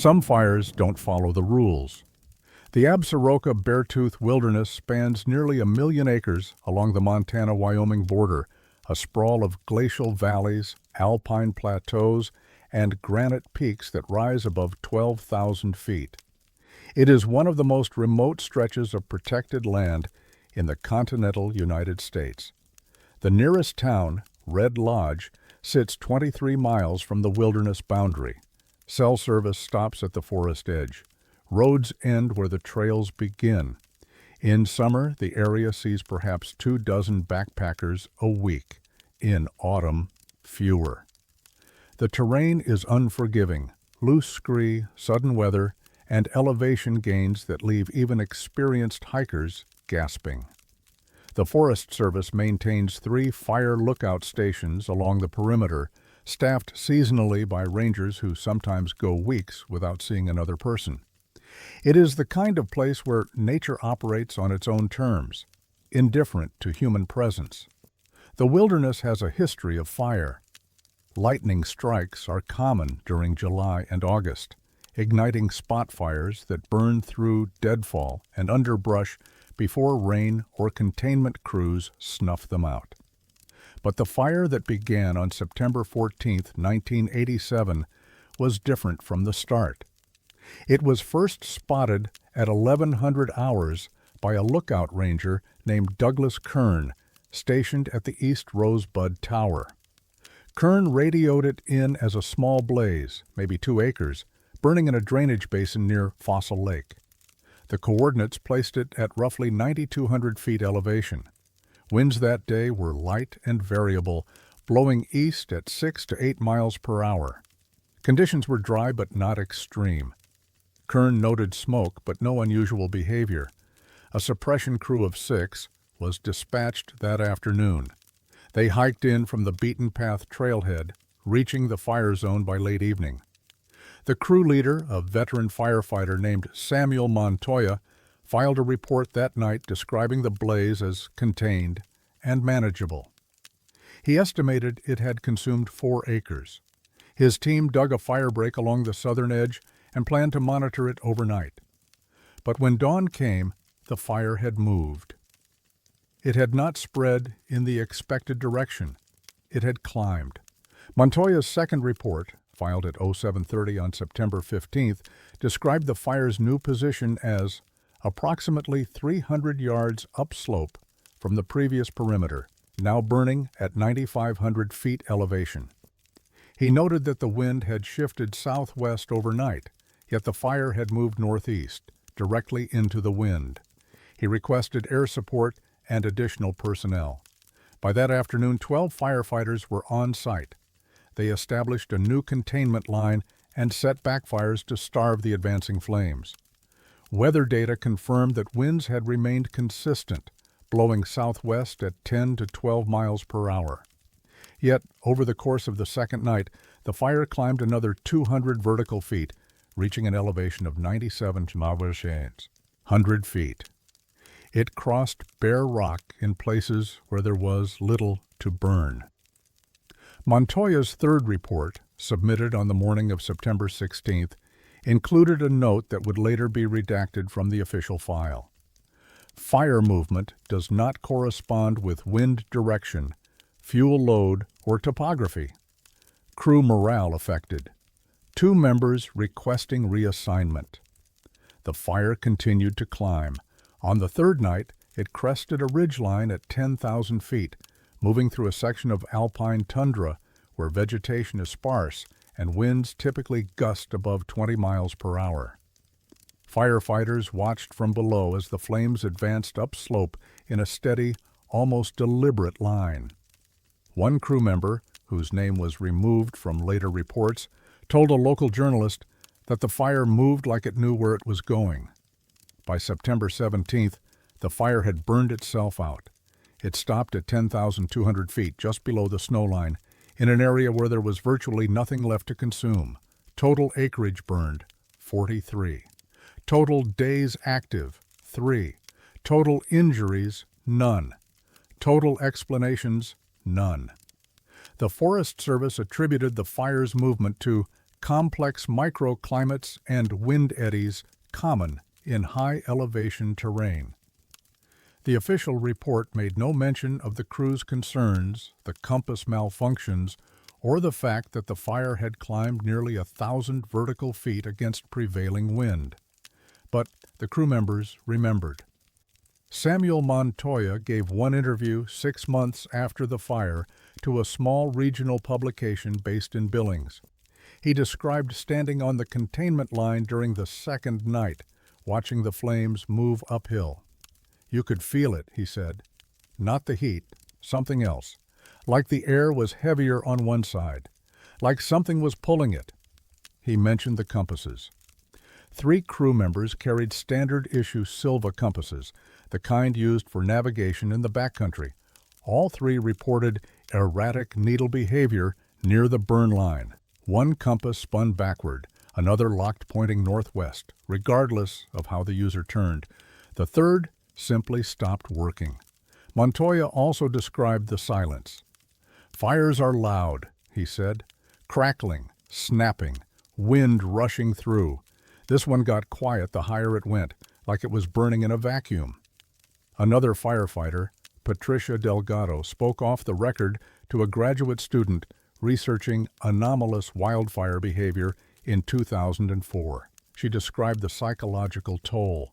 Some fires don't follow the rules. The Absaroka Beartooth Wilderness spans nearly 1 million acres along the Montana-Wyoming border, a sprawl of glacial valleys, alpine plateaus, and granite peaks that rise above 12,000 feet. It is one of the most remote stretches of protected land in the continental United States. The nearest town, Red Lodge, sits 23 miles from the wilderness boundary. Cell service stops at the forest edge. Roads end where the trails begin. In summer, the area sees perhaps 24 backpackers a week. In autumn, fewer. The terrain is unforgiving, loose scree, sudden weather, and elevation gains that leave even experienced hikers gasping. The Forest Service maintains 3 fire lookout stations along the perimeter, staffed seasonally by rangers who sometimes go weeks without seeing another person. It is the kind of place where nature operates on its own terms, indifferent to human presence. The wilderness has a history of fire. Lightning strikes are common during July and August, igniting spot fires that burn through deadfall and underbrush before rain or containment crews snuff them out. But the fire that began on September 14, 1987, was different from the start. It was first spotted at 1100 hours by a lookout ranger named Douglas Kern, stationed at the East Rosebud Tower. Kern radioed it in as a small blaze, maybe 2 acres, burning in a drainage basin near Fossil Lake. The coordinates placed it at roughly 9,200 feet elevation. Winds that day were light and variable, blowing east at 6 to 8 miles per hour. Conditions were dry but not extreme. Kern noted smoke but no unusual behavior. A suppression crew of 6 was dispatched that afternoon. They hiked in from the beaten path trailhead, reaching the fire zone by late evening. The crew leader, a veteran firefighter named Samuel Montoya, filed a report that night describing the blaze as contained and manageable. He estimated it had consumed 4 acres. His team dug a firebreak along the southern edge and planned to monitor it overnight. But when dawn came, the fire had moved. It had not spread in the expected direction. It had climbed. Montoya's second report, filed at 07:30 on September 15th, described the fire's new position as approximately 300 yards upslope from the previous perimeter, now burning at 9,500 feet elevation. He noted that the wind had shifted southwest overnight, yet the fire had moved northeast, directly into the wind. He requested air support and additional personnel. By that afternoon, 12 firefighters were on site. They established a new containment line and set backfires to starve the advancing flames. Weather data confirmed that winds had remained consistent, blowing southwest at 10 to 12 miles per hour. Yet, over the course of the second night, the fire climbed another 200 vertical feet, reaching an elevation of 97 100 feet. It crossed bare rock in places where there was little to burn. Montoya's third report, submitted on the morning of September 16th, included a note that would later be redacted from the official file. Fire movement does not correspond with wind direction, fuel load, or topography. Crew morale affected. 2 members requesting reassignment. The fire continued to climb. On the third night, it crested a ridgeline at 10,000 feet, moving through a section of alpine tundra where vegetation is sparse and winds typically gust above 20 miles per hour. Firefighters watched from below as the flames advanced upslope in a steady, almost deliberate line. One crew member, whose name was removed from later reports, told a local journalist that the fire moved like it knew where it was going. By September 17th, the fire had burned itself out. It stopped at 10,200 feet, just below the snowline, in an area where there was virtually nothing left to consume. Total acreage burned, 43. Total days active, 3. Total injuries, none. Total explanations, none. The Forest Service attributed the fire's movement to complex microclimates and wind eddies common in high-elevation terrain. The official report made no mention of the crew's concerns, the compass malfunctions, or the fact that the fire had climbed nearly 1,000 vertical feet against prevailing wind. But the crew members remembered. Samuel Montoya gave one interview 6 months after the fire to a small regional publication based in Billings. He described standing on the containment line during the second night, watching the flames move uphill. "You could feel it," he said. "Not the heat, something else. Like the air was heavier on one side. Like something was pulling it." He mentioned the compasses. 3 crew members carried standard-issue Silva compasses, the kind used for navigation in the backcountry. All 3 reported erratic needle behavior near the burn line. One compass spun backward, another locked pointing northwest, regardless of how the user turned. The third simply stopped working. Montoya also described the silence. "Fires are loud," he said. "Crackling, snapping, wind rushing through. This one got quiet the higher it went, like it was burning in a vacuum." Another firefighter, Patricia Delgado, spoke off the record to a graduate student researching anomalous wildfire behavior in 2004. She described the psychological toll.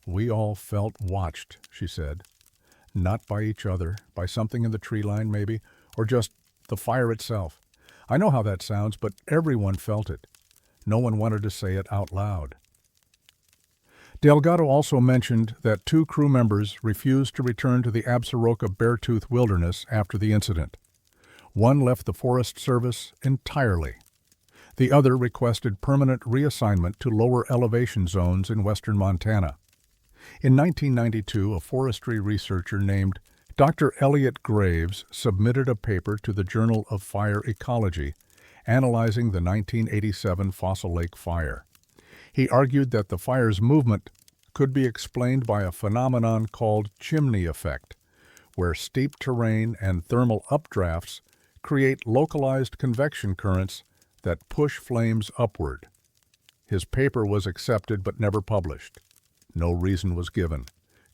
"We all felt watched," she said. "Not by each other, by something in the tree line maybe, or just the fire itself. I know how that sounds, but everyone felt it. No one wanted to say it out loud." Delgado also mentioned that 2 crew members refused to return to the Absaroka Beartooth Wilderness after the incident. One left the Forest Service entirely. The other requested permanent reassignment to lower elevation zones in western Montana. In 1992, a forestry researcher named Dr. Elliot Graves submitted a paper to the Journal of Fire Ecology analyzing the 1987 Fossil Lake fire. He argued that the fire's movement could be explained by a phenomenon called chimney effect, where steep terrain and thermal updrafts create localized convection currents that push flames upward. His paper was accepted but never published. No reason was given.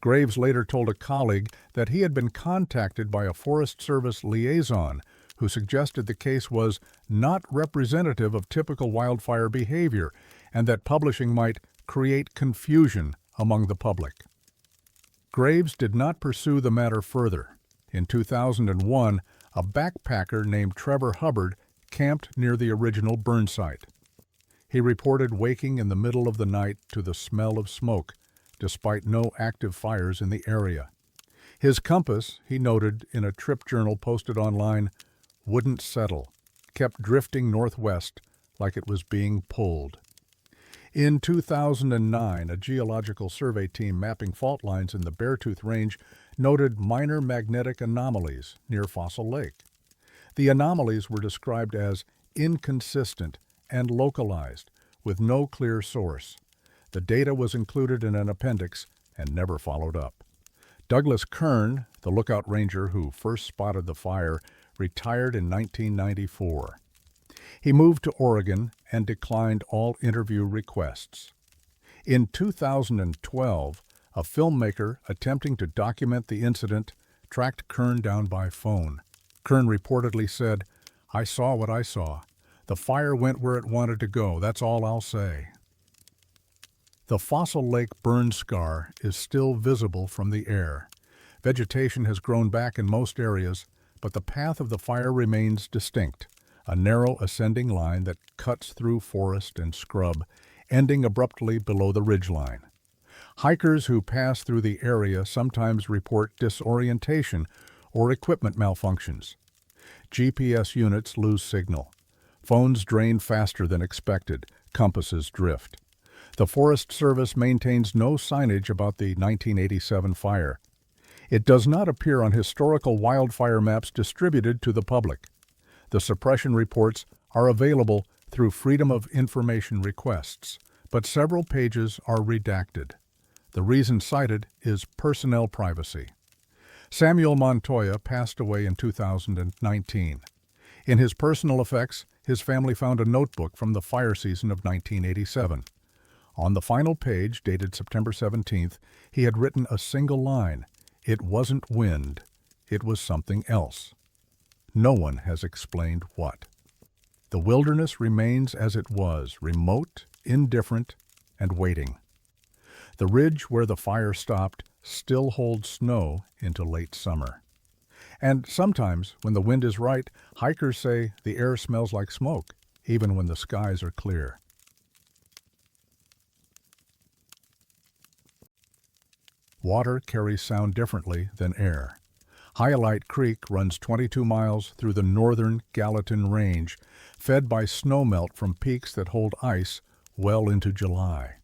Graves later told a colleague that he had been contacted by a Forest Service liaison who suggested the case was not representative of typical wildfire behavior and that publishing might create confusion among the public. Graves did not pursue the matter further. In 2001, a backpacker named Trevor Hubbard camped near the original burn site. He reported waking in the middle of the night to the smell of smoke, despite no active fires in the area. His compass, he noted in a trip journal posted online, wouldn't settle, kept drifting northwest like it was being pulled. In 2009, a geological survey team mapping fault lines in the Beartooth Range noted minor magnetic anomalies near Fossil Lake. The anomalies were described as inconsistent and localized, with no clear source. The data was included in an appendix and never followed up. Douglas Kern, the lookout ranger who first spotted the fire, retired in 1994. He moved to Oregon and declined all interview requests. In 2012, a filmmaker attempting to document the incident tracked Kern down by phone. Kern reportedly said, "I saw what I saw. The fire went where it wanted to go, that's all I'll say." The Fossil Lake burn scar is still visible from the air. Vegetation has grown back in most areas, but the path of the fire remains distinct, a narrow ascending line that cuts through forest and scrub, ending abruptly below the ridgeline. Hikers who pass through the area sometimes report disorientation or equipment malfunctions. GPS units lose signal. Phones drain faster than expected. Compasses drift. The Forest Service maintains no signage about the 1987 fire. It does not appear on historical wildfire maps distributed to the public. The suppression reports are available through Freedom of Information requests, but several pages are redacted. The reason cited is personnel privacy. Samuel Montoya passed away in 2019. In his personal effects, his family found a notebook from the fire season of 1987. On the final page, dated September 17th, he had written a single line: "It wasn't wind, it was something else." No one has explained what. The wilderness remains as it was, remote, indifferent, and waiting. The ridge where the fire stopped still holds snow into late summer. And sometimes, when the wind is right, hikers say the air smells like smoke, even when the skies are clear. Water carries sound differently than air. Hyalite Creek runs 22 miles through the northern Gallatin Range, fed by snowmelt from peaks that hold ice well into July.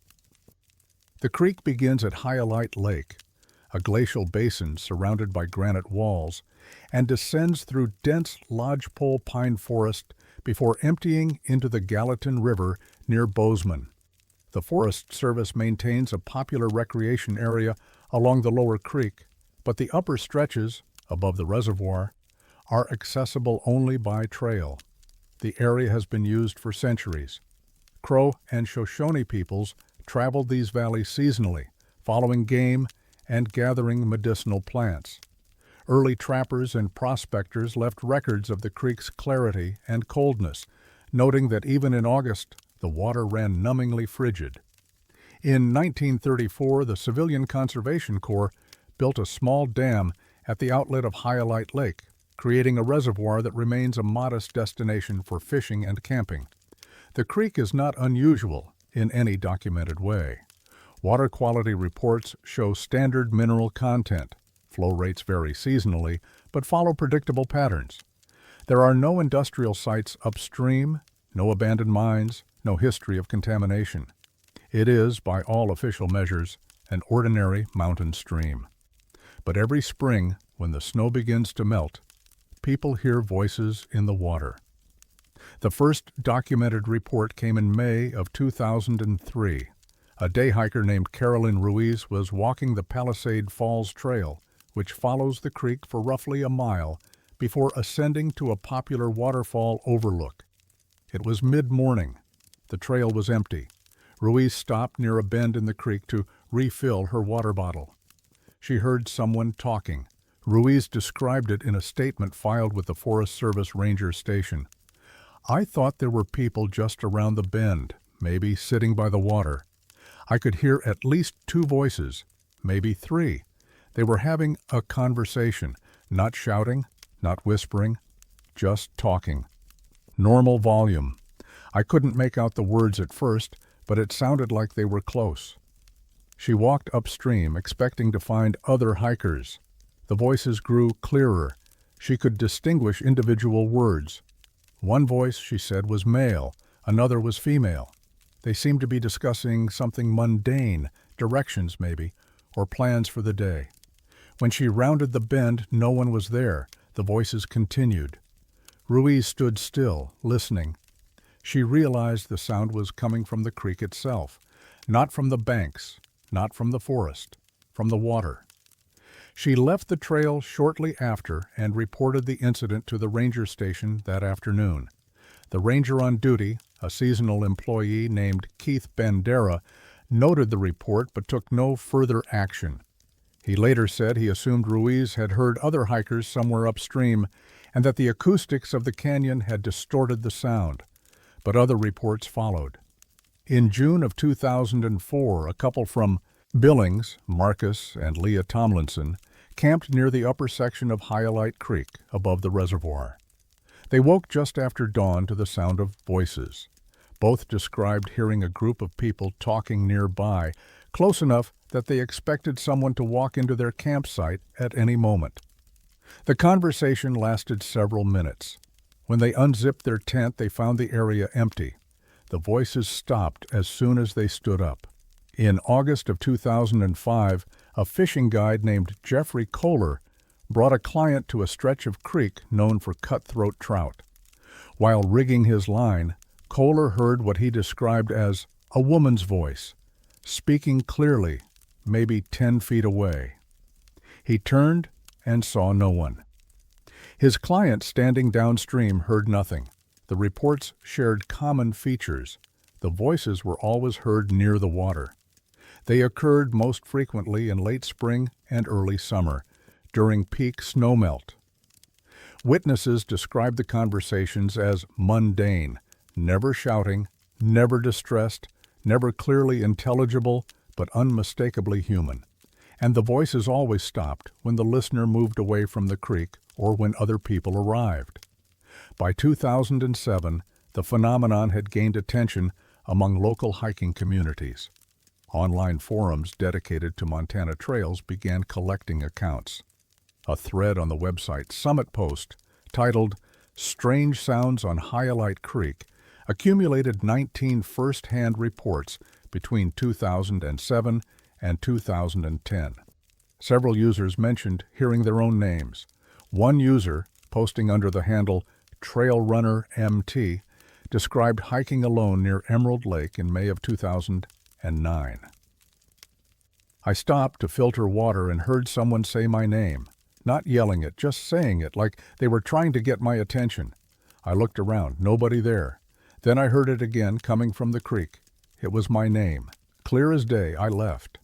The creek begins at Hyalite Lake, a glacial basin surrounded by granite walls, and descends through dense lodgepole pine forest before emptying into the Gallatin River near Bozeman. The Forest Service maintains a popular recreation area along the lower creek, but the upper stretches, above the reservoir, are accessible only by trail. The area has been used for centuries. Crow and Shoshone peoples traveled these valleys seasonally, following game and gathering medicinal plants. Early trappers and prospectors left records of the creek's clarity and coldness, noting that even in August, the water ran numbingly frigid. In 1934, the Civilian Conservation Corps built a small dam at the outlet of Hyalite Lake, creating a reservoir that remains a modest destination for fishing and camping. The creek is not unusual in any documented way. Water quality reports show standard mineral content. Flow rates vary seasonally, but follow predictable patterns. There are no industrial sites upstream, no abandoned mines, no history of contamination. It is, by all official measures, an ordinary mountain stream. But every spring, when the snow begins to melt, people hear voices in the water. The first documented report came in May of 2003. A day hiker named Carolyn Ruiz was walking the Palisade Falls Trail, which follows the creek for roughly a mile before ascending to a popular waterfall overlook. It was mid-morning. The trail was empty. Ruiz stopped near a bend in the creek to refill her water bottle. She heard someone talking. Ruiz described it in a statement filed with the Forest Service Ranger Station. "I thought there were people just around the bend, maybe sitting by the water. I could hear at least two voices, maybe three. They were having a conversation, not shouting, not whispering, just talking. Normal volume. I couldn't make out the words at first, but it sounded like they were close." She walked upstream, expecting to find other hikers. The voices grew clearer. She could distinguish individual words. One voice, she said, was male, another was female. They seemed to be discussing something mundane, directions maybe, or plans for the day. When she rounded the bend, no one was there. The voices continued. Ruiz stood still, listening. She realized the sound was coming from the creek itself, not from the banks, not from the forest, from the water. She left the trail shortly after and reported the incident to the ranger station that afternoon. The ranger on duty, a seasonal employee named Keith Bandera, noted the report but took no further action. He later said he assumed Ruiz had heard other hikers somewhere upstream and that the acoustics of the canyon had distorted the sound. But other reports followed. In June of 2004, a couple from Billings, Marcus and Leah Tomlinson, camped near the upper section of Hyalite Creek above the reservoir. They woke just after dawn to the sound of voices. Both described hearing a group of people talking nearby, close enough that they expected someone to walk into their campsite at any moment. The conversation lasted several minutes. When they unzipped their tent, they found the area empty. The voices stopped as soon as they stood up. In August of 2005, a fishing guide named Jeffrey Kohler brought a client to a stretch of creek known for cutthroat trout. While rigging his line, Kohler heard what he described as a woman's voice, speaking clearly, maybe 10 feet away. He turned and saw no one. His client standing downstream heard nothing. The reports shared common features. The voices were always heard near the water. They occurred most frequently in late spring and early summer, during peak snowmelt. Witnesses described the conversations as mundane, never shouting, never distressed, never clearly intelligible, but unmistakably human. And the voices always stopped when the listener moved away from the creek or when other people arrived. By 2007, the phenomenon had gained attention among local hiking communities. Online forums dedicated to Montana trails began collecting accounts. A thread on the website Summit Post, titled "Strange Sounds on Hyalite Creek," accumulated 19 first-hand reports between 2007 and 2010. Several users mentioned hearing their own names. One user, posting under the handle Trail Runner MT, described hiking alone near Emerald Lake in May of 2009. I stopped to filter water and heard someone say my name, not yelling it, just saying it like they were trying to get my attention. I looked around, nobody there. Then I heard it again coming from the creek. It was my name. Clear as day, I left.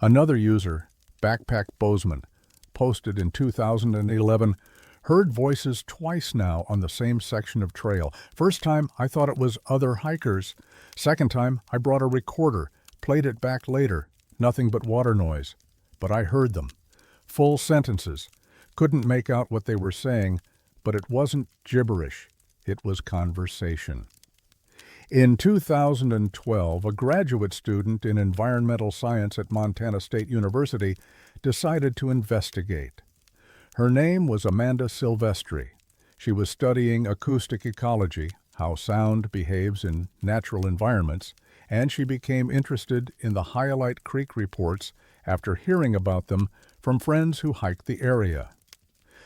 Another user, Backpack Bozeman, posted in 2011, heard voices twice now on the same section of trail. First time, I thought it was other hikers. Second time, I brought a recorder, played it back later. Nothing but water noise. But I heard them. Full sentences. Couldn't make out what they were saying, but it wasn't gibberish. It was conversation. In 2012, a graduate student in environmental science at Montana State University decided to investigate. Her name was Amanda Silvestri. She was studying acoustic ecology, how sound behaves in natural environments, and she became interested in the Hyalite Creek reports after hearing about them from friends who hiked the area.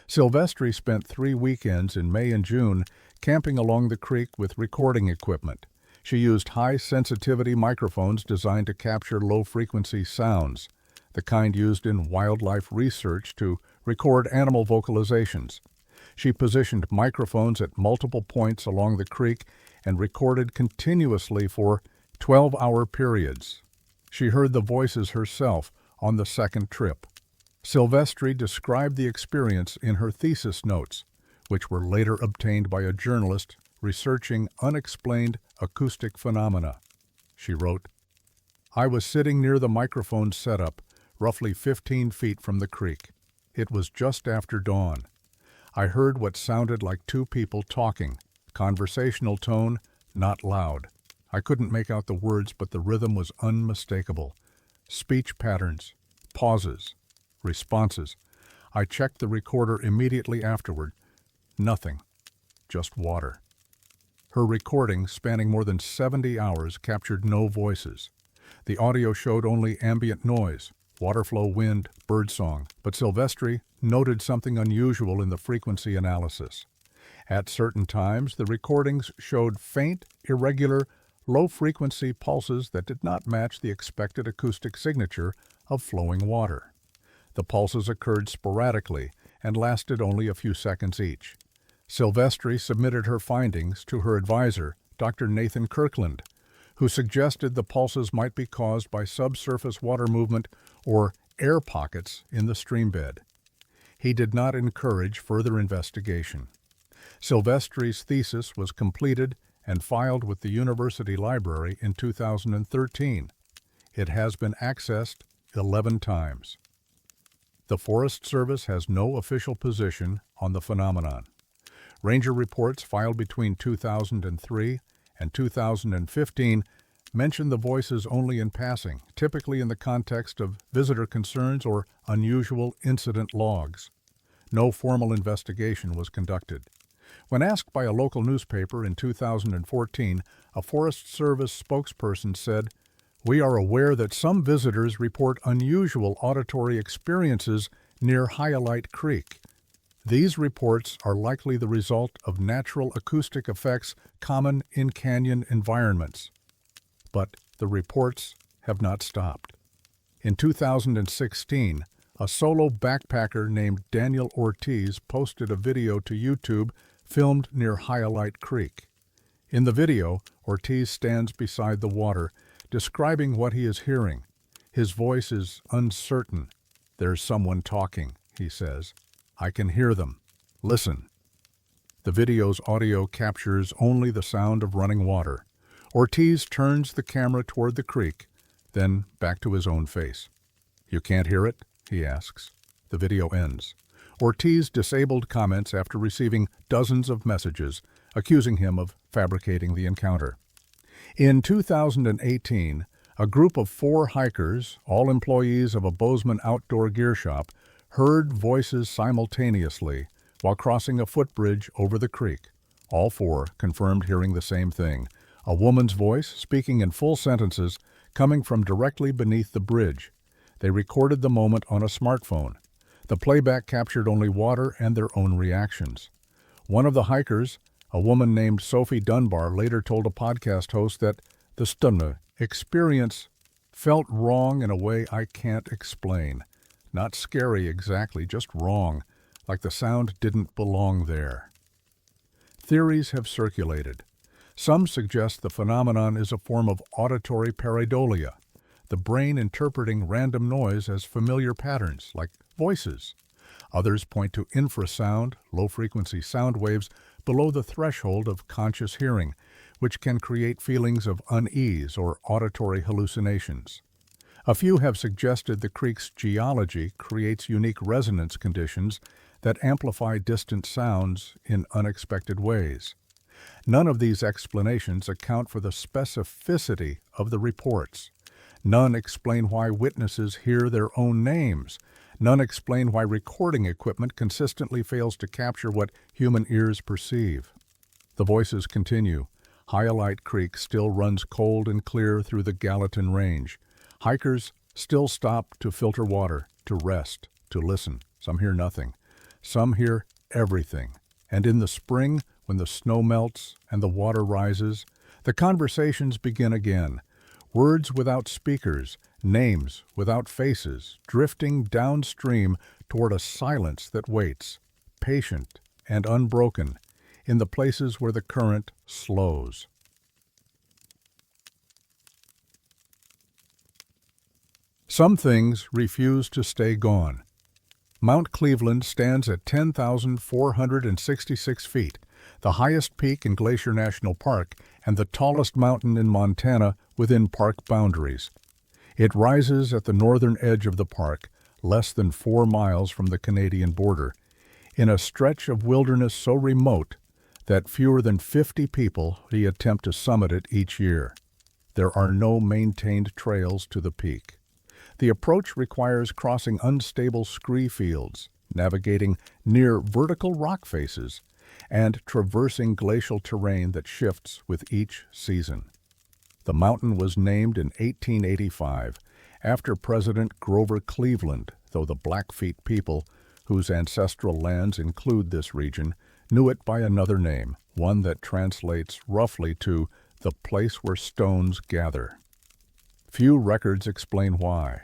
Silvestri spent 3 weekends in May and June camping along the creek with recording equipment. She used high-sensitivity microphones designed to capture low-frequency sounds, the kind used in wildlife research to record animal vocalizations. She positioned microphones at multiple points along the creek and recorded continuously for 12-hour periods. She heard the voices herself on the second trip. Silvestri described the experience in her thesis notes, which were later obtained by a journalist researching unexplained acoustic phenomena. She wrote, "I was sitting near the microphone setup, roughly 15 feet from the creek. It was just after dawn. I heard what sounded like 2 people talking, conversational tone, not loud. I couldn't make out the words, but the rhythm was unmistakable. Speech patterns, pauses, responses. I checked the recorder immediately afterward. Nothing, just water." Her recording, spanning more than 70 hours, captured no voices. The audio showed only ambient noise, water flow, wind, birdsong, but Silvestri noted something unusual in the frequency analysis. At certain times, the recordings showed faint, irregular, low-frequency pulses that did not match the expected acoustic signature of flowing water. The pulses occurred sporadically and lasted only a few seconds each. Silvestri submitted her findings to her advisor, Dr. Nathan Kirkland, who suggested the pulses might be caused by subsurface water movement or air pockets in the streambed. He did not encourage further investigation. Silvestri's thesis was completed and filed with the University Library in 2013. It has been accessed 11 times. The Forest Service has no official position on the phenomenon. Ranger reports filed between 2003 and 2015 mention the voices only in passing, typically in the context of visitor concerns or unusual incident logs. No formal investigation was conducted. When asked by a local newspaper in 2014, a Forest Service spokesperson said, "We are aware that some visitors report unusual auditory experiences near Hyalite Creek. These reports are likely the result of natural acoustic effects common in canyon environments." But the reports have not stopped. In 2016, a solo backpacker named Daniel Ortiz posted a video to YouTube filmed near Hyalite Creek. In the video, Ortiz stands beside the water, describing what he is hearing. His voice is uncertain. "There's someone talking," he says. "I can hear them. Listen." The video's audio captures only the sound of running water. Ortiz turns the camera toward the creek, then back to his own face. "You can't hear it?" he asks. The video ends. Ortiz disabled comments after receiving dozens of messages accusing him of fabricating the encounter. In 2018, a group of 4 hikers, all employees of a Bozeman outdoor gear shop, heard voices simultaneously while crossing a footbridge over the creek. All 4 confirmed hearing the same thing, a woman's voice speaking in full sentences coming from directly beneath the bridge. They recorded the moment on a smartphone. The playback captured only water and their own reactions. One of the hikers, a woman named Sophie Dunbar, later told a podcast host that the stunner experience felt wrong in a way I can't explain. Not scary exactly, just wrong, like the sound didn't belong there. Theories have circulated. Some suggest the phenomenon is a form of auditory pareidolia, the brain interpreting random noise as familiar patterns, like voices. Others point to infrasound, low-frequency sound waves below the threshold of conscious hearing, which can create feelings of unease or auditory hallucinations. A few have suggested the creek's geology creates unique resonance conditions that amplify distant sounds in unexpected ways. None of these explanations account for the specificity of the reports. None explain why witnesses hear their own names. None explain why recording equipment consistently fails to capture what human ears perceive. The voices continue. Hyalite Creek still runs cold and clear through the Gallatin Range. Hikers still stop to filter water, to rest, to listen. Some hear nothing. Some hear everything. And in the spring, when the snow melts and the water rises, the conversations begin again. Words without speakers, names without faces, drifting downstream toward a silence that waits, patient and unbroken, in the places where the current slows. Some things refuse to stay gone. Mount Cleveland stands at 10,466 feet, the highest peak in Glacier National Park and the tallest mountain in Montana within park boundaries. It rises at the northern edge of the park, less than 4 miles from the Canadian border, in a stretch of wilderness so remote that fewer than 50 people attempt to summit it each year. There are no maintained trails to the peak. The approach requires crossing unstable scree fields, navigating near vertical rock faces, and traversing glacial terrain that shifts with each season. The mountain was named in 1885 after President Grover Cleveland, though the Blackfeet people, whose ancestral lands include this region, knew it by another name, one that translates roughly to the place where stones gather. Few records explain why.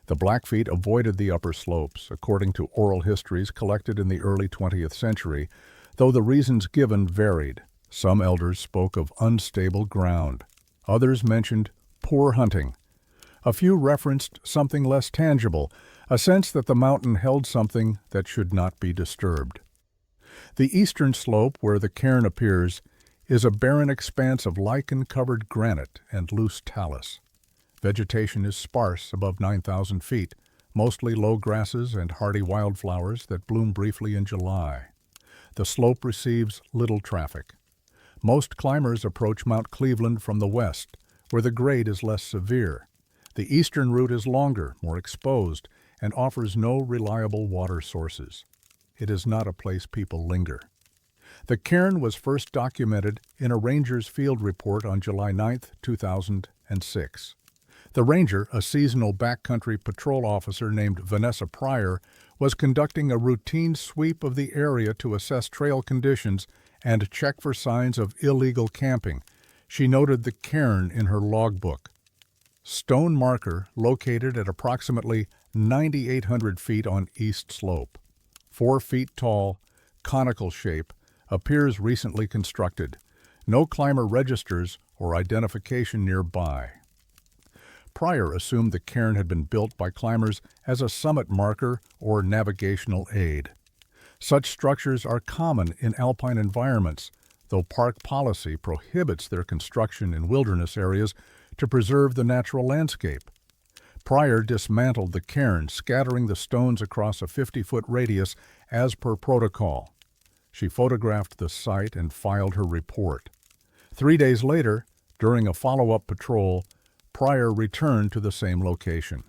The Blackfeet avoided the upper slopes, according to oral histories collected in the early 20th century, though the reasons given varied. Some elders spoke of unstable ground. Others mentioned poor hunting. A few referenced something less tangible, a sense that the mountain held something that should not be disturbed. The eastern slope, where the cairn appears, is a barren expanse of lichen-covered granite and loose talus. Vegetation is sparse above 9,000 feet, mostly low grasses and hardy wildflowers that bloom briefly in July. The slope receives little traffic. Most climbers approach Mount Cleveland from the west, where the grade is less severe. The eastern route is longer, more exposed, and offers no reliable water sources. It is not a place people linger. The cairn was first documented in a ranger's field report on July 9, 2006. The ranger, a seasonal backcountry patrol officer named Vanessa Pryor, was conducting a routine sweep of the area to assess trail conditions and check for signs of illegal camping. She noted the cairn in her logbook. Stone marker located at approximately 9,800 feet on east slope. 4 feet tall, conical shape, appears recently constructed. No climber registers or identification nearby. Pryor assumed the cairn had been built by climbers as a summit marker or navigational aid. Such structures are common in alpine environments, though park policy prohibits their construction in wilderness areas to preserve the natural landscape. Pryor dismantled the cairn, scattering the stones across a 50-foot radius as per protocol. She photographed the site and filed her report. 3 days later, during a follow-up patrol, Pryor returned to the same location.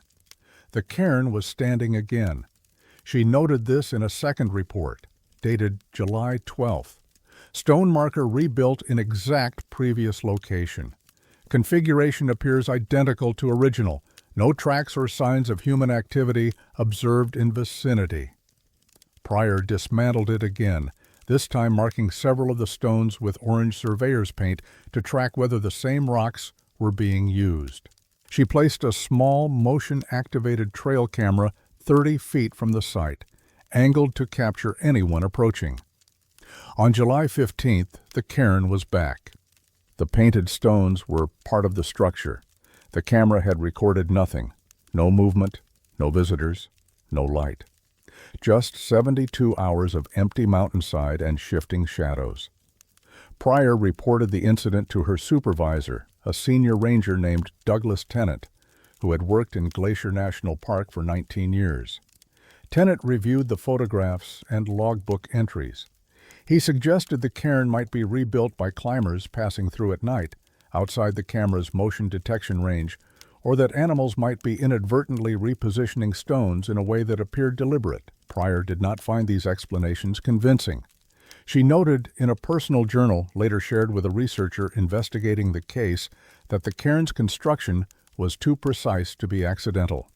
The cairn was standing again. She noted this in a second report, dated July 12th. Stone marker rebuilt in exact previous location. Configuration appears identical to original. No tracks or signs of human activity observed in vicinity. Pryor dismantled it again, this time marking several of the stones with orange surveyor's paint to track whether the same rocks were being used. She placed a small motion-activated trail camera 30 feet from the site, angled to capture anyone approaching. On July 15th, the cairn was back. The painted stones were part of the structure. The camera had recorded nothing. No movement, no visitors, no light. Just 72 hours of empty mountainside and shifting shadows. Pryor reported the incident to her supervisor, a senior ranger named Douglas Tennant, who had worked in Glacier National Park for 19 years. Tennant reviewed the photographs and logbook entries. He suggested the cairn might be rebuilt by climbers passing through at night, outside the camera's motion detection range, or that animals might be inadvertently repositioning stones in a way that appeared deliberate. Pryor did not find these explanations convincing. She noted in a personal journal later shared with a researcher investigating the case that the cairn's construction was too precise to be accidental.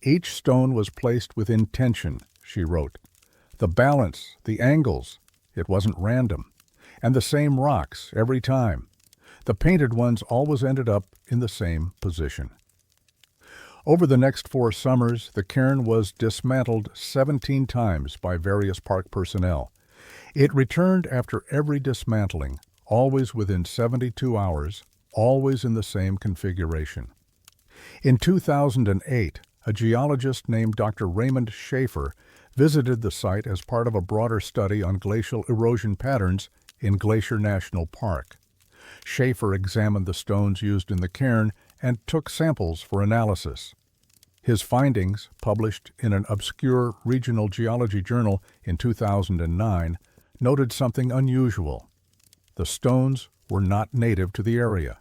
Each stone was placed with intention, she wrote. The balance, the angles, it wasn't random. And the same rocks every time. The painted ones always ended up in the same position. Over the next 4 summers, the cairn was dismantled 17 times by various park personnel. It returned after every dismantling, always within 72 hours, always in the same configuration. In 2008, a geologist named Dr. Raymond Schaefer visited the site as part of a broader study on glacial erosion patterns in Glacier National Park. Schaefer examined the stones used in the cairn and took samples for analysis. His findings, published in an obscure regional geology journal in 2009, noted something unusual. The stones were not native to the area.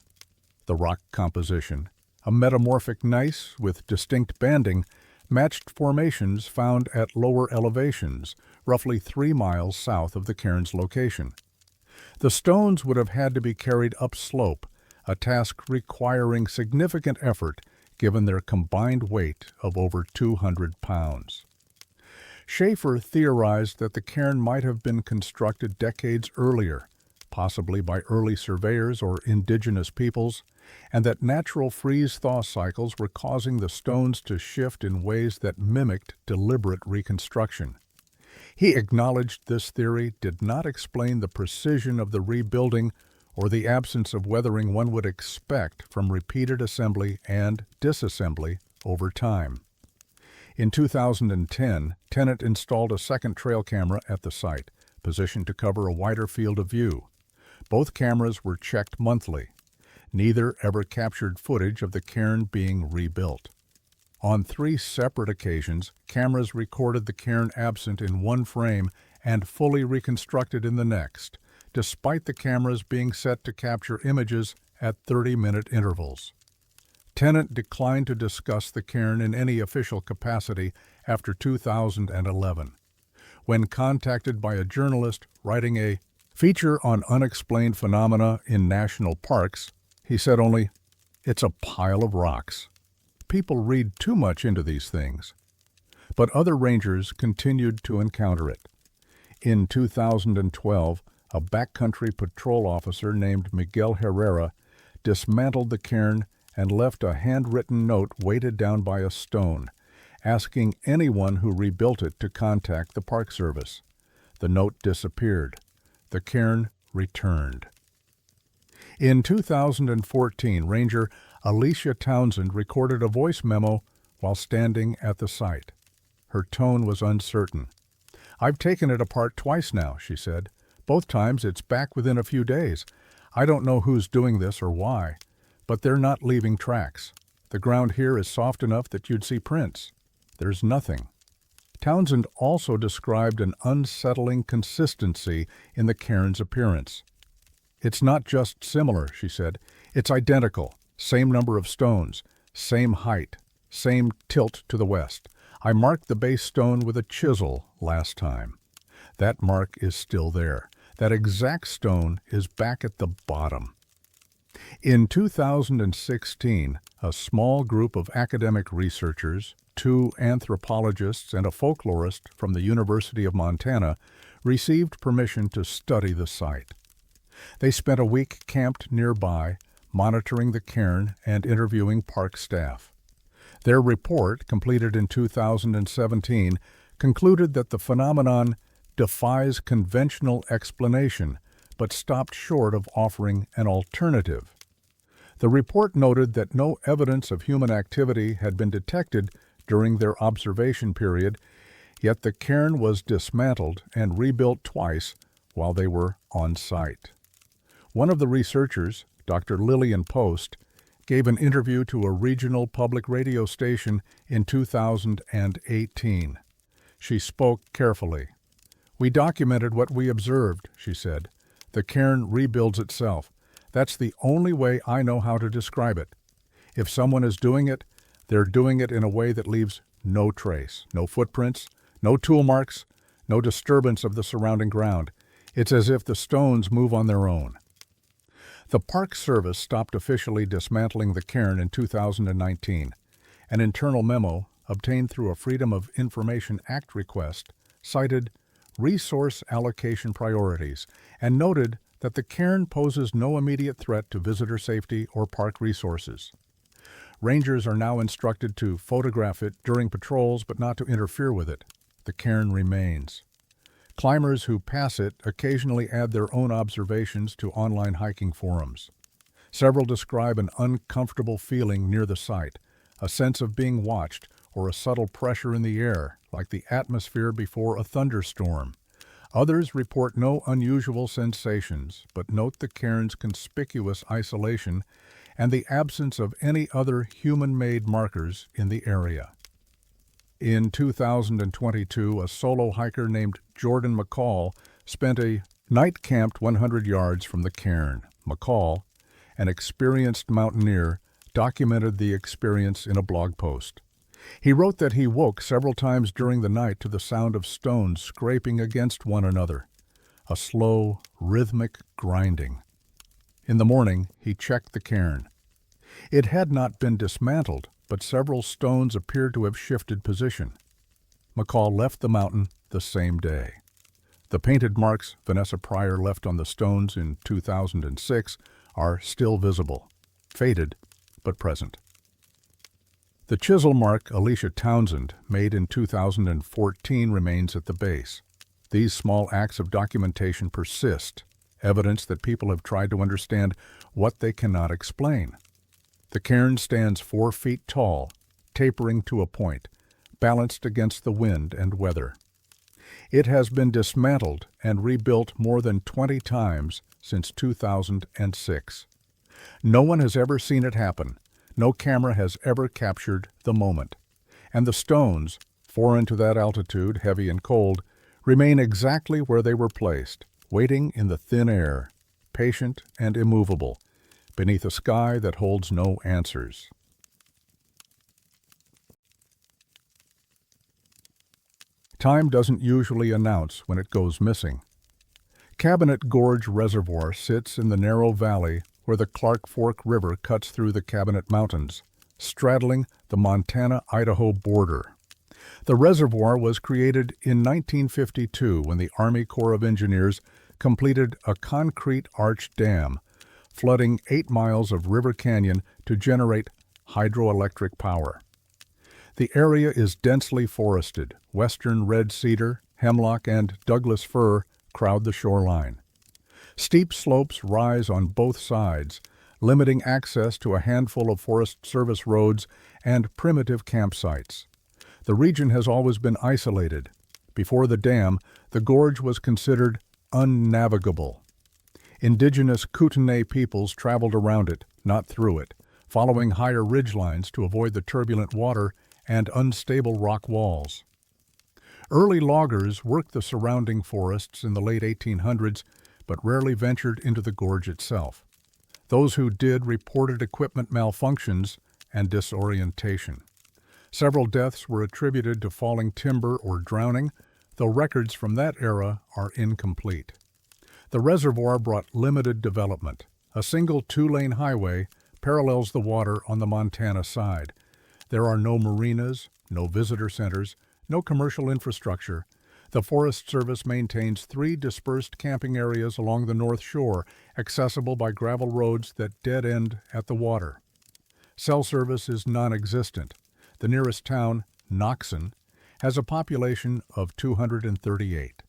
The rock composition, a metamorphic gneiss with distinct banding, matched formations found at lower elevations, roughly 3 miles south of the cairn's location. The stones would have had to be carried upslope, a task requiring significant effort given their combined weight of over 200 pounds. Schaefer theorized that the cairn might have been constructed decades earlier, possibly by early surveyors or indigenous peoples, and that natural freeze-thaw cycles were causing the stones to shift in ways that mimicked deliberate reconstruction. He acknowledged this theory did not explain the precision of the rebuilding or the absence of weathering one would expect from repeated assembly and disassembly over time. In 2010, Tennant installed a second trail camera at the site, positioned to cover a wider field of view. Both cameras were checked monthly. Neither ever captured footage of the cairn being rebuilt. On 3 separate occasions, cameras recorded the cairn absent in one frame and fully reconstructed in the next, despite the cameras being set to capture images at 30-minute intervals. Tennant declined to discuss the cairn in any official capacity after 2011. When contacted by a journalist writing a feature on unexplained phenomena in national parks, he said only, "It's a pile of rocks." People read too much into these things. But other rangers continued to encounter it. In 2012, a backcountry patrol officer named Miguel Herrera dismantled the cairn and left a handwritten note weighted down by a stone, asking anyone who rebuilt it to contact the Park Service. The note disappeared. The cairn returned. In 2014, Ranger Alicia Townsend recorded a voice memo while standing at the site. Her tone was uncertain. "I've taken it apart twice now," she said. "Both times it's back within a few days. I don't know who's doing this or why, but they're not leaving tracks. The ground here is soft enough that you'd see prints. There's nothing." Townsend also described an unsettling consistency in the cairn's appearance. "It's not just similar," she said. "It's identical. Same number of stones, same height, same tilt to the west. I marked the base stone with a chisel last time. That mark is still there. That exact stone is back at the bottom." In 2016, a small group of academic researchers, 2 anthropologists and a folklorist from the University of Montana, received permission to study the site. They spent a week camped nearby, monitoring the cairn and interviewing park staff. Their report, completed in 2017, concluded that the phenomenon defies conventional explanation, but stopped short of offering an alternative. The report noted that no evidence of human activity had been detected during their observation period, yet the cairn was dismantled and rebuilt twice while they were on site. One of the researchers, Dr. Lillian Post, gave an interview to a regional public radio station in 2018. She spoke carefully. "We documented what we observed," she said. "The cairn rebuilds itself. That's the only way I know how to describe it. If someone is doing it, they're doing it in a way that leaves no trace, no footprints, no tool marks, no disturbance of the surrounding ground. It's as if the stones move on their own." The Park Service stopped officially dismantling the cairn in 2019. An internal memo, obtained through a Freedom of Information Act request, cited resource allocation priorities and noted that the cairn poses no immediate threat to visitor safety or park resources. Rangers are now instructed to photograph it during patrols but not to interfere with it. The cairn remains. Climbers who pass it occasionally add their own observations to online hiking forums. Several describe an uncomfortable feeling near the site, a sense of being watched, or a subtle pressure in the air, like the atmosphere before a thunderstorm. Others report no unusual sensations, but note the cairn's conspicuous isolation and the absence of any other human-made markers in the area. In 2022, a solo hiker named Jordan McCall spent a night camped 100 yards from the cairn. McCall, an experienced mountaineer, documented the experience in a blog post. He wrote that he woke several times during the night to the sound of stones scraping against one another, a slow, rhythmic grinding. In the morning, he checked the cairn. It had not been dismantled, but several stones appeared to have shifted position. McCall left the mountain the same day. The painted marks Vanessa Pryor left on the stones in 2006 are still visible, faded but present. The chisel mark Alicia Townsend made in 2014 remains at the base. These small acts of documentation persist, evidence that people have tried to understand what they cannot explain. The cairn stands 4 feet tall, tapering to a point, balanced against the wind and weather. It has been dismantled and rebuilt more than 20 times since 2006. No one has ever seen it happen. No camera has ever captured the moment. And the stones, foreign to that altitude, heavy and cold, remain exactly where they were placed, waiting in the thin air, patient and immovable, beneath a sky that holds no answers. Time doesn't usually announce when it goes missing. Cabinet Gorge Reservoir sits in the narrow valley where the Clark Fork River cuts through the Cabinet Mountains, straddling the Montana-Idaho border. The reservoir was created in 1952 when the Army Corps of Engineers completed a concrete arch dam, flooding 8 miles of River Canyon to generate hydroelectric power. The area is densely forested. Western red cedar, hemlock, and Douglas fir crowd the shoreline. Steep slopes rise on both sides, limiting access to a handful of Forest Service roads and primitive campsites. The region has always been isolated. Before the dam, the gorge was considered unnavigable. Indigenous Kootenai peoples traveled around it, not through it, following higher ridgelines to avoid the turbulent water and unstable rock walls. Early loggers worked the surrounding forests in the late 1800s, but rarely ventured into the gorge itself. Those who did reported equipment malfunctions and disorientation. Several deaths were attributed to falling timber or drowning, though records from that era are incomplete. The reservoir brought limited development. A single two-lane highway parallels the water on the Montana side. There are no marinas, no visitor centers, no commercial infrastructure. The Forest Service maintains 3 dispersed camping areas along the North Shore, accessible by gravel roads that dead-end at the water. Cell service is non-existent. The nearest town, Noxon, has a population of 238.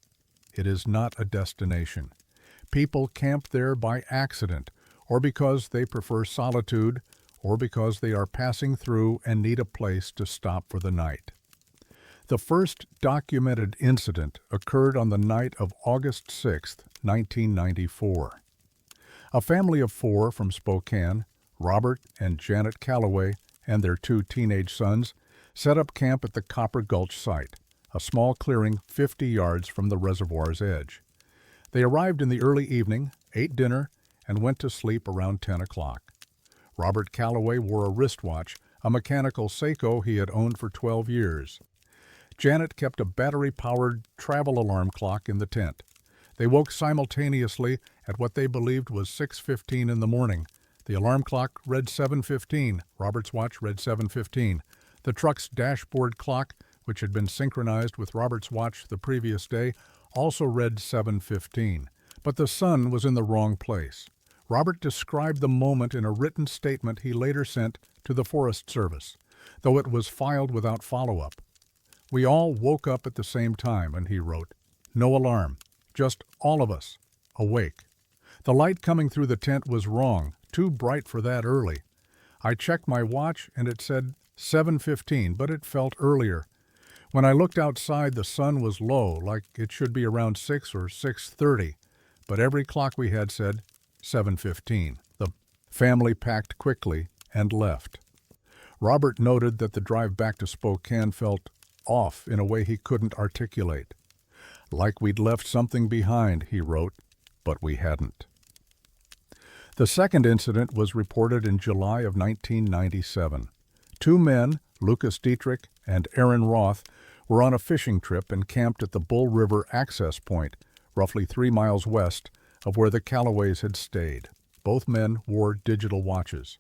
It is not a destination. People camp there by accident, or because they prefer solitude, or because they are passing through and need a place to stop for the night. The first documented incident occurred on the night of August 6, 1994. A family of 4 from Spokane, Robert and Janet Calloway and their 2 teenage sons, set up camp at the Copper Gulch site, a small clearing 50 yards from the reservoir's edge. They arrived in the early evening, ate dinner, and went to sleep around 10 o'clock. Robert Calloway wore a wristwatch, a mechanical Seiko he had owned for 12 years. Janet kept a battery-powered travel alarm clock in the tent. They woke simultaneously at what they believed was 6:15 in the morning. The alarm clock read 7:15. Robert's watch read 7:15. The truck's dashboard clock, which had been synchronized with Robert's watch the previous day, also read 7:15. But the sun was in the wrong place. Robert described the moment in a written statement he later sent to the Forest Service, though it was filed without follow-up. "We all woke up at the same time," and he wrote, "No alarm, just all of us, awake. The light coming through the tent was wrong, too bright for that early. I checked my watch and it said 7:15, but it felt earlier. When I looked outside, the sun was low, like it should be around 6 or 6:30, but every clock we had said 7:15. The family packed quickly and left. Robert noted that the drive back to Spokane felt off in a way he couldn't articulate. Like we'd left something behind, he wrote, but we hadn't. The second incident was reported in July of 1997. 2 men, Lucas Dietrich and Aaron Roth, were on a fishing trip and camped at the Bull River access point, roughly 3 miles west of where the Calloways had stayed. Both men wore digital watches.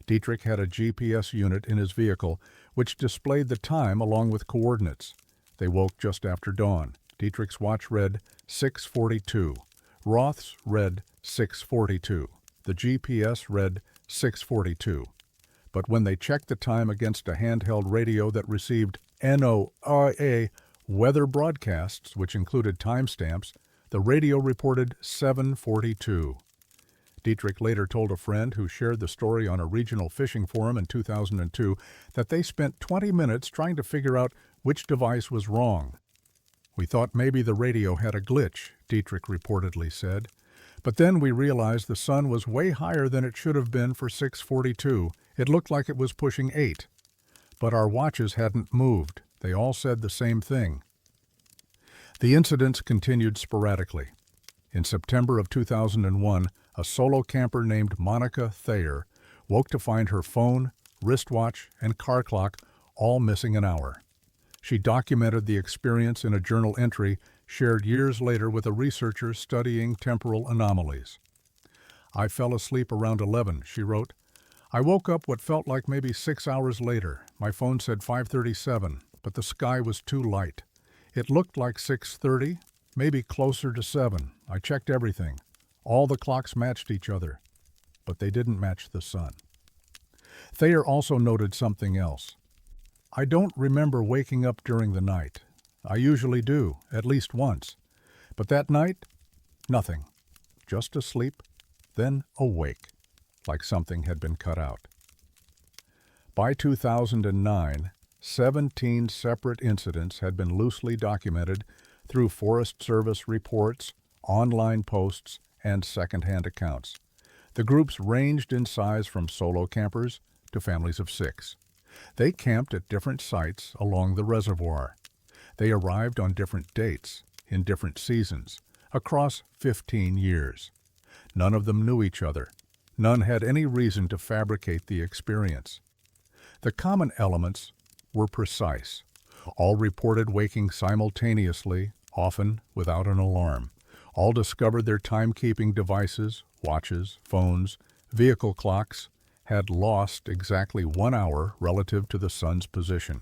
Dietrich had a GPS unit in his vehicle, which displayed the time along with coordinates. They woke just after dawn. Dietrich's watch read 6:42. Roth's read 6:42. The GPS read 6:42. But when they checked the time against a handheld radio that received NOAA weather broadcasts, which included timestamps, the radio reported 7:42. Dietrich later told a friend who shared the story on a regional fishing forum in 2002 that they spent 20 minutes trying to figure out which device was wrong. "We thought maybe the radio had a glitch," Dietrich reportedly said. "But then we realized the sun was way higher than it should have been for 6:42. It looked like it was pushing 8. But our watches hadn't moved. They all said the same thing." The incidents continued sporadically. In September of 2001, a solo camper named Monica Thayer woke to find her phone, wristwatch, and car clock all missing an hour. She documented the experience in a journal entry shared years later with a researcher studying temporal anomalies. "I fell asleep around 11, she wrote. "I woke up what felt like maybe 6 hours later. My phone said 5:37, but the sky was too light. It looked like 6:30, maybe closer to 7. I checked everything. All the clocks matched each other, but they didn't match the sun." Thayer also noted something else. I don't remember waking up during the night. I usually do, at least once. But that night, nothing. Just asleep, then awake, like something had been cut out. By 2009, 17 separate incidents had been loosely documented through Forest Service reports, online posts, and second-hand accounts. The groups ranged in size from solo campers to families of 6. They camped at different sites along the reservoir. They arrived on different dates, in different seasons, across 15 years. None of them knew each other. None had any reason to fabricate the experience. The common elements were precise. All reported waking simultaneously, often without an alarm. All discovered their timekeeping devices, watches, phones, vehicle clocks, had lost exactly 1 hour relative to the sun's position.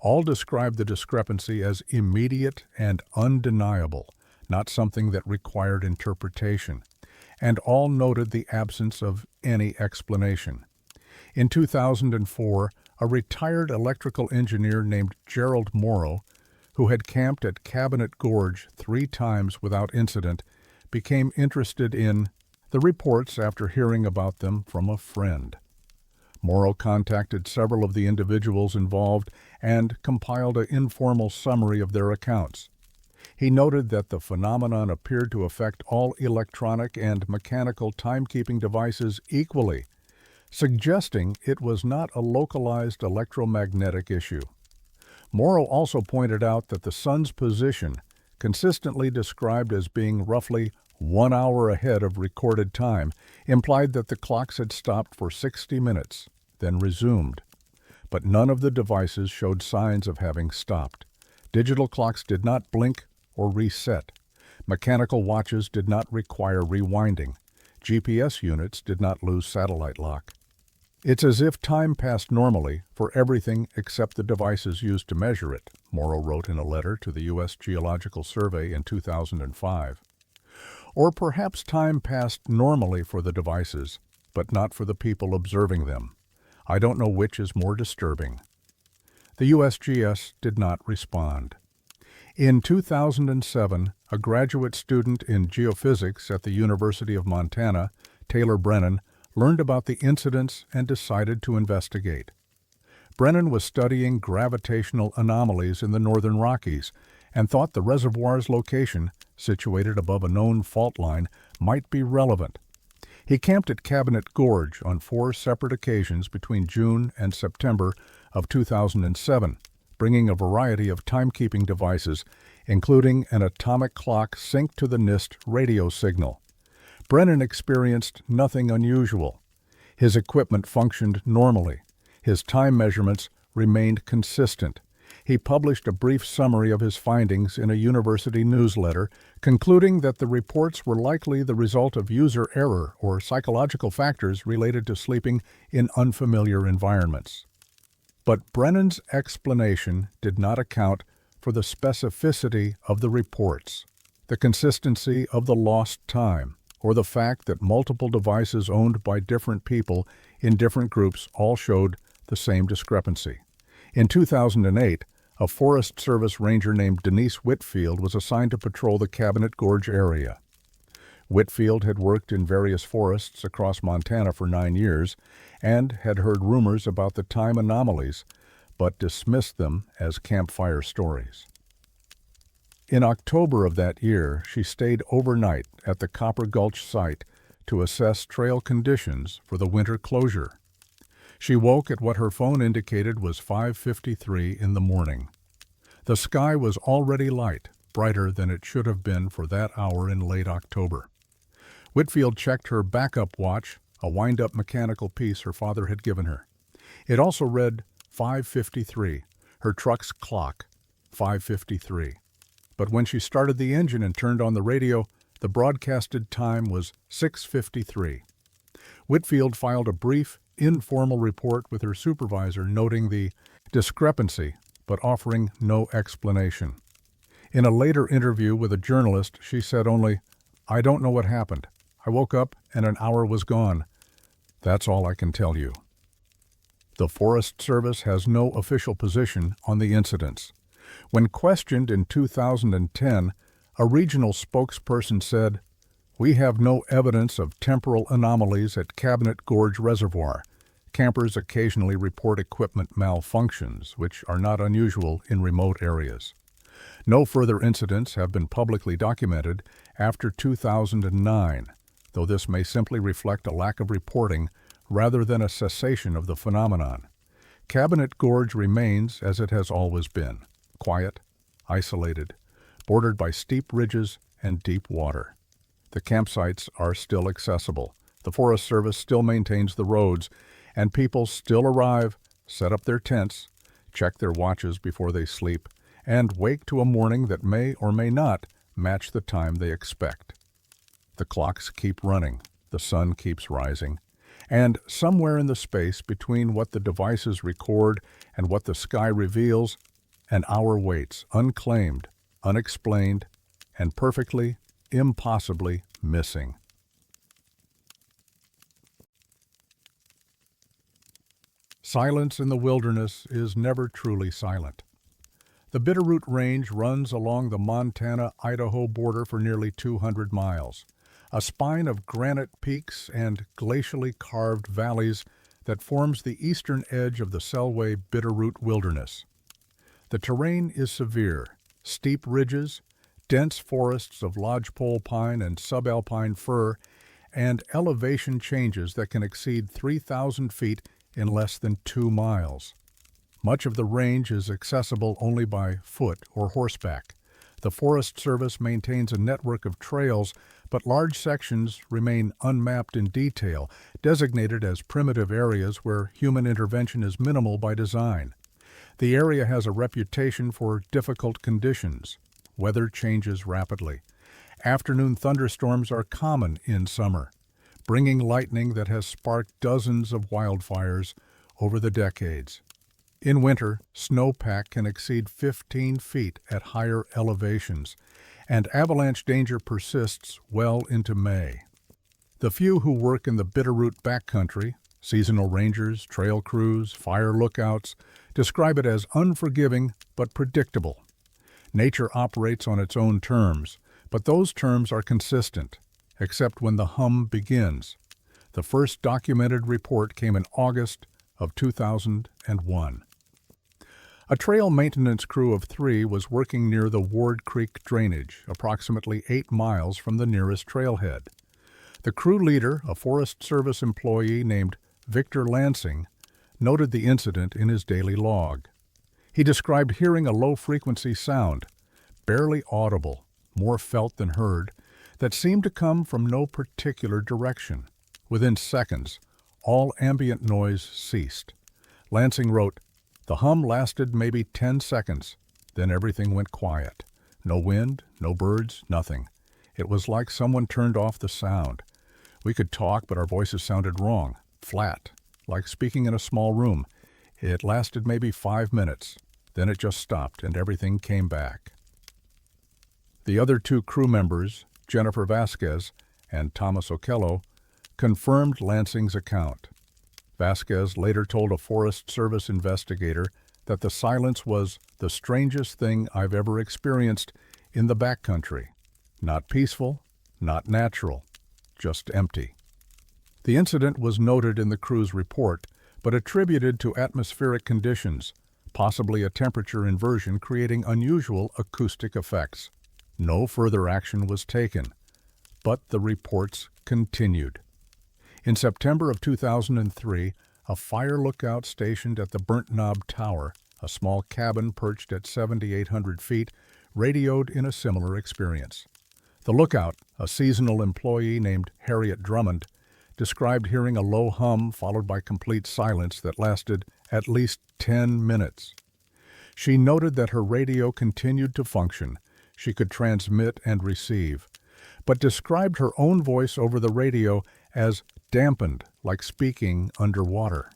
All described the discrepancy as immediate and undeniable, not something that required interpretation, and all noted the absence of any explanation. In 2004, a retired electrical engineer named Gerald Morrow, who had camped at Cabinet Gorge 3 times without incident, became interested in the reports after hearing about them from a friend. Morrow contacted several of the individuals involved and compiled an informal summary of their accounts. He noted that the phenomenon appeared to affect all electronic and mechanical timekeeping devices equally, suggesting it was not a localized electromagnetic issue. Morrow also pointed out that the sun's position, consistently described as being roughly 1 hour ahead of recorded time, implied that the clocks had stopped for 60 minutes, then resumed. But none of the devices showed signs of having stopped. Digital clocks did not blink or reset. Mechanical watches did not require rewinding. GPS units did not lose satellite lock. It's as if time passed normally for everything except the devices used to measure it, Morrow wrote in a letter to the U.S. Geological Survey in 2005. Or perhaps time passed normally for the devices, but not for the people observing them. I don't know which is more disturbing. The USGS did not respond. In 2007, a graduate student in geophysics at the University of Montana, Taylor Brennan, learned about the incidents and decided to investigate. Brennan was studying gravitational anomalies in the northern Rockies and thought the reservoir's location, situated above a known fault line, might be relevant. He camped at Cabinet Gorge on 4 separate occasions between June and September of 2007, bringing a variety of timekeeping devices, including an atomic clock synced to the NIST radio signal. Brennan experienced nothing unusual. His equipment functioned normally. His time measurements remained consistent. He published a brief summary of his findings in a university newsletter, concluding that the reports were likely the result of user error or psychological factors related to sleeping in unfamiliar environments. But Brennan's explanation did not account for the specificity of the reports, the consistency of the lost time, or the fact that multiple devices owned by different people in different groups all showed the same discrepancy. In 2008, a Forest Service ranger named Denise Whitfield was assigned to patrol the Cabinet Gorge area. Whitfield had worked in various forests across Montana for 9 years and had heard rumors about the time anomalies, but dismissed them as campfire stories. In October of that year, she stayed overnight at the Copper Gulch site to assess trail conditions for the winter closure. She woke at what her phone indicated was 5:53 in the morning. The sky was already light, brighter than it should have been for that hour in late October. Whitfield checked her backup watch, a wind-up mechanical piece her father had given her. It also read 5:53, her truck's clock, 5:53. But when she started the engine and turned on the radio, the broadcasted time was 6:53. Whitfield filed a brief, informal report with her supervisor noting the discrepancy, but offering no explanation. In a later interview with a journalist, she said only, "I don't know what happened. I woke up and an hour was gone. That's all I can tell you." The Forest Service has no official position on the incidents. When questioned in 2010, a regional spokesperson said, "We have no evidence of temporal anomalies at Cabinet Gorge Reservoir. Campers occasionally report equipment malfunctions, which are not unusual in remote areas." No further incidents have been publicly documented after 2009, though this may simply reflect a lack of reporting rather than a cessation of the phenomenon. Cabinet Gorge remains as it has always been, quiet, isolated, bordered by steep ridges and deep water. The campsites are still accessible, the Forest Service still maintains the roads, and people still arrive, set up their tents, check their watches before they sleep, and wake to a morning that may or may not match the time they expect. The clocks keep running, the sun keeps rising, and somewhere in the space between what the devices record and what the sky reveals, an hour waits, unclaimed, unexplained, and perfectly, impossibly missing. Silence in the wilderness is never truly silent. The Bitterroot Range runs along the Montana-Idaho border for nearly 200 miles, a spine of granite peaks and glacially carved valleys that forms the eastern edge of the Selway Bitterroot Wilderness. The terrain is severe, steep ridges, dense forests of lodgepole pine and subalpine fir, and elevation changes that can exceed 3,000 feet in less than 2 miles. Much of the range is accessible only by foot or horseback. The Forest Service maintains a network of trails, but large sections remain unmapped in detail, designated as primitive areas where human intervention is minimal by design. The area has a reputation for difficult conditions. Weather changes rapidly. Afternoon thunderstorms are common in summer, bringing lightning that has sparked dozens of wildfires over the decades. In winter, snowpack can exceed 15 feet at higher elevations, and avalanche danger persists well into May. The few who work in the Bitterroot backcountry, seasonal rangers, trail crews, fire lookouts, describe it as unforgiving but predictable. Nature operates on its own terms, but those terms are consistent, except when the hum begins. The first documented report came in August of 2001. A trail maintenance crew of 3 was working near the Ward Creek drainage, approximately 8 miles from the nearest trailhead. The crew leader, a Forest Service employee named Victor Lansing, noted the incident in his daily log. He described hearing a low-frequency sound, barely audible, more felt than heard, that seemed to come from no particular direction. Within seconds, all ambient noise ceased. Lansing wrote, "The hum lasted maybe 10 seconds, then everything went quiet. No wind, no birds, nothing. It was like someone turned off the sound. We could talk, but our voices sounded wrong, flat, like speaking in a small room. It lasted maybe 5 minutes. Then it just stopped and everything came back." The other 2 crew members, Jennifer Vasquez and Thomas Okello, confirmed Lansing's account. Vasquez later told a Forest Service investigator that the silence was the strangest thing I've ever experienced in the backcountry. Not peaceful, not natural, just empty. The incident was noted in the crew's report, but attributed to atmospheric conditions, possibly a temperature inversion creating unusual acoustic effects. No further action was taken, but the reports continued. In September of 2003, a fire lookout stationed at the Burnt Knob Tower, a small cabin perched at 7,800 feet, radioed in a similar experience. The lookout, a seasonal employee named Harriet Drummond, described hearing a low hum followed by complete silence that lasted at least 10 minutes. She noted that her radio continued to function. She could transmit and receive, but described her own voice over the radio as dampened, like speaking underwater.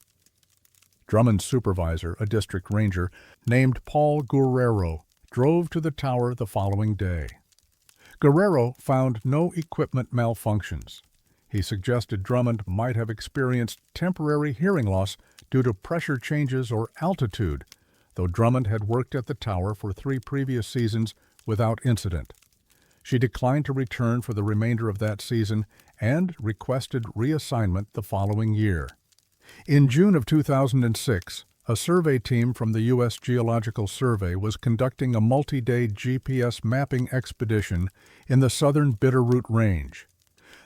Drummond's supervisor, a district ranger named Paul Guerrero, drove to the tower the following day. Guerrero found no equipment malfunctions. He suggested Drummond might have experienced temporary hearing loss due to pressure changes or altitude, though Drummond had worked at the tower for 3 previous seasons without incident. She declined to return for the remainder of that season and requested reassignment the following year. In June of 2006, a survey team from the U.S. Geological Survey was conducting a multi-day GPS mapping expedition in the southern Bitterroot Range.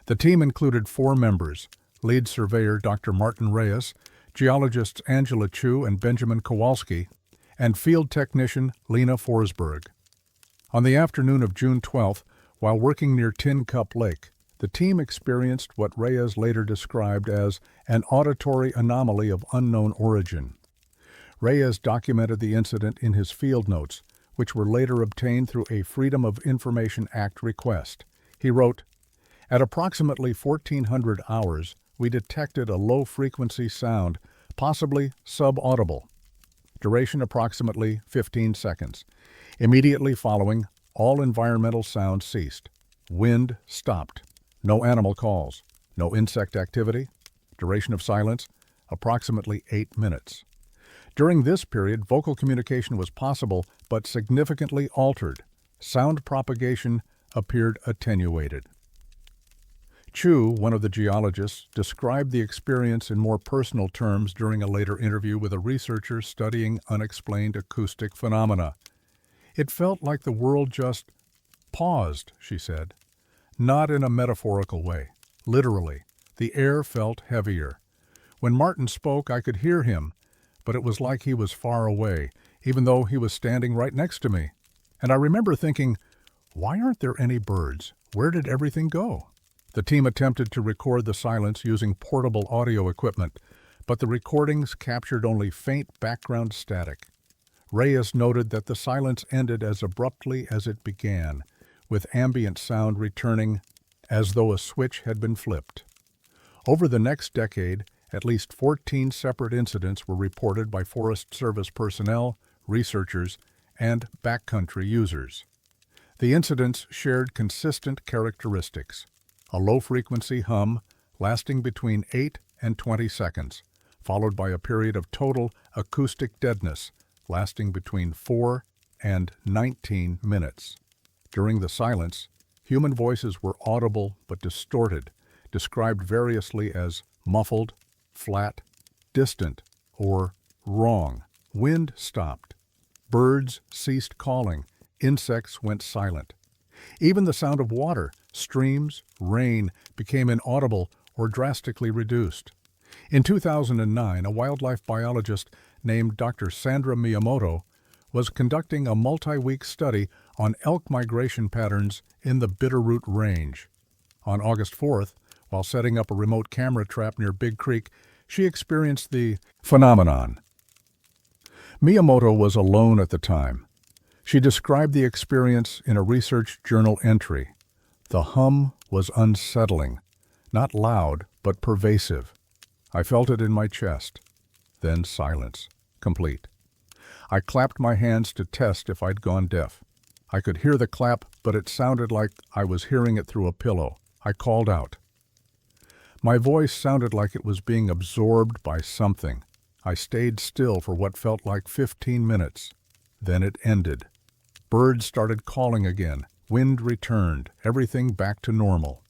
The team included 4 members: lead surveyor Dr. Martin Reyes, geologists Angela Chu and Benjamin Kowalski, and field technician Lena Forsberg. On the afternoon of June 12th, while working near Tin Cup Lake, the team experienced what Reyes later described as an auditory anomaly of unknown origin. Reyes documented the incident in his field notes, which were later obtained through a Freedom of Information Act request. He wrote, "At approximately 1400 hours, we detected a low-frequency sound, possibly subaudible. Duration approximately 15 seconds. Immediately following, all environmental sounds ceased. Wind stopped. No animal calls. No insect activity. Duration of silence, approximately 8 minutes. During this period, vocal communication was possible, but significantly altered. Sound propagation appeared attenuated." Chu, one of the geologists, described the experience in more personal terms during a later interview with a researcher studying unexplained acoustic phenomena. "It felt like the world just paused," she said. "Not in a metaphorical way. Literally, the air felt heavier. When Martin spoke, I could hear him, but it was like he was far away, even though he was standing right next to me. And I remember thinking, why aren't there any birds? Where did everything go?" The team attempted to record the silence using portable audio equipment, but the recordings captured only faint background static. Reyes noted that the silence ended as abruptly as it began, with ambient sound returning as though a switch had been flipped. Over the next decade, at least 14 separate incidents were reported by Forest Service personnel, researchers, and backcountry users. The incidents shared consistent characteristics: a low-frequency hum lasting between 8 and 20 seconds, followed by a period of total acoustic deadness lasting between 4 and 19 minutes. During the silence, human voices were audible but distorted, described variously as muffled, flat, distant, or wrong. Wind stopped. Birds ceased calling. Insects went silent. Even the sound of water, streams, rain, became inaudible or drastically reduced. In 2009, a wildlife biologist named Dr. Sandra Miyamoto was conducting a multi-week study on elk migration patterns in the Bitterroot Range. On August 4th, while setting up a remote camera trap near Big Creek, she experienced the phenomenon. Miyamoto was alone at the time. She described the experience in a research journal entry. "The hum was unsettling, not loud, but pervasive. I felt it in my chest. Then silence, complete. I clapped my hands to test if I'd gone deaf. I could hear the clap, but it sounded like I was hearing it through a pillow. I called out. My voice sounded like it was being absorbed by something. I stayed still for what felt like 15 minutes. Then it ended. Birds started calling again. Wind returned. Everything back to normal."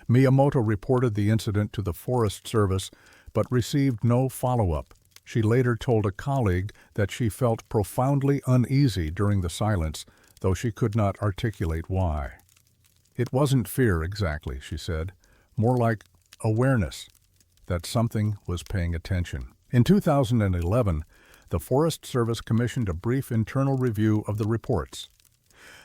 Miyamoto reported the incident to the Forest Service, but received no follow-up. She later told a colleague that she felt profoundly uneasy during the silence, though she could not articulate why. "It wasn't fear exactly," she said, "more like awareness that something was paying attention." In 2011, the Forest Service commissioned a brief internal review of the reports.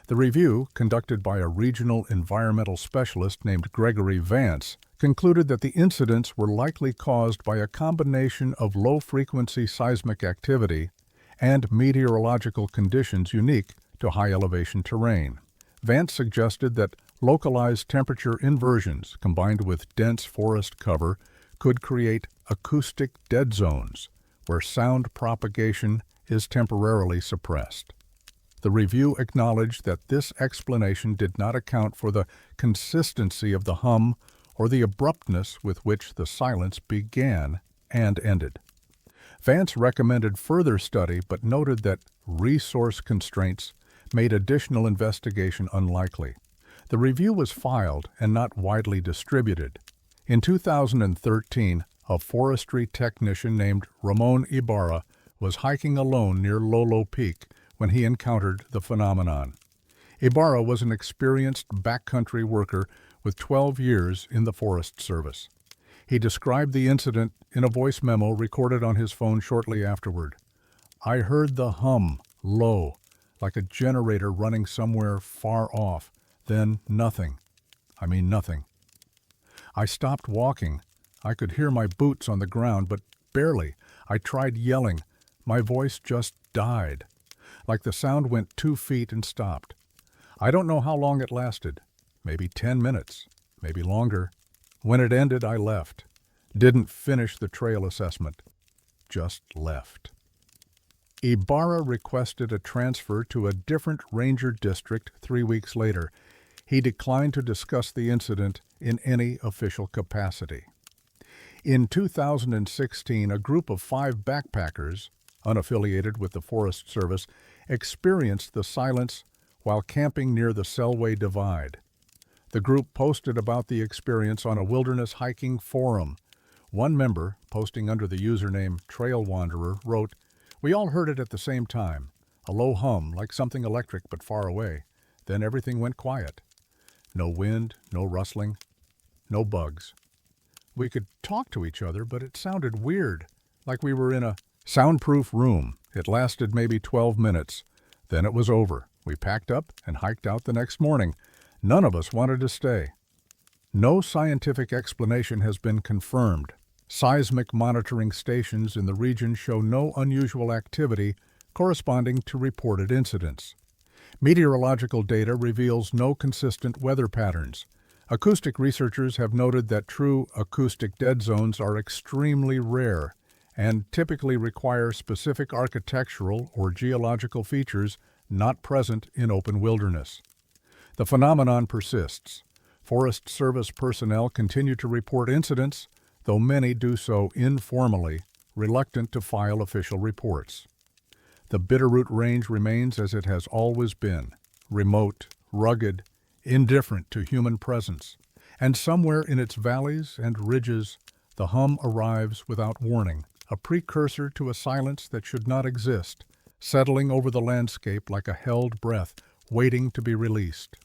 The review, conducted by a regional environmental specialist named Gregory Vance, concluded that the incidents were likely caused by a combination of low-frequency seismic activity and meteorological conditions unique to high-elevation terrain. Vance suggested that localized temperature inversions combined with dense forest cover could create acoustic dead zones, where sound propagation is temporarily suppressed. The review acknowledged that this explanation did not account for the consistency of the hum or the abruptness with which the silence began and ended. Vance recommended further study but noted that resource constraints made additional investigation unlikely. The review was filed and not widely distributed. In 2013, a forestry technician named Ramon Ibarra was hiking alone near Lolo Peak when he encountered the phenomenon. Ibarra was an experienced backcountry worker with 12 years in the Forest Service. He described the incident in a voice memo recorded on his phone shortly afterward. "I heard the hum, low, like a generator running somewhere far off. Then nothing. I mean nothing. I stopped walking. I could hear my boots on the ground, but barely. I tried yelling. My voice just died. Like the sound went 2 feet and stopped. I don't know how long it lasted. Maybe 10 minutes. Maybe longer. When it ended, I left. Didn't finish the trail assessment. Just left." Ibarra requested a transfer to a different ranger district 3 weeks later. He declined to discuss the incident in any official capacity. In 2016, a group of 5 backpackers, unaffiliated with the Forest Service, experienced the silence while camping near the Selway Divide. The group posted about the experience on a wilderness hiking forum. One member, posting under the username Trail Wanderer, wrote, "We all heard it at the same time, a low hum like something electric but far away. Then everything went quiet. No wind, no rustling, no bugs. We could talk to each other, but it sounded weird, like we were in a soundproof room. It lasted maybe 12 minutes. Then it was over. We packed up and hiked out the next morning. None of us wanted to stay." No scientific explanation has been confirmed. Seismic monitoring stations in the region show no unusual activity corresponding to reported incidents. Meteorological data reveals no consistent weather patterns. Acoustic researchers have noted that true acoustic dead zones are extremely rare and typically require specific architectural or geological features not present in open wilderness. The phenomenon persists. Forest Service personnel continue to report incidents, though many do so informally, reluctant to file official reports. The Bitterroot Range remains as it has always been, remote, rugged, indifferent to human presence, and somewhere in its valleys and ridges, the hum arrives without warning, a precursor to a silence that should not exist, settling over the landscape like a held breath, waiting to be released.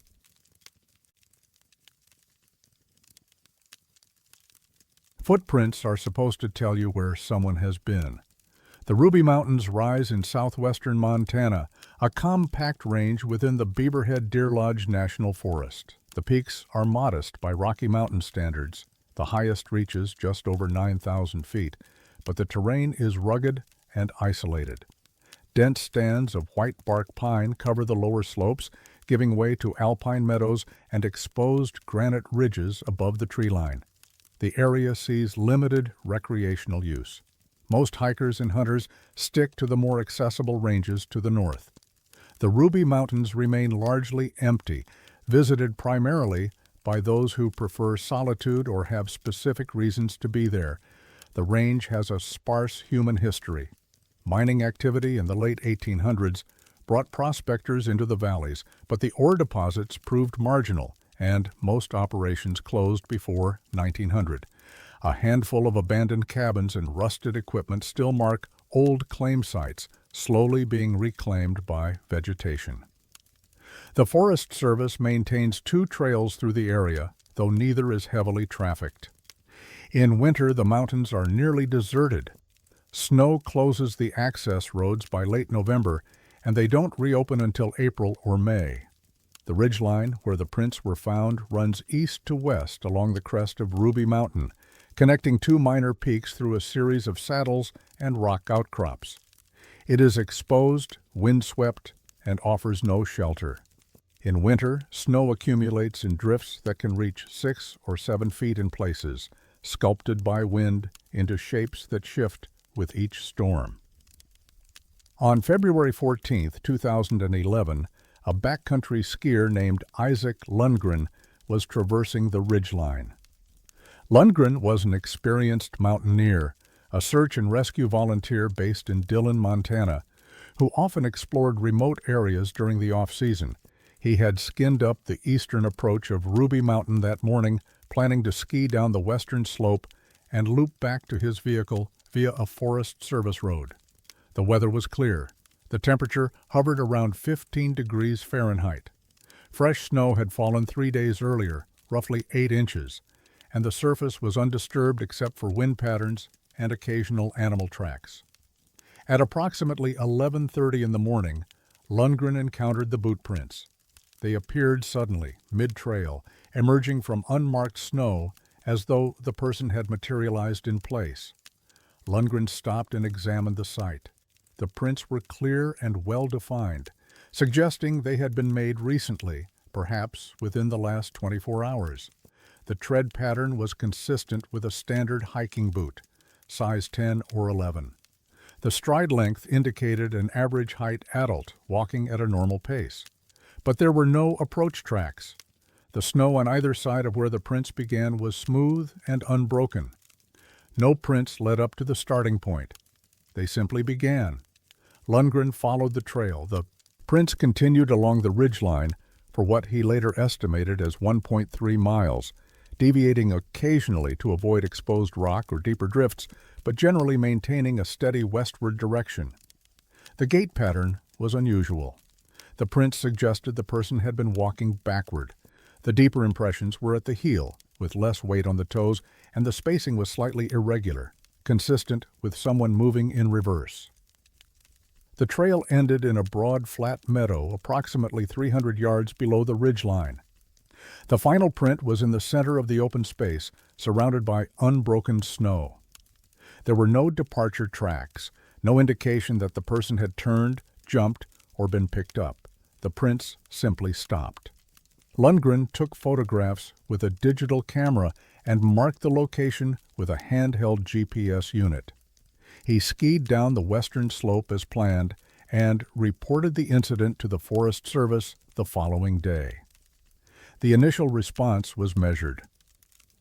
Footprints are supposed to tell you where someone has been. The Ruby Mountains rise in southwestern Montana, a compact range within the Beaverhead Deer Lodge National Forest. The peaks are modest by Rocky Mountain standards. The highest reaches just over 9,000 feet, but the terrain is rugged and isolated. Dense stands of white bark pine cover the lower slopes, giving way to alpine meadows and exposed granite ridges above the tree line. The area sees limited recreational use. Most hikers and hunters stick to the more accessible ranges to the north. The Ruby Mountains remain largely empty, visited primarily by those who prefer solitude or have specific reasons to be there. The range has a sparse human history. Mining activity in the late 1800s brought prospectors into the valleys, but the ore deposits proved marginal, and most operations closed before 1900. A handful of abandoned cabins and rusted equipment still mark old claim sites, slowly being reclaimed by vegetation. The Forest Service maintains 2 trails through the area, though neither is heavily trafficked. In winter, the mountains are nearly deserted. Snow closes the access roads by late November, and they don't reopen until April or May. The ridgeline, where the prints were found, runs east to west along the crest of Ruby Mountain, connecting 2 minor peaks through a series of saddles and rock outcrops. It is exposed, windswept, and offers no shelter. In winter, snow accumulates in drifts that can reach 6 or 7 feet in places, sculpted by wind into shapes that shift with each storm. On February 14, 2011, a backcountry skier named Isaac Lundgren was traversing the ridgeline. Lundgren was an experienced mountaineer, a search and rescue volunteer based in Dillon, Montana, who often explored remote areas during the off-season. He had skinned up the eastern approach of Ruby Mountain that morning, planning to ski down the western slope and loop back to his vehicle via a Forest Service road. The weather was clear. The temperature hovered around 15 degrees Fahrenheit. Fresh snow had fallen 3 days earlier, roughly 8 inches, and the surface was undisturbed except for wind patterns and occasional animal tracks. At approximately 11:30 in the morning, Lundgren encountered the boot prints. They appeared suddenly, mid-trail, emerging from unmarked snow as though the person had materialized in place. Lundgren stopped and examined the site. The prints were clear and well-defined, suggesting they had been made recently, perhaps within the last 24 hours. The tread pattern was consistent with a standard hiking boot, size 10 or 11. The stride length indicated an average height adult walking at a normal pace. But there were no approach tracks. The snow on either side of where the prints began was smooth and unbroken. No prints led up to the starting point. They simply began. Lundgren followed the trail. The prints continued along the ridgeline for what he later estimated as 1.3 miles, deviating occasionally to avoid exposed rock or deeper drifts, but generally maintaining a steady westward direction. The gait pattern was unusual. The prints suggested the person had been walking backward. The deeper impressions were at the heel, with less weight on the toes, and the spacing was slightly irregular, consistent with someone moving in reverse. The trail ended in a broad, flat meadow approximately 300 yards below the ridgeline. The final print was in the center of the open space, surrounded by unbroken snow. There were no departure tracks, no indication that the person had turned, jumped, or been picked up. The prints simply stopped. Lundgren took photographs with a digital camera and marked the location with a handheld GPS unit. He skied down the western slope as planned and reported the incident to the Forest Service the following day. The initial response was measured.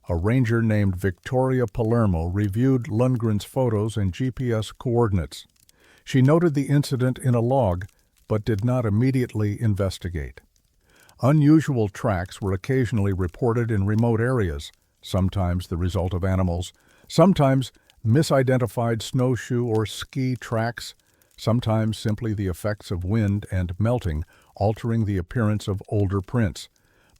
A ranger named Victoria Palermo reviewed Lundgren's photos and GPS coordinates. She noted the incident in a log, but did not immediately investigate. Unusual tracks were occasionally reported in remote areas, sometimes the result of animals, sometimes misidentified snowshoe or ski tracks, sometimes simply the effects of wind and melting, altering the appearance of older prints.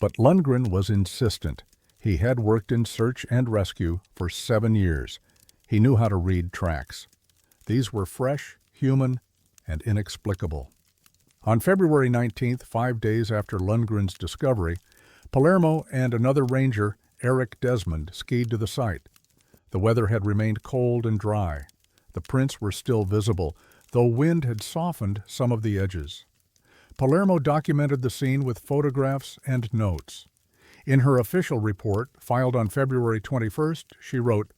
But Lundgren was insistent. He had worked in search and rescue for 7 years. He knew how to read tracks. These were fresh, human, and inexplicable. On February 19th, 5 days after Lundgren's discovery, Palermo and another ranger, Eric Desmond, skied to the site. The weather had remained cold and dry. The prints were still visible, though wind had softened some of the edges. Palermo documented the scene with photographs and notes. In her official report, filed on February 21st, she wrote,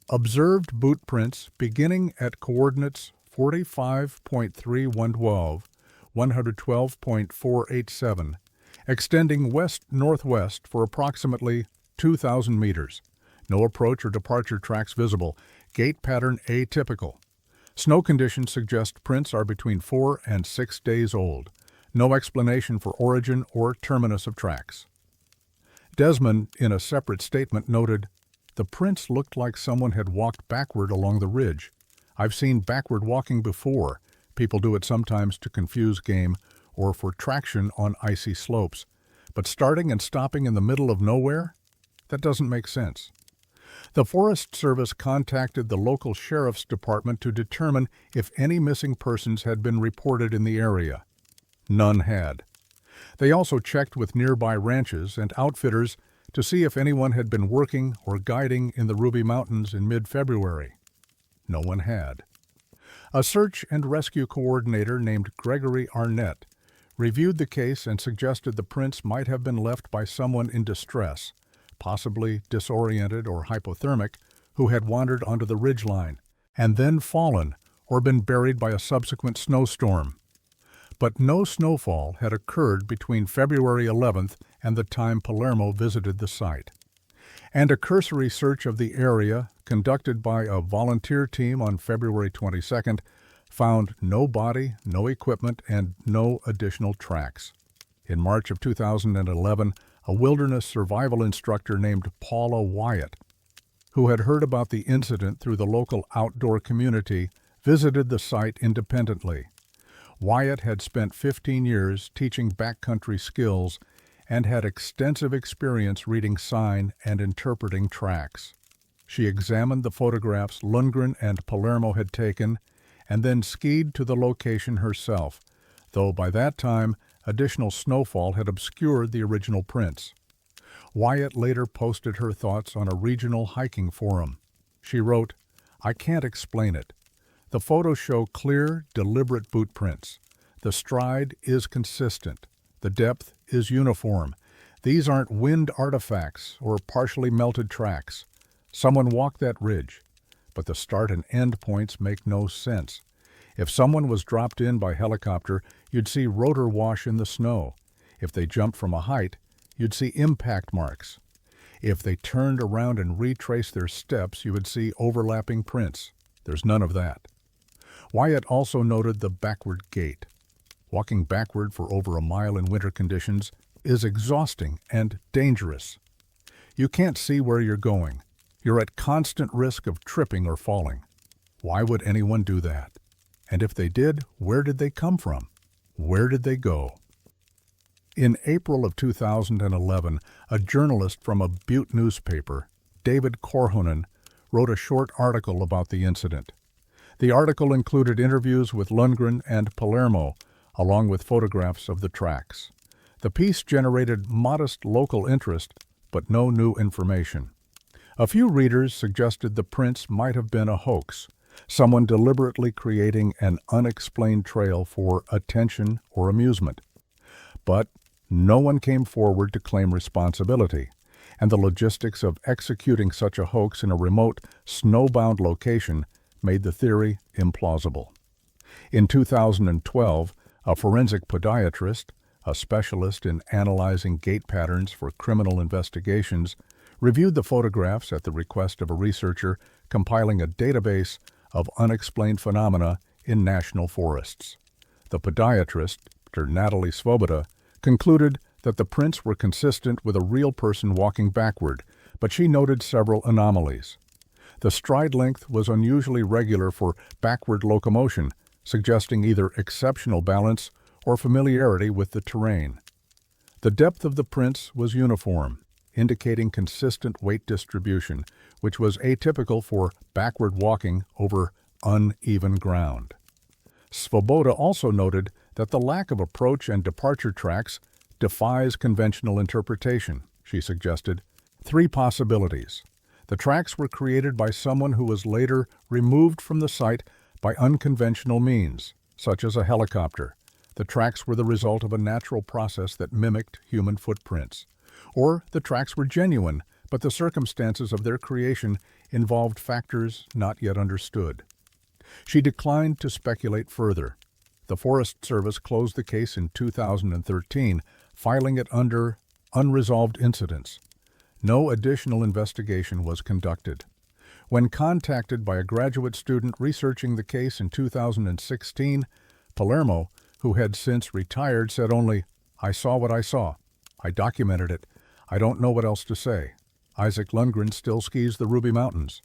"Observed boot prints beginning at coordinates 45.3112, 112.487, extending west-northwest for approximately 2,000 meters. No approach or departure tracks visible. Gait pattern atypical. Snow conditions suggest prints are between 4 and 6 days old. No explanation for origin or terminus of tracks." Desmond, in a separate statement, noted, "The prints looked like someone had walked backward along the ridge. I've seen backward walking before. People do it sometimes to confuse game or for traction on icy slopes. But starting and stopping in the middle of nowhere? That doesn't make sense." The Forest Service contacted the local sheriff's department to determine if any missing persons had been reported in the area. None had. They also checked with nearby ranches and outfitters to see if anyone had been working or guiding in the Ruby Mountains in mid-February. No one had. A search and rescue coordinator named Gregory Arnett reviewed the case and suggested the prints might have been left by someone in distress, possibly disoriented or hypothermic, who had wandered onto the ridgeline, and then fallen or been buried by a subsequent snowstorm. But no snowfall had occurred between February 11th and the time Palermo visited the site. And a cursory search of the area, conducted by a volunteer team on February 22nd, found no body, no equipment, and no additional tracks. In March of 2011, a wilderness survival instructor named Paula Wyatt, who had heard about the incident through the local outdoor community, visited the site independently. Wyatt had spent 15 years teaching backcountry skills and had extensive experience reading sign and interpreting tracks. She examined the photographs Lundgren and Palermo had taken and then skied to the location herself, though by that time additional snowfall had obscured the original prints. Wyatt later posted her thoughts on a regional hiking forum. She wrote, "I can't explain it. The photos show clear, deliberate boot prints. The stride is consistent. The depth is uniform. These aren't wind artifacts or partially melted tracks. Someone walked that ridge, but the start and end points make no sense. If someone was dropped in by helicopter, you'd see rotor wash in the snow. If they jumped from a height, you'd see impact marks. If they turned around and retraced their steps, you would see overlapping prints. There's none of that." Wyatt also noted the backward gait. Walking backward for over a mile in winter conditions is exhausting and dangerous. You can't see where you're going. You're at constant risk of tripping or falling. Why would anyone do that? And if they did, where did they come from? Where did they go? In April of 2011, a journalist from a Butte newspaper, David Korhonen, wrote a short article about the incident. The article included interviews with Lundgren and Palermo, along with photographs of the tracks. The piece generated modest local interest, but no new information. A few readers suggested the prints might have been a hoax, someone deliberately creating an unexplained trail for attention or amusement. But no one came forward to claim responsibility, and the logistics of executing such a hoax in a remote, snowbound location made the theory implausible. In 2012, a forensic podiatrist, a specialist in analyzing gait patterns for criminal investigations, reviewed the photographs at the request of a researcher compiling a database of unexplained phenomena in national forests. The podiatrist, Dr. Natalie Svoboda, concluded that the prints were consistent with a real person walking backward, but she noted several anomalies. The stride length was unusually regular for backward locomotion, suggesting either exceptional balance or familiarity with the terrain. The depth of the prints was uniform, indicating consistent weight distribution, which was atypical for backward walking over uneven ground. Svoboda also noted that the lack of approach and departure tracks defies conventional interpretation. She suggested 3 possibilities. The tracks were created by someone who was later removed from the site by unconventional means, such as a helicopter. The tracks were the result of a natural process that mimicked human footprints. Or the tracks were genuine, but the circumstances of their creation involved factors not yet understood. She declined to speculate further. The Forest Service closed the case in 2013, filing it under unresolved incidents. No additional investigation was conducted. When contacted by a graduate student researching the case in 2016, Palermo, who had since retired, said only, "I saw what I saw. I documented it. I don't know what else to say." Isaac Lundgren still skis the Ruby Mountains.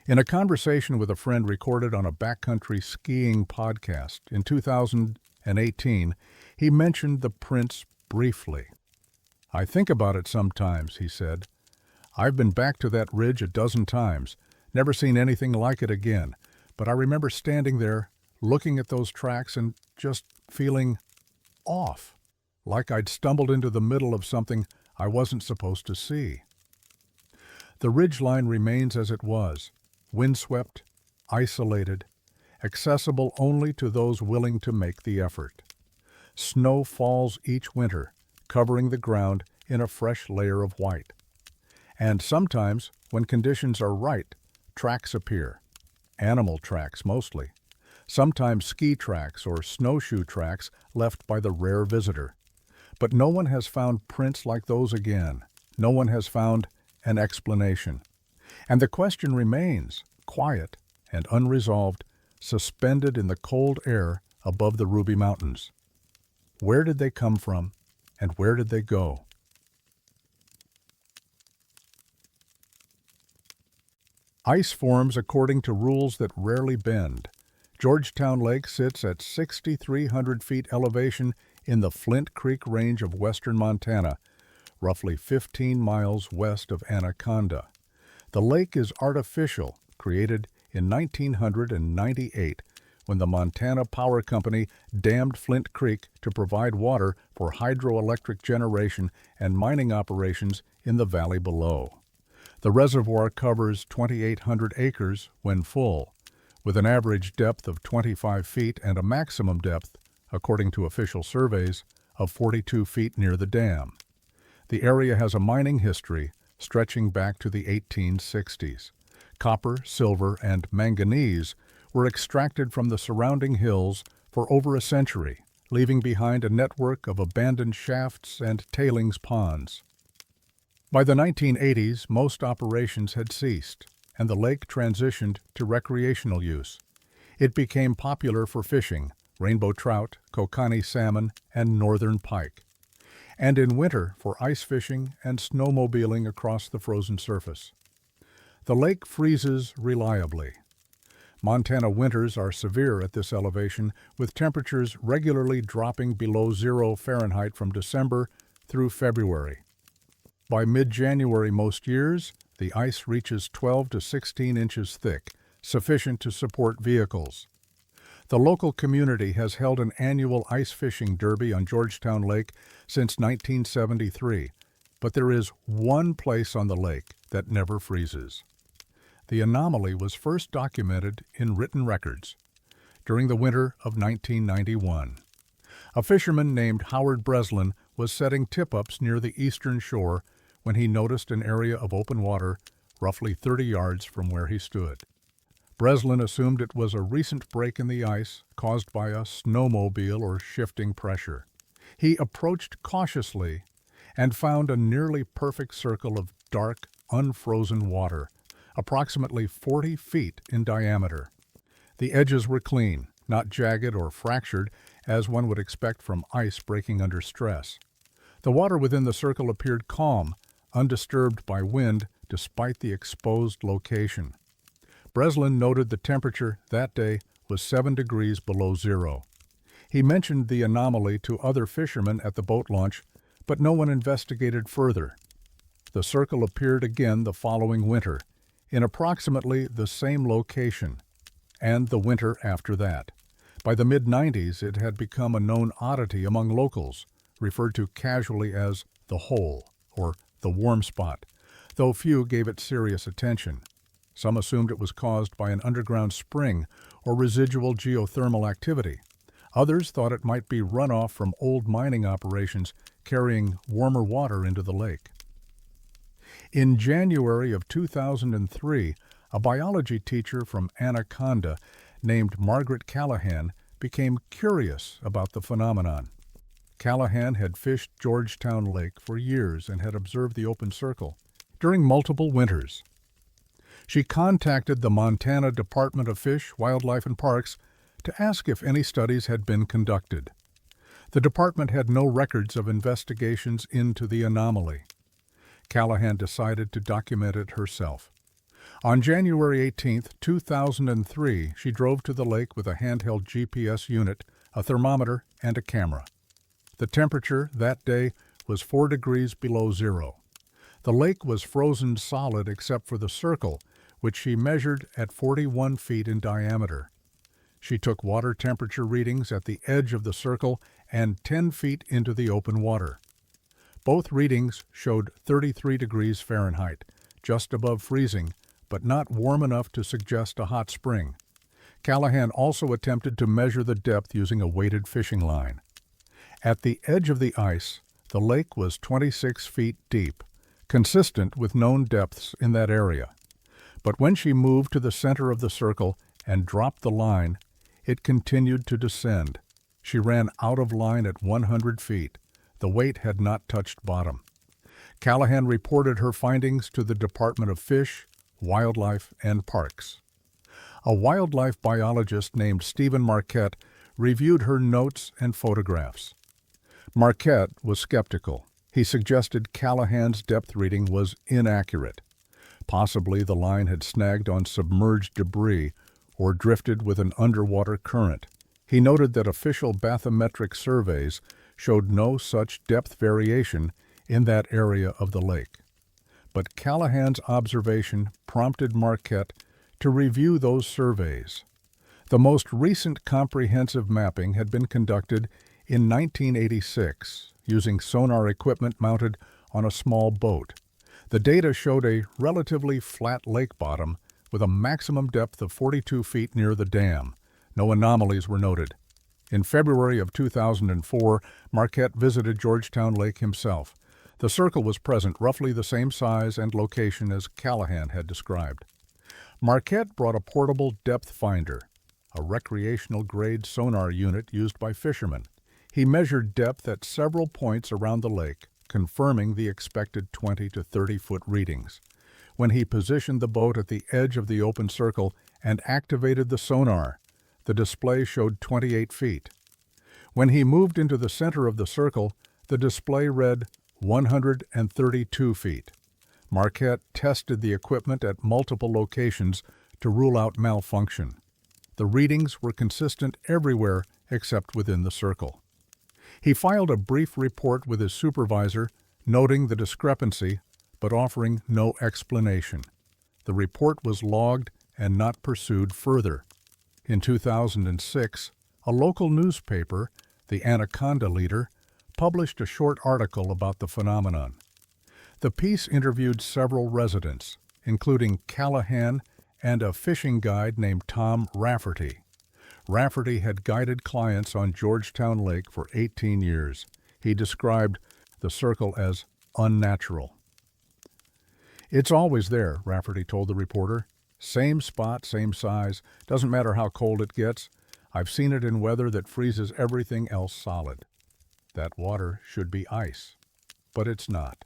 In a conversation with a friend recorded on a backcountry skiing podcast in 2018, he mentioned the prints briefly. "I think about it sometimes," he said. "I've been back to that ridge a dozen times, never seen anything like it again, but I remember standing there, looking at those tracks and just feeling off, like I'd stumbled into the middle of something I wasn't supposed to see." The ridgeline remains as it was, windswept, isolated, accessible only to those willing to make the effort. Snow falls each winter, covering the ground in a fresh layer of white. And sometimes, when conditions are right, tracks appear. Animal tracks mostly. Sometimes ski tracks or snowshoe tracks left by the rare visitor. But no one has found prints like those again. No one has found an explanation. And the question remains, quiet and unresolved, suspended in the cold air above the Ruby Mountains. Where did they come from, and where did they go? Ice forms according to rules that rarely bend. Georgetown Lake sits at 6,300 feet elevation in the Flint Creek Range of western Montana, roughly 15 miles west of Anaconda. The lake is artificial, created in 1998 when the Montana Power Company dammed Flint Creek to provide water for hydroelectric generation and mining operations in the valley below. The reservoir covers 2,800 acres when full, with an average depth of 25 feet and a maximum depth, according to official surveys, of 42 feet near the dam. The area has a mining history stretching back to the 1860s. Copper, silver, and manganese were extracted from the surrounding hills for over a century, leaving behind a network of abandoned shafts and tailings ponds. By the 1980s, most operations had ceased, and the lake transitioned to recreational use. It became popular for fishing, rainbow trout, kokanee salmon, and northern pike, and in winter for ice fishing and snowmobiling across the frozen surface. The lake freezes reliably. Montana winters are severe at this elevation, with temperatures regularly dropping below 0 Fahrenheit from December through February. By mid-January most years, the ice reaches 12 to 16 inches thick, sufficient to support vehicles. The local community has held an annual ice fishing derby on Georgetown Lake since 1973, but there is one place on the lake that never freezes. The anomaly was first documented in written records during the winter of 1991. A fisherman named Howard Breslin was setting tip-ups near the eastern shore when he noticed an area of open water roughly 30 yards from where he stood. Breslin assumed it was a recent break in the ice caused by a snowmobile or shifting pressure. He approached cautiously and found a nearly perfect circle of dark, unfrozen water, approximately 40 feet in diameter. The edges were clean, not jagged or fractured as one would expect from ice breaking under stress. The water within the circle appeared calm, undisturbed by wind despite the exposed location. Breslin noted the temperature that day was 7 degrees below zero. He mentioned the anomaly to other fishermen at the boat launch, but no one investigated further. The circle appeared again the following winter, in approximately the same location, and the winter after that. By the mid-90s, it had become a known oddity among locals, referred to casually as the hole, or the warm spot, though few gave it serious attention. Some assumed it was caused by an underground spring or residual geothermal activity. Others thought it might be runoff from old mining operations carrying warmer water into the lake. In January of 2003, a biology teacher from Anaconda named Margaret Callahan became curious about the phenomenon. Callahan had fished Georgetown Lake for years and had observed the open circle during multiple winters. She contacted the Montana Department of Fish, Wildlife, and Parks to ask if any studies had been conducted. The department had no records of investigations into the anomaly. Callahan decided to document it herself. On January 18, 2003, she drove to the lake with a handheld GPS unit, a thermometer, and a camera. The temperature that day was 4 degrees below zero. The lake was frozen solid except for the circle, which she measured at 41 feet in diameter. She took water temperature readings at the edge of the circle and 10 feet into the open water. Both readings showed 33 degrees Fahrenheit, just above freezing, but not warm enough to suggest a hot spring. Callahan also attempted to measure the depth using a weighted fishing line. At the edge of the ice, the lake was 26 feet deep, consistent with known depths in that area. But when she moved to the center of the circle and dropped the line, it continued to descend. She ran out of line at 100 feet. The weight had not touched bottom. Callahan reported her findings to the Department of Fish, Wildlife, and Parks. A wildlife biologist named Stephen Marquette reviewed her notes and photographs. Marquette was skeptical. He suggested Callahan's depth reading was inaccurate. Possibly the line had snagged on submerged debris or drifted with an underwater current. He noted that official bathymetric surveys showed no such depth variation in that area of the lake. But Callahan's observation prompted Marquette to review those surveys. The most recent comprehensive mapping had been conducted in 1986 using sonar equipment mounted on a small boat. The data showed a relatively flat lake bottom with a maximum depth of 42 feet near the dam. No anomalies were noted. In February of 2004, Marquette visited Georgetown Lake himself. The circle was present, roughly the same size and location as Callahan had described. Marquette brought a portable depth finder, a recreational-grade sonar unit used by fishermen. He measured depth at several points around the lake, confirming the expected 20 to 30-foot readings. When he positioned the boat at the edge of the open circle and activated the sonar, the display showed 28 feet. When he moved into the center of the circle, the display read 132 feet. Marquette tested the equipment at multiple locations to rule out malfunction. The readings were consistent everywhere except within the circle. He filed a brief report with his supervisor, noting the discrepancy, but offering no explanation. The report was logged and not pursued further. In 2006, a local newspaper, the Anaconda Leader, published a short article about the phenomenon. The piece interviewed several residents, including Callahan and a fishing guide named Tom Rafferty. Rafferty had guided clients on Georgetown Lake for 18 years. He described the circle as unnatural. "It's always there," Rafferty told the reporter. "Same spot, same size. Doesn't matter how cold it gets. I've seen it in weather that freezes everything else solid. That water should be ice, but it's not."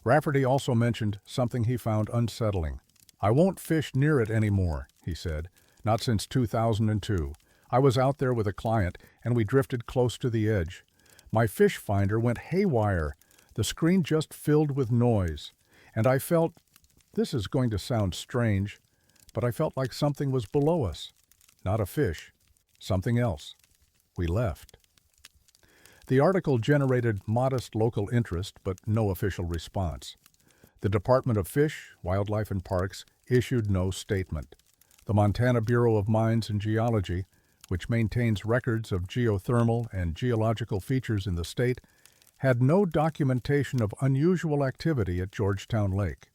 Rafferty also mentioned something he found unsettling. "I won't fish near it anymore," he said. "Not since 2002. I was out there with a client, and we drifted close to the edge. My fish finder went haywire. The screen just filled with noise. And I felt, this is going to sound strange, but I felt like something was below us. Not a fish, something else. We left." The article generated modest local interest, but no official response. The Department of Fish, Wildlife, and Parks issued no statement. The Montana Bureau of Mines and Geology, which maintains records of geothermal and geological features in the state, had no documentation of unusual activity at Georgetown Lake.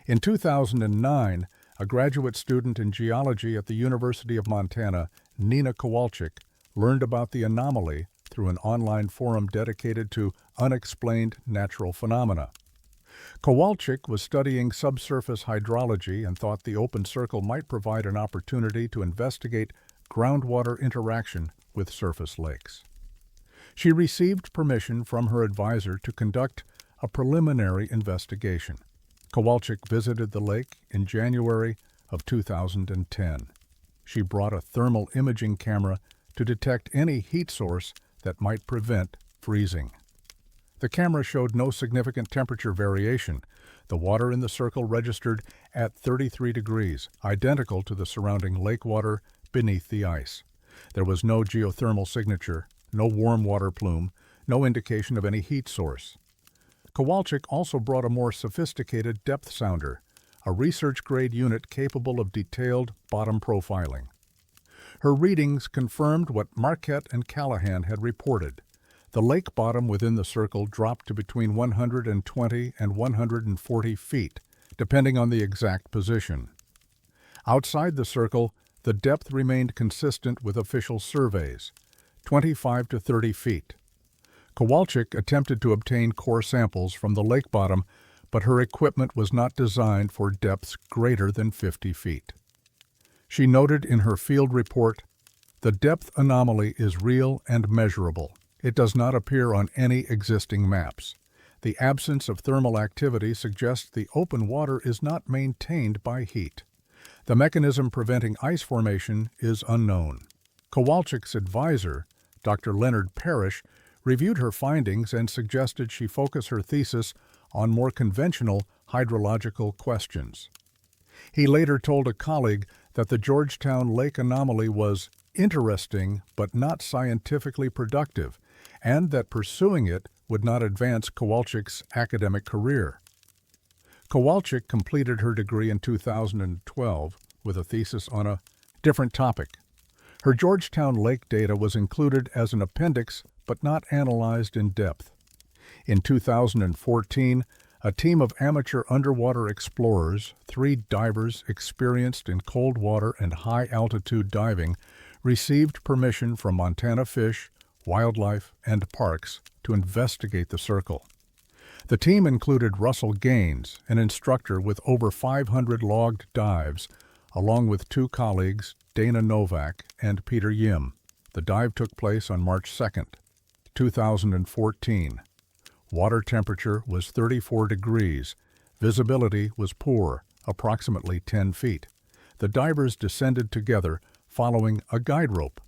In 2009, a graduate student in geology at the University of Montana, Nina Kowalczyk, learned about the anomaly through an online forum dedicated to unexplained natural phenomena. Kowalczyk was studying subsurface hydrology and thought the open circle might provide an opportunity to investigate groundwater interaction with surface lakes. She received permission from her advisor to conduct a preliminary investigation. Kowalczyk visited the lake in January of 2010. She brought a thermal imaging camera to detect any heat source that might prevent freezing. The camera showed no significant temperature variation. The water in the circle registered at 33 degrees, identical to the surrounding lake water beneath the ice. There was no geothermal signature, no warm water plume, no indication of any heat source. Kowalczyk also brought a more sophisticated depth sounder, a research-grade unit capable of detailed bottom profiling. Her readings confirmed what Marquette and Callahan had reported. The lake bottom within the circle dropped to between 120 and 140 feet, depending on the exact position. Outside the circle, the depth remained consistent with official surveys, 25 to 30 feet. Kowalczyk attempted to obtain core samples from the lake bottom, but her equipment was not designed for depths greater than 50 feet. She noted in her field report, "The depth anomaly is real and measurable. It does not appear on any existing maps. The absence of thermal activity suggests the open water is not maintained by heat. The mechanism preventing ice formation is unknown. Kowalczyk's advisor, Dr. Leonard Parrish, reviewed her findings and suggested she focus her thesis on more conventional hydrological questions. He later told a colleague that the Georgetown Lake anomaly was interesting but not scientifically productive, and that pursuing it would not advance Kowalczyk's academic career. Kowalczyk completed her degree in 2012 with a thesis on a different topic. Her Georgetown Lake data was included as an appendix but not analyzed in depth. In 2014, a team of amateur underwater explorers, 3 divers experienced in cold water and high-altitude diving, received permission from Montana Fish, Wildlife, and Parks to investigate the circle. The team included Russell Gaines, an instructor with over 500 logged dives, along with 2 colleagues, Dana Novak and Peter Yim. The dive took place on March 2, 2014. Water temperature was 34 degrees. Visibility was poor, approximately 10 feet. The divers descended together, following a guide rope.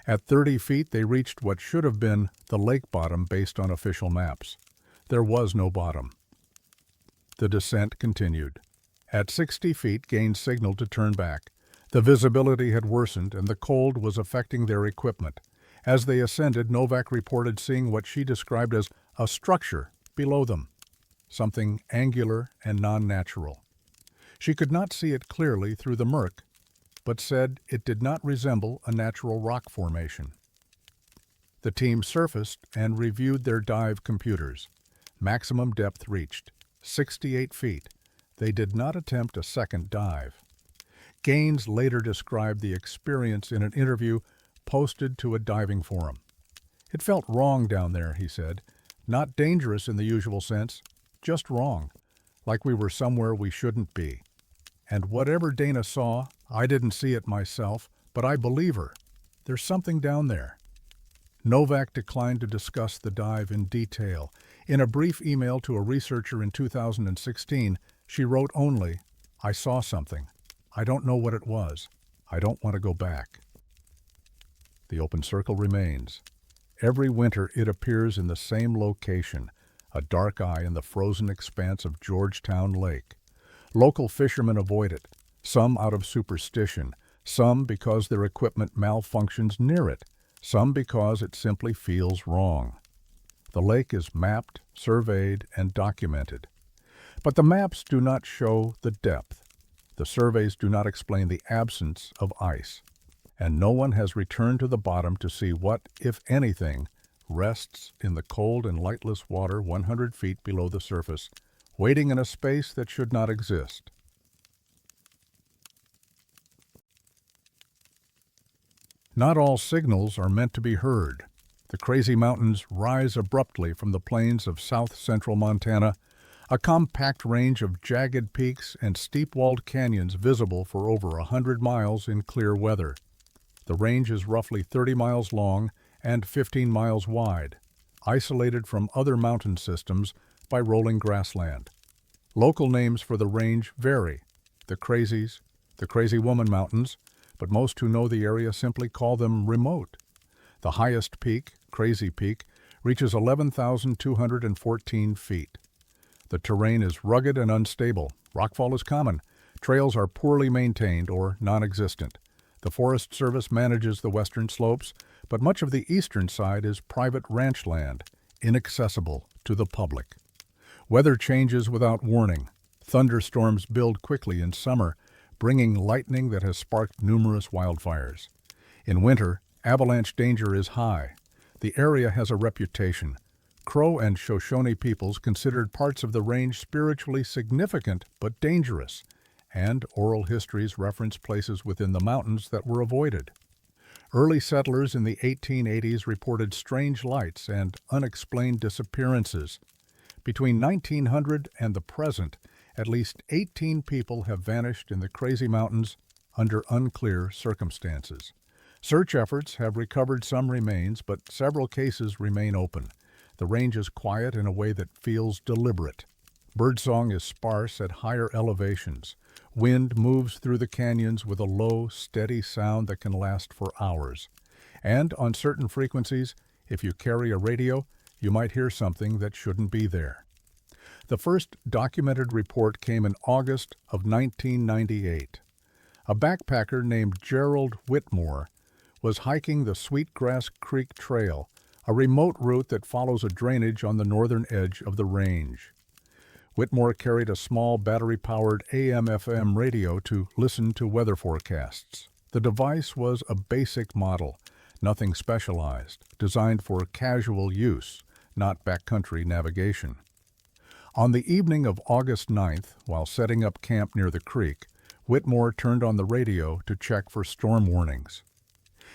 At 30 feet, they reached what should have been the lake bottom based on official maps. There was no bottom. The descent continued. At 60 feet, Gaines signaled to turn back. The visibility had worsened and the cold was affecting their equipment. As they ascended, Novak reported seeing what she described as a structure below them, something angular and non-natural. She could not see it clearly through the murk, but said it did not resemble a natural rock formation. The team surfaced and reviewed their dive computers. Maximum depth reached, 68 feet. They did not attempt a second dive. Gaines later described the experience in an interview posted to a diving forum. "It felt wrong down there," he said. "Not dangerous in the usual sense, just wrong, like we were somewhere we shouldn't be. And whatever Dana saw, I didn't see it myself, but I believe her. There's something down there." Novak declined to discuss the dive in detail. In a brief email to a researcher in 2016, she wrote only, "I saw something. I don't know what it was. I don't want to go back." The open circle remains. Every winter it appears in the same location, a dark eye in the frozen expanse of Georgetown Lake. Local fishermen avoid it, some out of superstition, some because their equipment malfunctions near it, some because it simply feels wrong. The lake is mapped, surveyed, and documented. But the maps do not show the depth. The surveys do not explain the absence of ice. And no one has returned to the bottom to see what, if anything, rests in the cold and lightless water 100 feet below the surface, waiting in a space that should not exist. Not all signals are meant to be heard. The Crazy Mountains rise abruptly from the plains of south-central Montana, a compact range of jagged peaks and steep-walled canyons visible for over 100 miles in clear weather. The range is roughly 30 miles long and 15 miles wide, isolated from other mountain systems by rolling grassland. Local names for the range vary: the Crazies, the Crazy Woman Mountains, but most who know the area simply call them remote. The highest peak, Crazy Peak, reaches 11,214 feet. The terrain is rugged and unstable. Rockfall is common. Trails are poorly maintained or non-existent. The Forest Service manages the western slopes, but much of the eastern side is private ranch land, inaccessible to the public. Weather changes without warning. Thunderstorms build quickly in summer, bringing lightning that has sparked numerous wildfires. In winter, avalanche danger is high. The area has a reputation. Crow and Shoshone peoples considered parts of the range spiritually significant but dangerous, and oral histories reference places within the mountains that were avoided. Early settlers in the 1880s reported strange lights and unexplained disappearances. Between 1900 and the present, at least 18 people have vanished in the Crazy Mountains under unclear circumstances. Search efforts have recovered some remains, but several cases remain open. The range is quiet in a way that feels deliberate. Birdsong is sparse at higher elevations. Wind moves through the canyons with a low, steady sound that can last for hours. And on certain frequencies, if you carry a radio, you might hear something that shouldn't be there. The first documented report came in August of 1998. A backpacker named Gerald Whitmore was hiking the Sweetgrass Creek Trail, a remote route that follows a drainage on the northern edge of the range. Whitmore carried a small battery-powered AM/FM radio to listen to weather forecasts. The device was a basic model, nothing specialized, designed for casual use, not backcountry navigation. On the evening of August 9th, while setting up camp near the creek, Whitmore turned on the radio to check for storm warnings.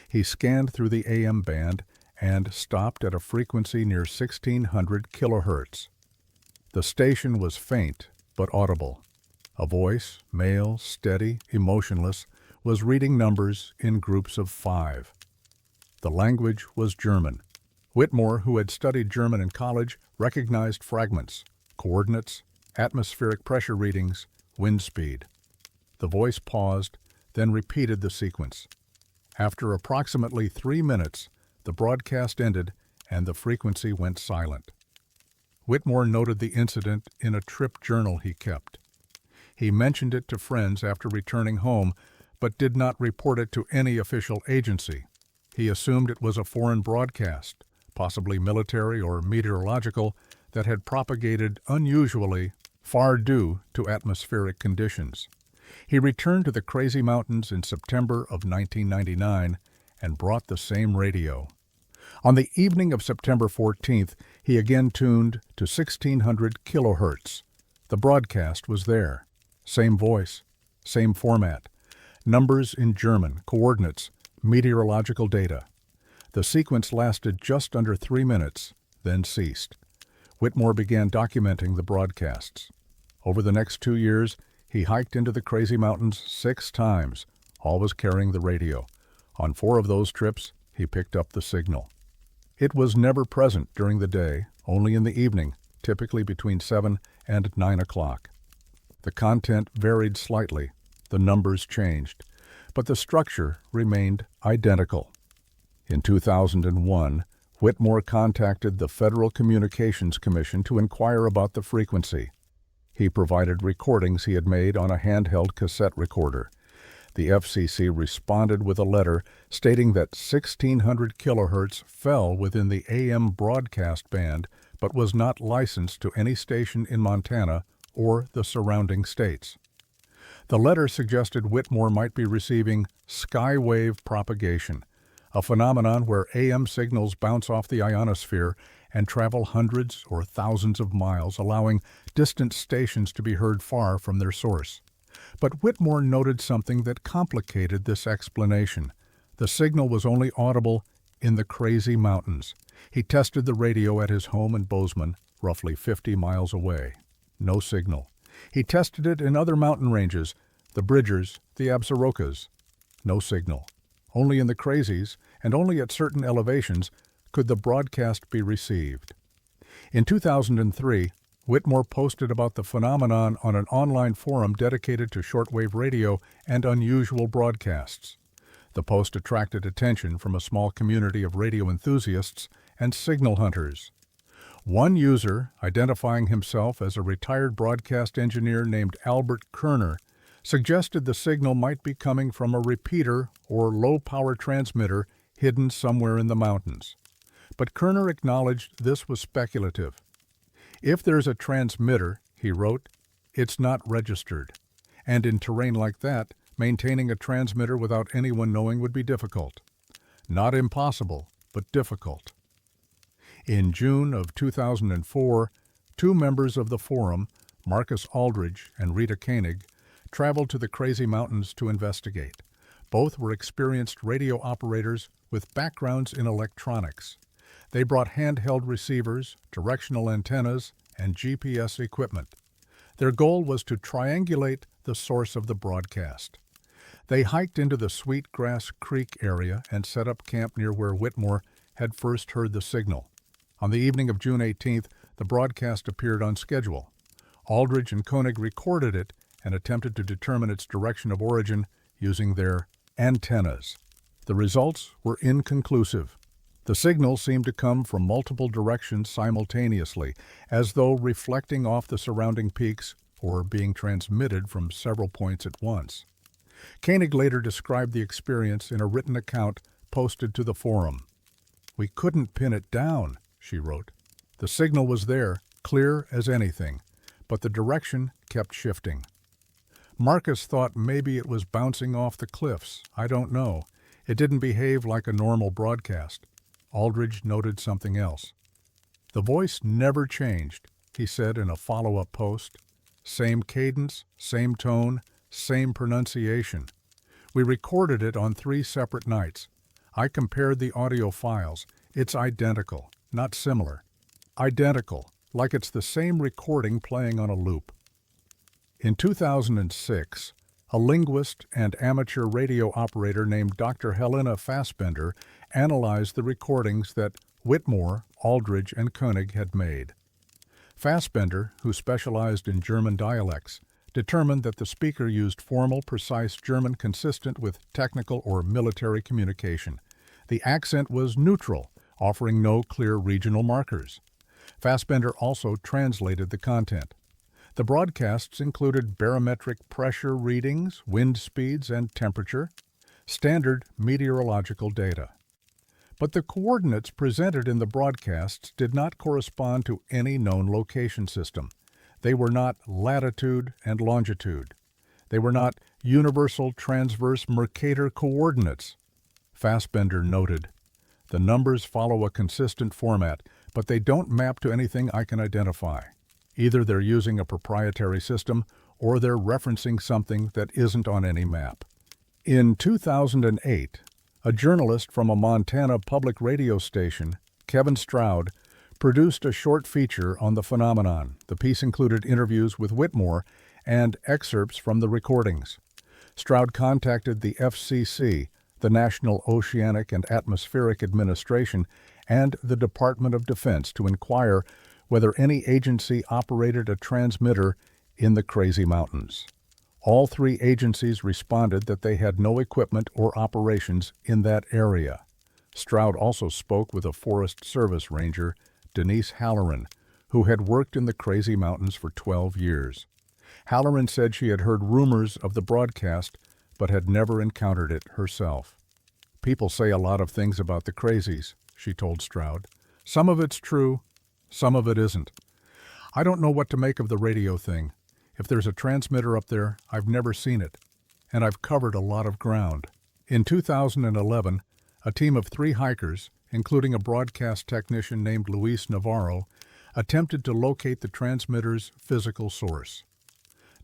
He scanned through the AM band and stopped at a frequency near 1600 kilohertz. The station was faint but audible. A voice, male, steady, emotionless, was reading numbers in groups of 5. The language was German. Whitmore, who had studied German in college, recognized fragments, coordinates, atmospheric pressure readings, wind speed. The voice paused, then repeated the sequence. After approximately 3 minutes, the broadcast ended and the frequency went silent. Whitmore noted the incident in a trip journal he kept. He mentioned it to friends after returning home, but did not report it to any official agency. He assumed it was a foreign broadcast, possibly military or meteorological, that had propagated unusually far due to atmospheric conditions. He returned to the Crazy Mountains in September of 1999 and brought the same radio. On the evening of September 14th, he again tuned to 1600 kilohertz. The broadcast was there. Same voice, same format. Numbers in German, coordinates, meteorological data. The sequence lasted just under 3 minutes, then ceased. Whitmore began documenting the broadcasts. Over the next 2 years, he hiked into the Crazy Mountains 6 times, always carrying the radio. On 4 of those trips, he picked up the signal. It was never present during the day, only in the evening, typically between 7 and 9 o'clock. The content varied slightly, the numbers changed, but the structure remained identical. In 2001, Whitmore contacted the Federal Communications Commission to inquire about the frequency. He provided recordings he had made on a handheld cassette recorder. The FCC responded with a letter stating that 1600 kilohertz fell within the AM broadcast band but was not licensed to any station in Montana or the surrounding states. The letter suggested Whitmore might be receiving skywave propagation, a phenomenon where AM signals bounce off the ionosphere and travel hundreds or thousands of miles, allowing distant stations to be heard far from their source. But Whitmore noted something that complicated this explanation. The signal was only audible in the Crazy Mountains. He tested the radio at his home in Bozeman, roughly 50 miles away. No signal. He tested it in other mountain ranges, the Bridgers, the Absarokas. No signal. Only in the Crazies, and only at certain elevations, could the broadcast be received. In 2003, Whitmore posted about the phenomenon on an online forum dedicated to shortwave radio and unusual broadcasts. The post attracted attention from a small community of radio enthusiasts and signal hunters. One user, identifying himself as a retired broadcast engineer named Albert Kerner, suggested the signal might be coming from a repeater or low-power transmitter hidden somewhere in the mountains. But Kerner acknowledged this was speculative. If there's a transmitter, he wrote, it's not registered. And in terrain like that, maintaining a transmitter without anyone knowing would be difficult. Not impossible, but difficult. In June of 2004, 2 members of the forum, Marcus Aldridge and Rita Koenig, traveled to the Crazy Mountains to investigate. Both were experienced radio operators with backgrounds in electronics. They brought handheld receivers, directional antennas, and GPS equipment. Their goal was to triangulate the source of the broadcast. They hiked into the Sweetgrass Creek area and set up camp near where Whitmore had first heard the signal. On the evening of June 18th, the broadcast appeared on schedule. Aldridge and Koenig recorded it and attempted to determine its direction of origin using their antennas. The results were inconclusive. The signal seemed to come from multiple directions simultaneously, as though reflecting off the surrounding peaks or being transmitted from several points at once. Koenig later described the experience in a written account posted to the forum. "We couldn't pin it down," she wrote. "The signal was there, clear as anything, but the direction kept shifting. Marcus thought maybe it was bouncing off the cliffs. I don't know. It didn't behave like a normal broadcast." Aldridge noted something else. "The voice never changed," he said in a follow-up post. "Same cadence, same tone, same pronunciation. We recorded it on 3 separate nights. I compared the audio files. It's identical, not similar. Identical, like it's the same recording playing on a loop." In 2006, a linguist and amateur radio operator named Dr. Helena Fassbender analyzed the recordings that Whitmore, Aldridge, and Koenig had made. Fassbender, who specialized in German dialects, determined that the speaker used formal, precise German consistent with technical or military communication. The accent was neutral, offering no clear regional markers. Fassbender also translated the content. The broadcasts included barometric pressure readings, wind speeds, and temperature, standard meteorological data. But the coordinates presented in the broadcasts did not correspond to any known location system. They were not latitude and longitude. They were not universal transverse Mercator coordinates. Fassbender noted, "The numbers follow a consistent format, but they don't map to anything I can identify. Either they're using a proprietary system or they're referencing something that isn't on any map." In 2008, a journalist from a Montana public radio station, Kevin Stroud, produced a short feature on the phenomenon. The piece included interviews with Whitmore and excerpts from the recordings. Stroud contacted the FCC, the National Oceanic and Atmospheric Administration, and the Department of Defense to inquire whether any agency operated a transmitter in the Crazy Mountains. All 3 agencies responded that they had no equipment or operations in that area. Stroud also spoke with a Forest Service ranger, Denise Halloran, who had worked in the Crazy Mountains for 12 years. Halloran said she had heard rumors of the broadcast, but had never encountered it herself. "People say a lot of things about the Crazies," she told Stroud. "Some of it's true, some of it isn't. I don't know what to make of the radio thing. If there's a transmitter up there, I've never seen it, and I've covered a lot of ground." In 2011, a team of 3 hikers, including a broadcast technician named Luis Navarro, attempted to locate the transmitter's physical source.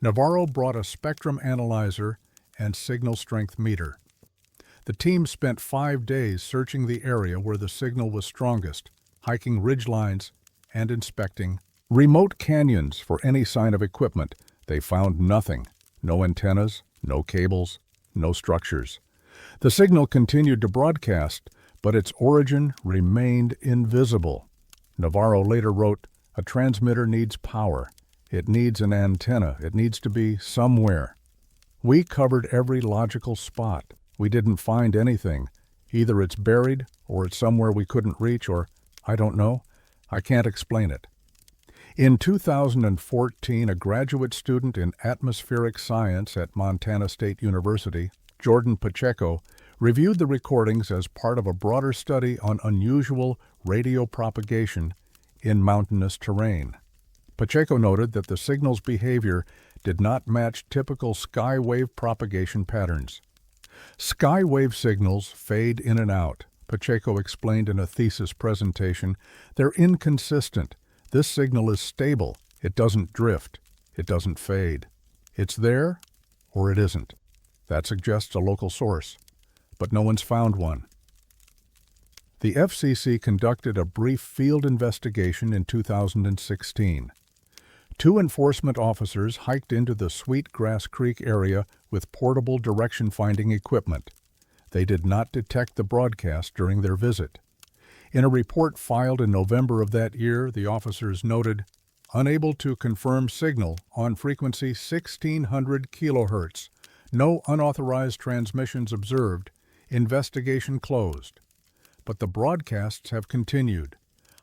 Navarro brought a spectrum analyzer and signal strength meter. The team spent 5 days searching the area where the signal was strongest, hiking ridgelines, and inspecting remote canyons for any sign of equipment. They found nothing. No antennas, no cables, no structures. The signal continued to broadcast, but its origin remained invisible. Navarro later wrote, "A transmitter needs power. It needs an antenna. It needs to be somewhere." We covered every logical spot. We didn't find anything. Either it's buried, or it's somewhere we couldn't reach, or, I don't know. I can't explain it. In 2014, a graduate student in atmospheric science at Montana State University, Jordan Pacheco, reviewed the recordings as part of a broader study on unusual radio propagation in mountainous terrain. Pacheco noted that the signal's behavior did not match typical skywave propagation patterns. Skywave signals fade in and out, Pacheco explained in a thesis presentation. They're inconsistent. This signal is stable. It doesn't drift. It doesn't fade. It's there or it isn't. That suggests a local source, but no one's found one. The FCC conducted a brief field investigation in 2016. 2 enforcement officers hiked into the Sweetgrass Creek area with portable direction-finding equipment. They did not detect the broadcast during their visit. In a report filed in November of that year, the officers noted, "Unable to confirm signal on frequency 1600 kilohertz. No unauthorized transmissions observed. Investigation closed." But the broadcasts have continued.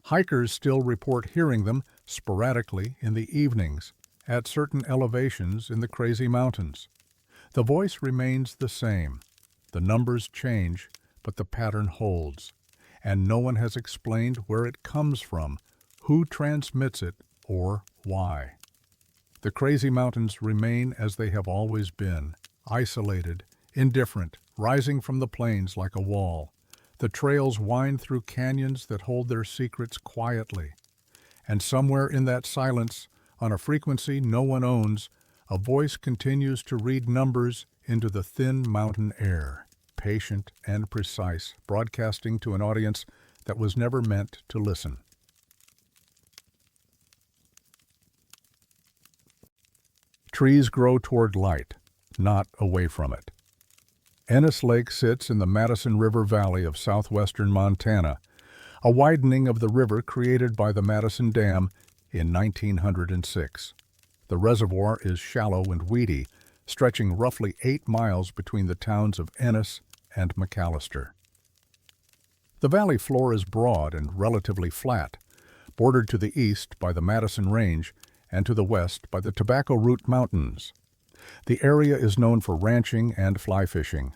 Hikers still report hearing them sporadically in the evenings at certain elevations in the Crazy Mountains. The voice remains the same. The numbers change, but the pattern holds. And no one has explained where it comes from, who transmits it, or why. The Crazy Mountains remain as they have always been, isolated, indifferent, rising from the plains like a wall. The trails wind through canyons that hold their secrets quietly. And somewhere in that silence, on a frequency no one owns, a voice continues to read numbers into the thin mountain air, patient and precise, broadcasting to an audience that was never meant to listen. Trees grow toward light, not away from it. Ennis Lake sits in the Madison River Valley of southwestern Montana, a widening of the river created by the Madison Dam in 1906. The reservoir is shallow and weedy, stretching roughly 8 miles between the towns of Ennis and McAllister. The valley floor is broad and relatively flat, bordered to the east by the Madison Range and to the west by the Tobacco Root Mountains. The area is known for ranching and fly fishing.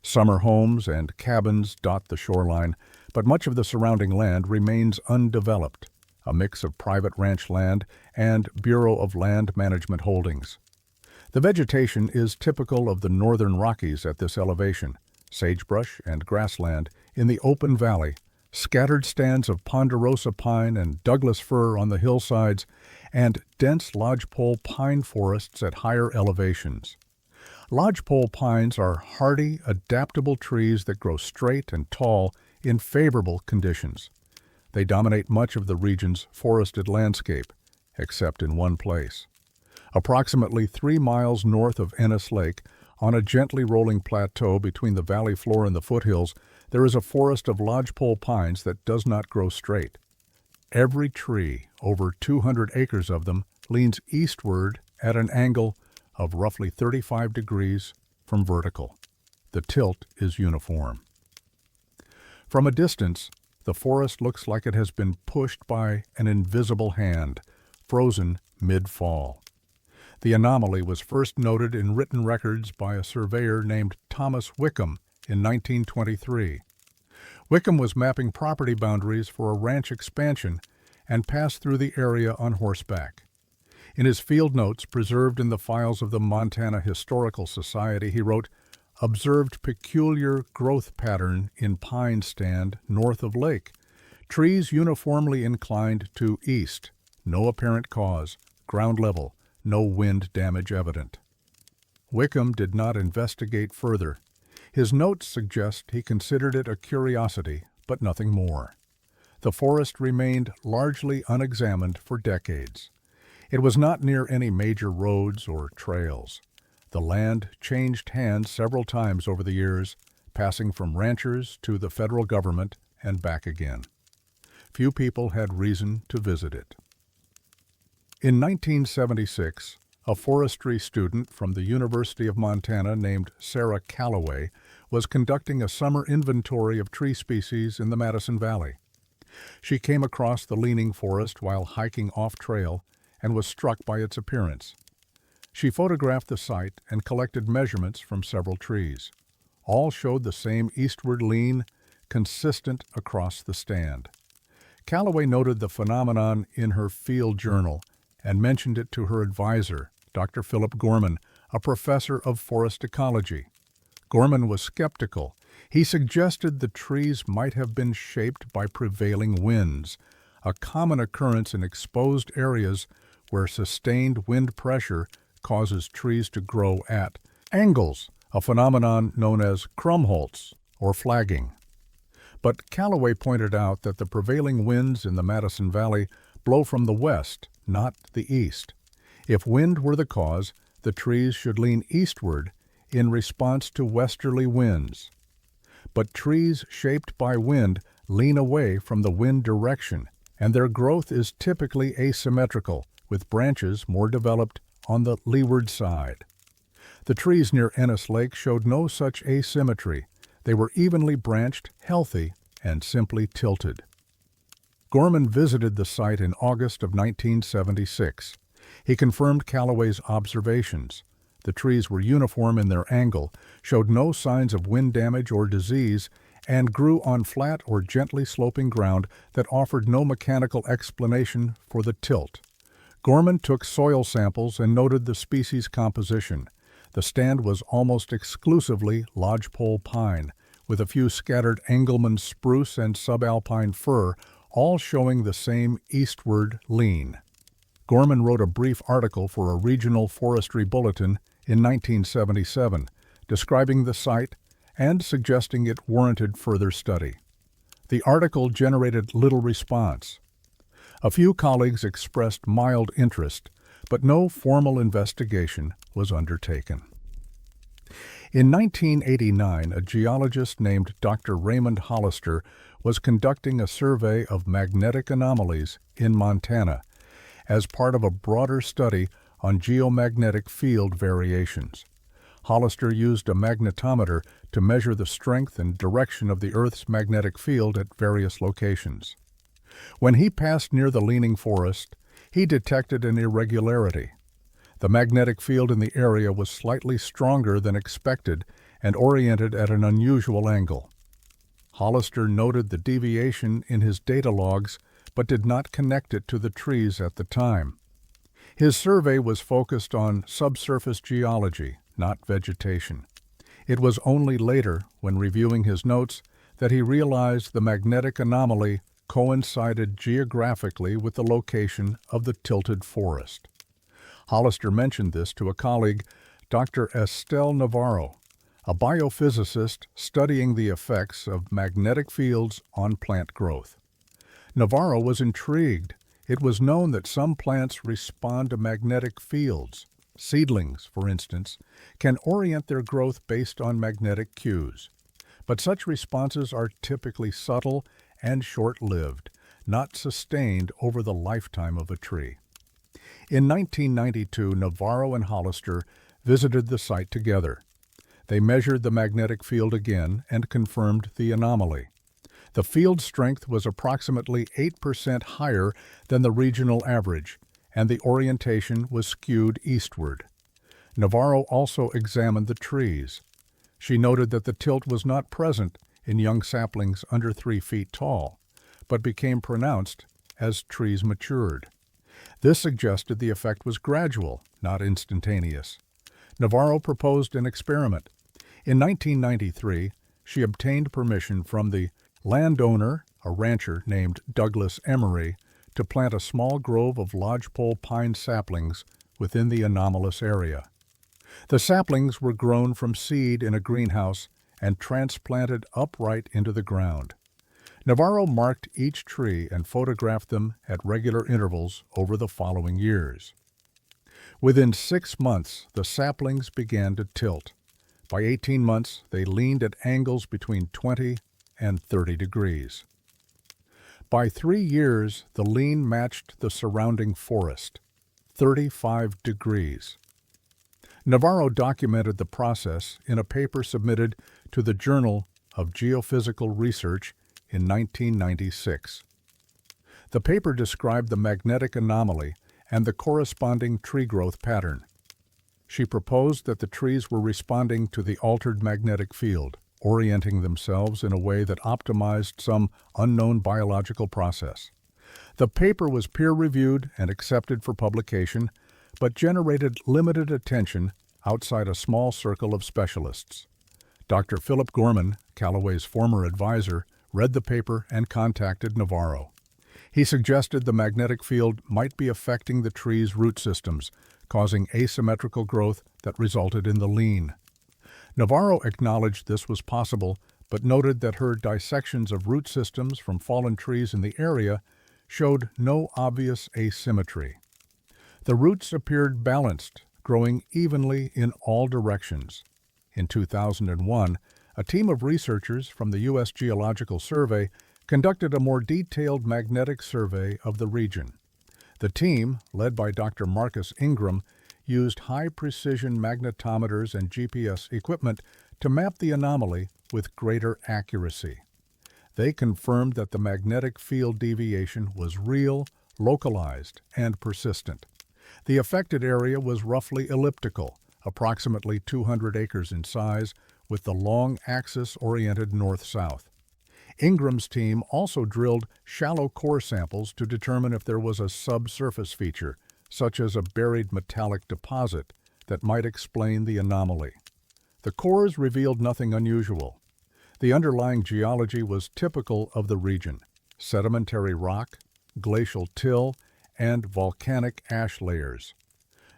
Summer homes and cabins dot the shoreline, but much of the surrounding land remains undeveloped, a mix of private ranch land and Bureau of Land Management holdings. The vegetation is typical of the northern Rockies at this elevation: sagebrush and grassland in the open valley, scattered stands of ponderosa pine and Douglas fir on the hillsides, and dense lodgepole pine forests at higher elevations. Lodgepole pines are hardy, adaptable trees that grow straight and tall in favorable conditions. They dominate much of the region's forested landscape, except in one place. Approximately 3 miles north of Ennis Lake, on a gently rolling plateau between the valley floor and the foothills, there is a forest of lodgepole pines that does not grow straight. Every tree, over 200 acres of them, leans eastward at an angle of roughly 35 degrees from vertical. The tilt is uniform. From a distance, the forest looks like it has been pushed by an invisible hand, frozen mid-fall. The anomaly was first noted in written records by a surveyor named Thomas Wickham in 1923. Wickham was mapping property boundaries for a ranch expansion and passed through the area on horseback. In his field notes preserved in the files of the Montana Historical Society, he wrote, "Observed peculiar growth pattern in pine stand north of lake. Trees uniformly inclined to east. No apparent cause. Ground level. No wind damage evident." Wickham did not investigate further. His notes suggest he considered it a curiosity, but nothing more. The forest remained largely unexamined for decades. It was not near any major roads or trails. The land changed hands several times over the years, passing from ranchers to the federal government and back again. Few people had reason to visit it. In 1976, a forestry student from the University of Montana named Sarah Calloway was conducting a summer inventory of tree species in the Madison Valley. She came across the leaning forest while hiking off-trail and was struck by its appearance. She photographed the site and collected measurements from several trees. All showed the same eastward lean, consistent across the stand. Calloway noted the phenomenon in her field journal and mentioned it to her advisor, Dr. Philip Gorman, a professor of forest ecology. Gorman was skeptical. He suggested the trees might have been shaped by prevailing winds, a common occurrence in exposed areas where sustained wind pressure causes trees to grow at angles, a phenomenon known as Krumholtz or flagging. But Calloway pointed out that the prevailing winds in the Madison Valley blow from the west, not the east. If wind were the cause, the trees should lean eastward in response to westerly winds. But trees shaped by wind lean away from the wind direction, and their growth is typically asymmetrical, with branches more developed on the leeward side. The trees near Ennis Lake showed no such asymmetry. They were evenly branched, healthy, and simply tilted. Gorman visited the site in August of 1976. He confirmed Callaway's observations. The trees were uniform in their angle, showed no signs of wind damage or disease, and grew on flat or gently sloping ground that offered no mechanical explanation for the tilt. Gorman took soil samples and noted the species composition. The stand was almost exclusively lodgepole pine, with a few scattered Engelmann spruce and subalpine fir, all showing the same eastward lean. Gorman wrote a brief article for a regional forestry bulletin in 1977, describing the site and suggesting it warranted further study. The article generated little response. A few colleagues expressed mild interest, but no formal investigation was undertaken. In 1989, a geologist named Dr. Raymond Hollister was conducting a survey of magnetic anomalies in Montana as part of a broader study on geomagnetic field variations. Hollister used a magnetometer to measure the strength and direction of the Earth's magnetic field at various locations. When he passed near the leaning forest, he detected an irregularity. The magnetic field in the area was slightly stronger than expected and oriented at an unusual angle. Hollister noted the deviation in his data logs, but did not connect it to the trees at the time. His survey was focused on subsurface geology, not vegetation. It was only later, when reviewing his notes, that he realized the magnetic anomaly coincided geographically with the location of the tilted forest. Hollister mentioned this to a colleague, Dr. Estelle Navarro, a biophysicist studying the effects of magnetic fields on plant growth. Navarro was intrigued. It was known that some plants respond to magnetic fields. Seedlings, for instance, can orient their growth based on magnetic cues. But such responses are typically subtle and short-lived, not sustained over the lifetime of a tree. In 1992, Navarro and Hollister visited the site together. They measured the magnetic field again and confirmed the anomaly. The field strength was approximately 8% higher than the regional average, and the orientation was skewed eastward. Navarro also examined the trees. She noted that the tilt was not present in young saplings under 3 feet tall, but became pronounced as trees matured. This suggested the effect was gradual, not instantaneous. Navarro proposed an experiment. In 1993, she obtained permission from the landowner, a rancher named Douglas Emery, to plant a small grove of lodgepole pine saplings within the anomalous area. The saplings were grown from seed in a greenhouse and transplanted upright into the ground. Navarro marked each tree and photographed them at regular intervals over the following years. Within 6 months, the saplings began to tilt. By 18 months, they leaned at angles between 20 and 30 degrees. By 3 years, the lean matched the surrounding forest, 35 degrees. Navarro documented the process in a paper submitted to the Journal of Geophysical Research in 1996. The paper described the magnetic anomaly and the corresponding tree growth pattern. She proposed that the trees were responding to the altered magnetic field, orienting themselves in a way that optimized some unknown biological process. The paper was peer-reviewed and accepted for publication, but generated limited attention outside a small circle of specialists. Dr. Philip Gorman, Callaway's former advisor, read the paper and contacted Navarro. He suggested the magnetic field might be affecting the tree's root systems, causing asymmetrical growth that resulted in the lean. Navarro acknowledged this was possible, but noted that her dissections of root systems from fallen trees in the area showed no obvious asymmetry. The roots appeared balanced, growing evenly in all directions. In 2001, a team of researchers from the U.S. Geological Survey conducted a more detailed magnetic survey of the region. The team, led by Dr. Marcus Ingram, used high-precision magnetometers and GPS equipment to map the anomaly with greater accuracy. They confirmed that the magnetic field deviation was real, localized, and persistent. The affected area was roughly elliptical, approximately 200 acres in size, with the long axis oriented north-south. Ingram's team also drilled shallow core samples to determine if there was a subsurface feature, such as a buried metallic deposit, that might explain the anomaly. The cores revealed nothing unusual. The underlying geology was typical of the region: sedimentary rock, glacial till, and volcanic ash layers.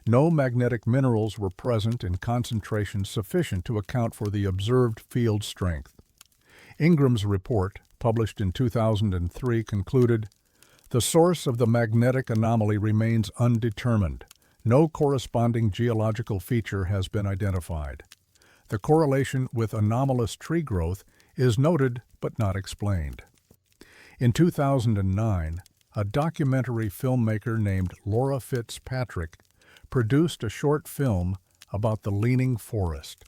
No magnetic minerals were present in concentrations sufficient to account for the observed field strength. Ingram's report, published in 2003, concluded, "The source of the magnetic anomaly remains undetermined. No corresponding geological feature has been identified. The correlation with anomalous tree growth is noted but not explained." In 2009, a documentary filmmaker named Laura Fitzpatrick produced a short film about the Leaning Forest.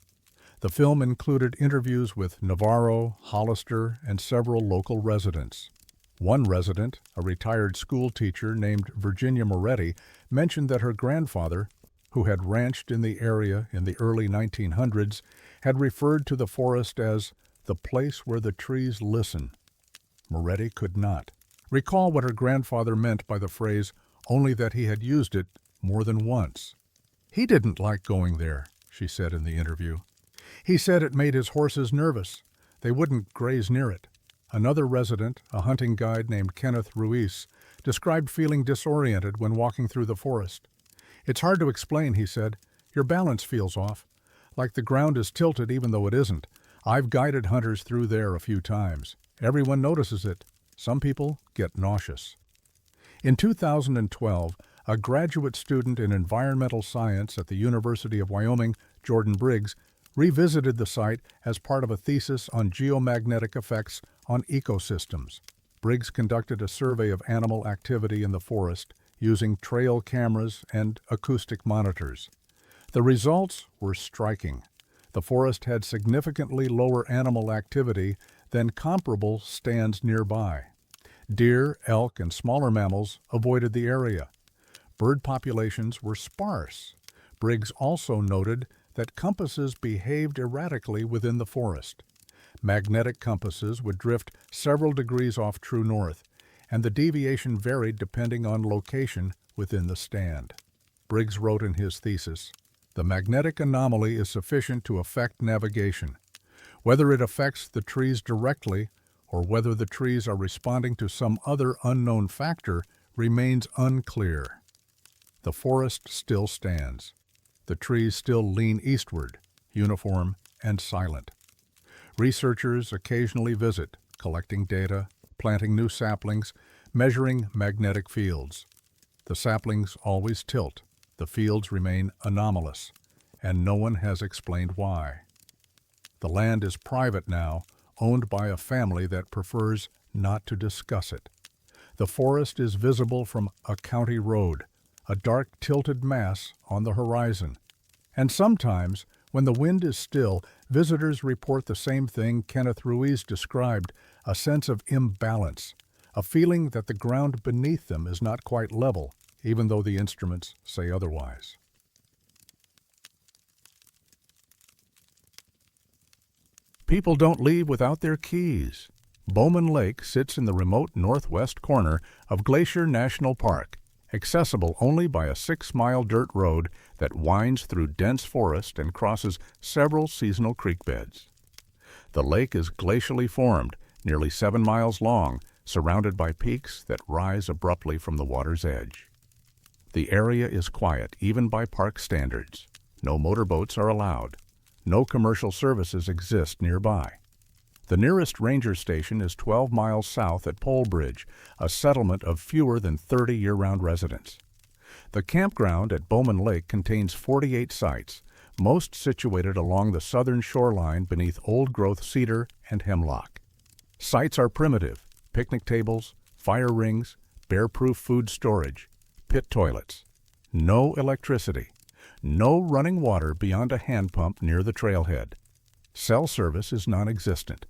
The film included interviews with Navarro, Hollister, and several local residents. One resident, a retired school teacher named Virginia Moretti, mentioned that her grandfather, who had ranched in the area in the early 1900s, had referred to the forest as the place where the trees listen. Moretti could not recall what her grandfather meant by the phrase, only that he had used it more than once. "He didn't like going there," she said in the interview. "He said it made his horses nervous. They wouldn't graze near it." Another resident, a hunting guide named Kenneth Ruiz, described feeling disoriented when walking through the forest. "It's hard to explain," he said. "Your balance feels off, like the ground is tilted even though it isn't. I've guided hunters through there a few times. Everyone notices it. Some people get nauseous." In 2012, a graduate student in environmental science at the University of Wyoming, Jordan Briggs, revisited the site as part of a thesis on geomagnetic effects on ecosystems. Briggs conducted a survey of animal activity in the forest using trail cameras and acoustic monitors. The results were striking. The forest had significantly lower animal activity than comparable stands nearby. Deer, elk, and smaller mammals avoided the area. Bird populations were sparse. Briggs also noted that compasses behaved erratically within the forest. Magnetic compasses would drift several degrees off true north, and the deviation varied depending on location within the stand. Briggs wrote in his thesis, "The magnetic anomaly is sufficient to affect navigation. Whether it affects the trees directly or whether the trees are responding to some other unknown factor remains unclear. The forest still stands. The trees still lean eastward, uniform and silent. Researchers occasionally visit, collecting data, planting new saplings, measuring magnetic fields. The saplings always tilt, the fields remain anomalous, and no one has explained why. The land is private now, owned by a family that prefers not to discuss it. The forest is visible from a county road, a dark tilted mass on the horizon. And sometimes, when the wind is still, visitors report the same thing Kenneth Ruiz described, a sense of imbalance, a feeling that the ground beneath them is not quite level, even though the instruments say otherwise. People don't leave without their keys. Bowman Lake sits in the remote northwest corner of Glacier National Park, accessible only by a 6-mile dirt road that winds through dense forest and crosses several seasonal creek beds. The lake is glacially formed, nearly 7 miles long, surrounded by peaks that rise abruptly from the water's edge. The area is quiet even by park standards. No motorboats are allowed. No commercial services exist nearby. The nearest ranger station is 12 miles south at Polebridge, a settlement of fewer than 30 year-round residents. The campground at Bowman Lake contains 48 sites, most situated along the southern shoreline beneath old-growth cedar and hemlock. Sites are primitive, picnic tables, fire rings, bear-proof food storage, pit toilets. No electricity. No running water beyond a hand pump near the trailhead. Cell service is non-existent.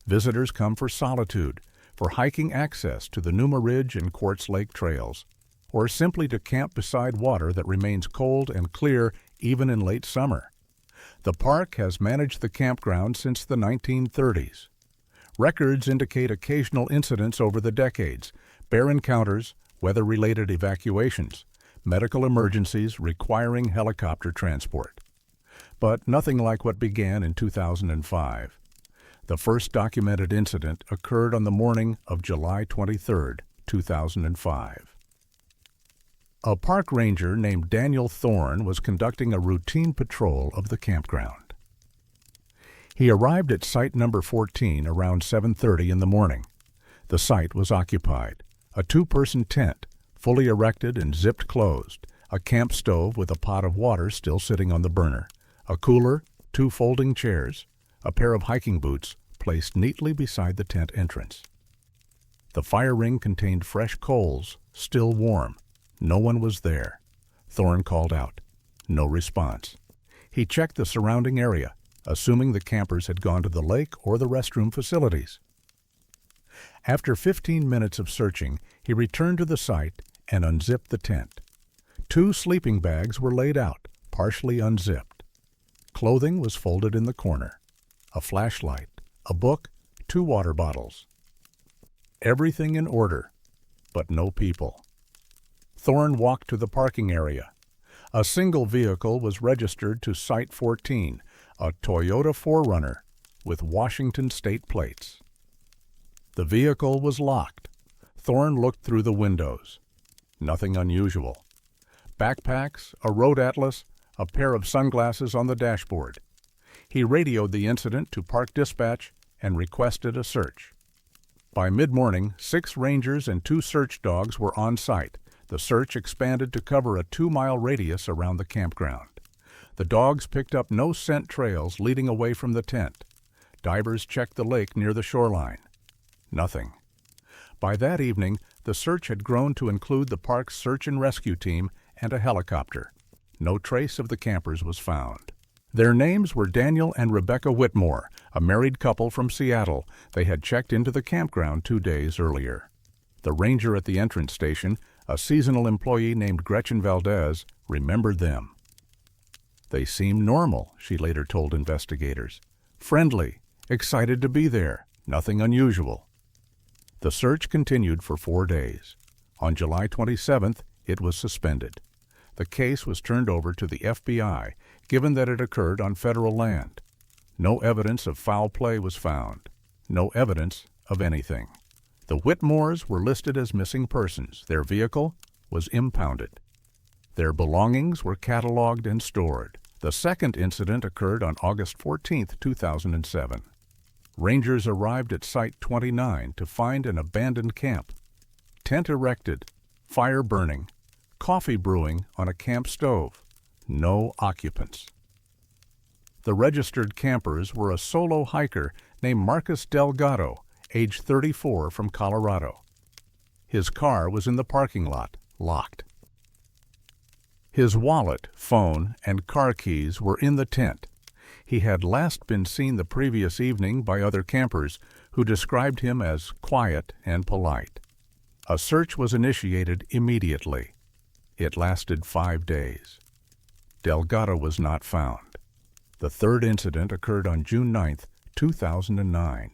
Visitors come for solitude, for hiking access to the Numa Ridge and Quartz Lake trails, or simply to camp beside water that remains cold and clear even in late summer. The park has managed the campground since the 1930s. Records indicate occasional incidents over the decades, bear encounters, weather-related evacuations, medical emergencies requiring helicopter transport. But nothing like what began in 2005. The first documented incident occurred on the morning of July 23, 2005. A park ranger named Daniel Thorne was conducting a routine patrol of the campground. He arrived at site number 14 around 7:30 in the morning. The site was occupied. A two-person tent, fully erected and zipped closed, a camp stove with a pot of water still sitting on the burner, a cooler, two folding chairs, a pair of hiking boots placed neatly beside the tent entrance. The fire ring contained fresh coals, still warm. No one was there. Thorne called out. No response. He checked the surrounding area, assuming the campers had gone to the lake or the restroom facilities. After 15 minutes of searching, he returned to the site and unzipped the tent. Two sleeping bags were laid out, partially unzipped. Clothing was folded in the corner. A flashlight, a book, 2 water bottles. Everything in order, but no people. Thorne walked to the parking area. A single vehicle was registered to Site 14, a Toyota 4Runner with Washington state plates. The vehicle was locked. Thorne looked through the windows. Nothing unusual. Backpacks, a road atlas, a pair of sunglasses on the dashboard. He radioed the incident to Park Dispatch and requested a search. By mid-morning, 6 rangers and 2 search dogs were on site. The search expanded to cover a 2-mile radius around the campground. The dogs picked up no scent trails leading away from the tent. Divers checked the lake near the shoreline. Nothing. By that evening, the search had grown to include the park's search and rescue team and a helicopter. No trace of the campers was found. Their names were Daniel and Rebecca Whitmore, a married couple from Seattle. They had checked into the campground 2 days earlier. The ranger at the entrance station, a seasonal employee named Gretchen Valdez, remembered them. They seemed normal, she later told investigators. Friendly, excited to be there, nothing unusual. The search continued for 4 days. On July 27th, it was suspended. The case was turned over to the FBI, given that it occurred on federal land. No evidence of foul play was found. No evidence of anything. The Whitmores were listed as missing persons. Their vehicle was impounded. Their belongings were cataloged and stored. The second incident occurred on August 14, 2007. Rangers arrived at Site 29 to find an abandoned camp. Tent erected, fire burning, coffee brewing on a camp stove. No occupants. The registered campers were a solo hiker named Marcus Delgado, age 34, from Colorado. His car was in the parking lot, locked. His wallet, phone, and car keys were in the tent. He had last been seen the previous evening by other campers who described him as quiet and polite. A search was initiated immediately. It lasted 5 days. Delgado was not found. The third incident occurred on June 9, 2009.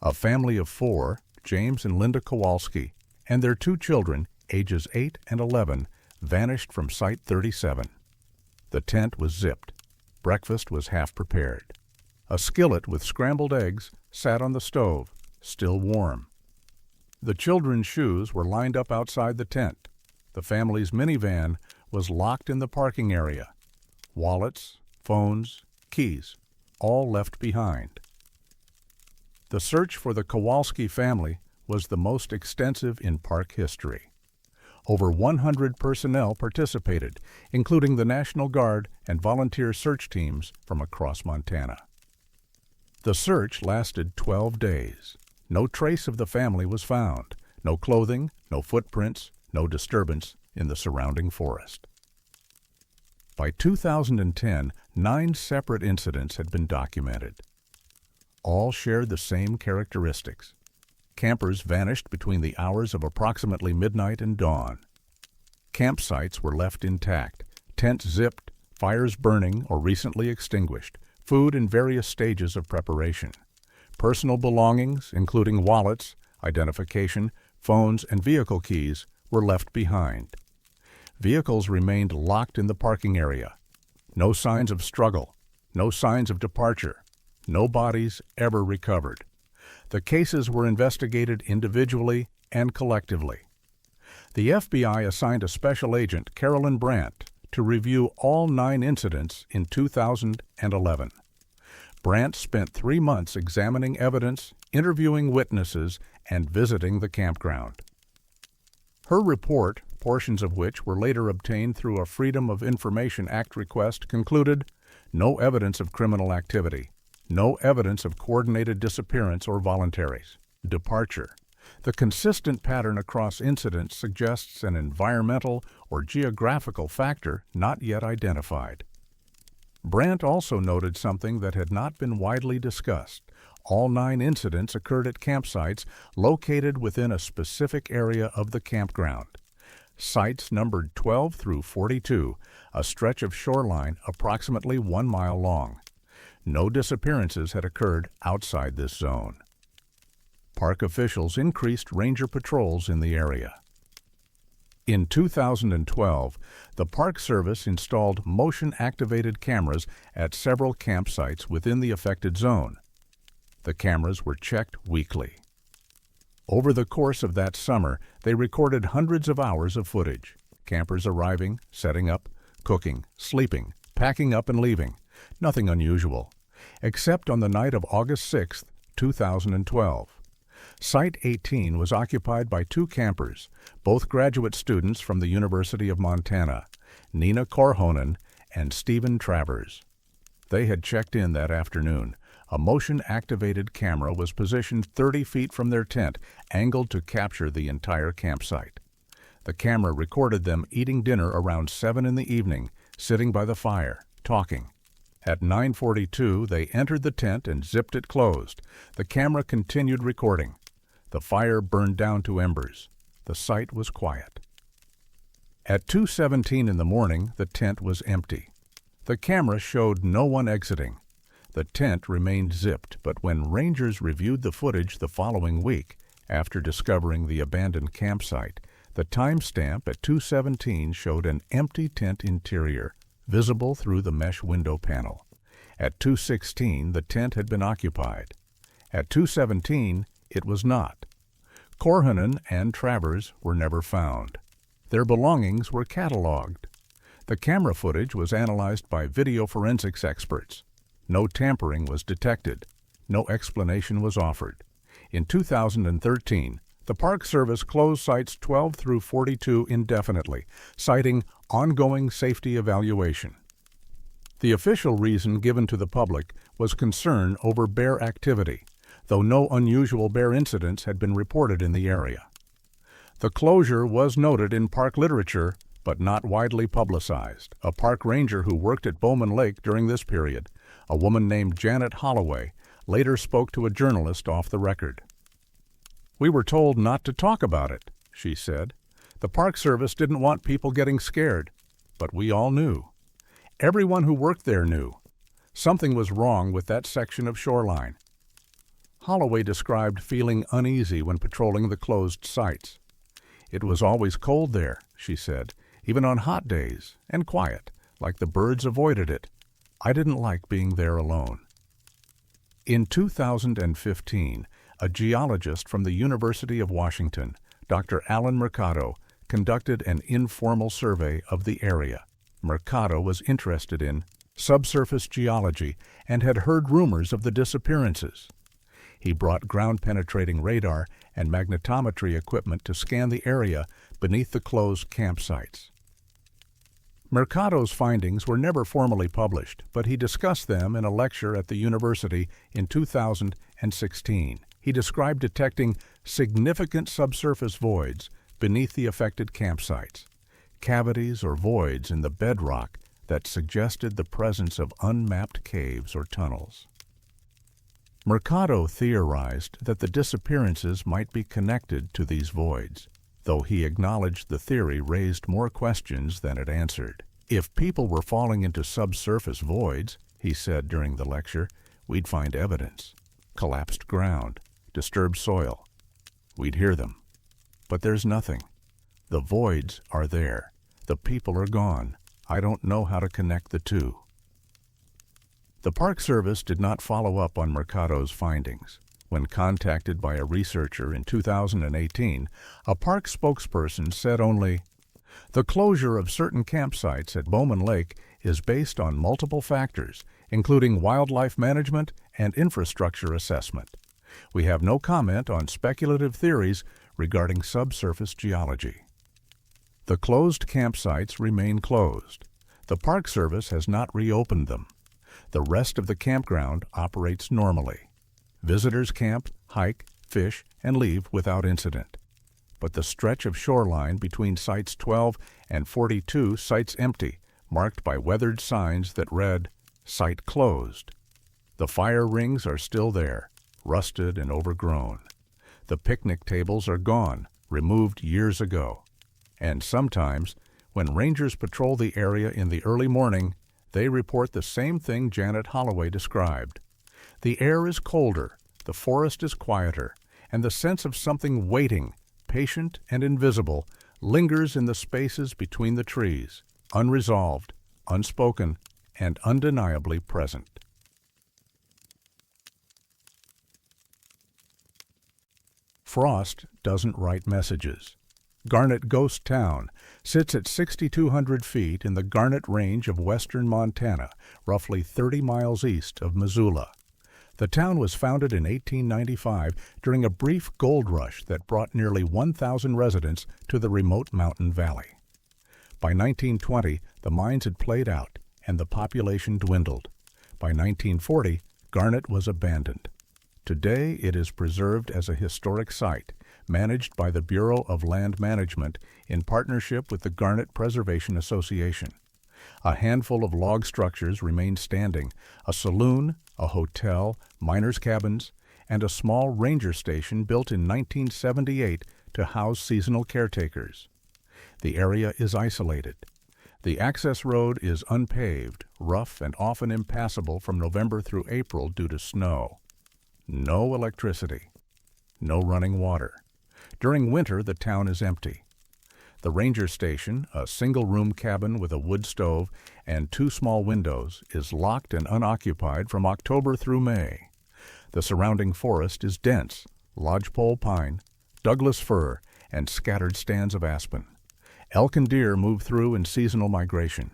A family of 4, James and Linda Kowalski, and their 2 children, ages 8 and 11, vanished from Site 37. The tent was zipped. Breakfast was half prepared. A skillet with scrambled eggs sat on the stove, still warm. The children's shoes were lined up outside the tent. The family's minivan was locked in the parking area. Wallets, phones, keys, all left behind. The search for the Kowalski family was the most extensive in park history. Over 100 personnel participated, including the National Guard and volunteer search teams from across Montana. The search lasted 12 days. No trace of the family was found. No clothing, no footprints, no disturbance in the surrounding forest. By 2010, 9 separate incidents had been documented. All shared the same characteristics. Campers vanished between the hours of approximately midnight and dawn. Campsites were left intact, tents zipped, fires burning or recently extinguished, food in various stages of preparation. Personal belongings, including wallets, identification, phones, and vehicle keys, were left behind. Vehicles remained locked in the parking area. No signs of struggle, no signs of departure, no bodies ever recovered. The cases were investigated individually and collectively. The FBI assigned a special agent, Carolyn Brandt, to review all 9 incidents in 2011. Brandt spent 3 months examining evidence, interviewing witnesses, and visiting the campground. Her report, portions of which were later obtained through a Freedom of Information Act request, concluded no evidence of criminal activity, no evidence of coordinated disappearance or voluntary departure. The consistent pattern across incidents suggests an environmental or geographical factor not yet identified. Brandt also noted something that had not been widely discussed. All 9 incidents occurred at campsites located within a specific area of the campground. Sites numbered 12 through 42, a stretch of shoreline approximately 1 mile long. No disappearances had occurred outside this zone. Park officials increased ranger patrols in the area. In 2012, the Park Service installed motion-activated cameras at several campsites within the affected zone. The cameras were checked weekly. Over the course of that summer, they recorded hundreds of hours of footage. Campers arriving, setting up, cooking, sleeping, packing up and leaving. Nothing unusual, except on the night of August 6, 2012. Site 18 was occupied by 2 campers, both graduate students from the University of Montana, Nina Korhonen and Stephen Travers. They had checked in that afternoon. A motion-activated camera was positioned 30 feet from their tent, angled to capture the entire campsite. The camera recorded them eating dinner around 7 in the evening, sitting by the fire, talking. At 9:42, they entered the tent and zipped it closed. The camera continued recording. The fire burned down to embers. The site was quiet. At 2:17 in the morning, the tent was empty. The camera showed no one exiting. The tent remained zipped, but when rangers reviewed the footage the following week, after discovering the abandoned campsite, the timestamp at 2:17 showed an empty tent interior, visible through the mesh window panel. At 2:16, the tent had been occupied. At 2:17, it was not. Korhonen and Travers were never found. Their belongings were cataloged. The camera footage was analyzed by video forensics experts. No tampering was detected. No explanation was offered. In 2013, the Park Service closed sites 12 through 42 indefinitely, citing ongoing safety evaluation. The official reason given to the public was concern over bear activity, though no unusual bear incidents had been reported in the area. The closure was noted in park literature, but not widely publicized. A park ranger who worked at Bowman Lake during this period, a woman named Janet Holloway, later spoke to a journalist off the record. "We were told not to talk about it," she said. "The Park Service didn't want people getting scared, but we all knew. Everyone who worked there knew. Something was wrong with that section of shoreline." Holloway described feeling uneasy when patrolling the closed sites. "It was always cold there," she said, "even on hot days, and quiet, like the birds avoided it. I didn't like being there alone." In 2015, a geologist from the University of Washington, Dr. Alan Mercado, conducted an informal survey of the area. Mercado was interested in subsurface geology and had heard rumors of the disappearances. He brought ground-penetrating radar and magnetometry equipment to scan the area beneath the closed campsites. Mercado's findings were never formally published, but he discussed them in a lecture at the university in 2016. He described detecting significant subsurface voids beneath the affected campsites, cavities or voids in the bedrock that suggested the presence of unmapped caves or tunnels. Mercado theorized that the disappearances might be connected to these voids, though he acknowledged the theory raised more questions than it answered. If people were falling into subsurface voids, he said during the lecture, we'd find evidence. Collapsed ground, disturbed soil. We'd hear them. But there's nothing. The voids are there. The people are gone. I don't know how to connect the two. The Park Service did not follow up on Mercado's findings. When contacted by a researcher in 2018, a park spokesperson said only, "The closure of certain campsites at Bowman Lake is based on multiple factors, including wildlife management and infrastructure assessment. We have no comment on speculative theories regarding subsurface geology." The closed campsites remain closed. The Park Service has not reopened them. The rest of the campground operates normally. Visitors camp, hike, fish, and leave without incident. But the stretch of shoreline between Sites 12 and 42 sites empty, marked by weathered signs that read, "Site closed." The fire rings are still there, rusted and overgrown. The picnic tables are gone, removed years ago. And sometimes, when rangers patrol the area in the early morning, they report the same thing Janet Holloway described. The air is colder, the forest is quieter, and the sense of something waiting, patient and invisible, lingers in the spaces between the trees, unresolved, unspoken, and undeniably present. Frost doesn't write messages. Garnet Ghost Town sits at 6,200 feet in the Garnet Range of western Montana, roughly 30 miles east of Missoula. The town was founded in 1895 during a brief gold rush that brought nearly 1,000 residents to the remote mountain valley. By 1920, the mines had played out and the population dwindled. By 1940, Garnet was abandoned. Today, it is preserved as a historic site, managed by the Bureau of Land Management in partnership with the Garnet Preservation Association. A handful of log structures remain standing: a saloon, a hotel, miners' cabins, and a small ranger station built in 1978 to house seasonal caretakers. The area is isolated. The access road is unpaved, rough, and often impassable from November through April due to snow. No electricity. No running water. During winter, the town is empty. The ranger station, a single-room cabin with a wood stove and 2 small windows, is locked and unoccupied from October through May. The surrounding forest is dense: lodgepole pine, Douglas fir, and scattered stands of aspen. Elk and deer move through in seasonal migration.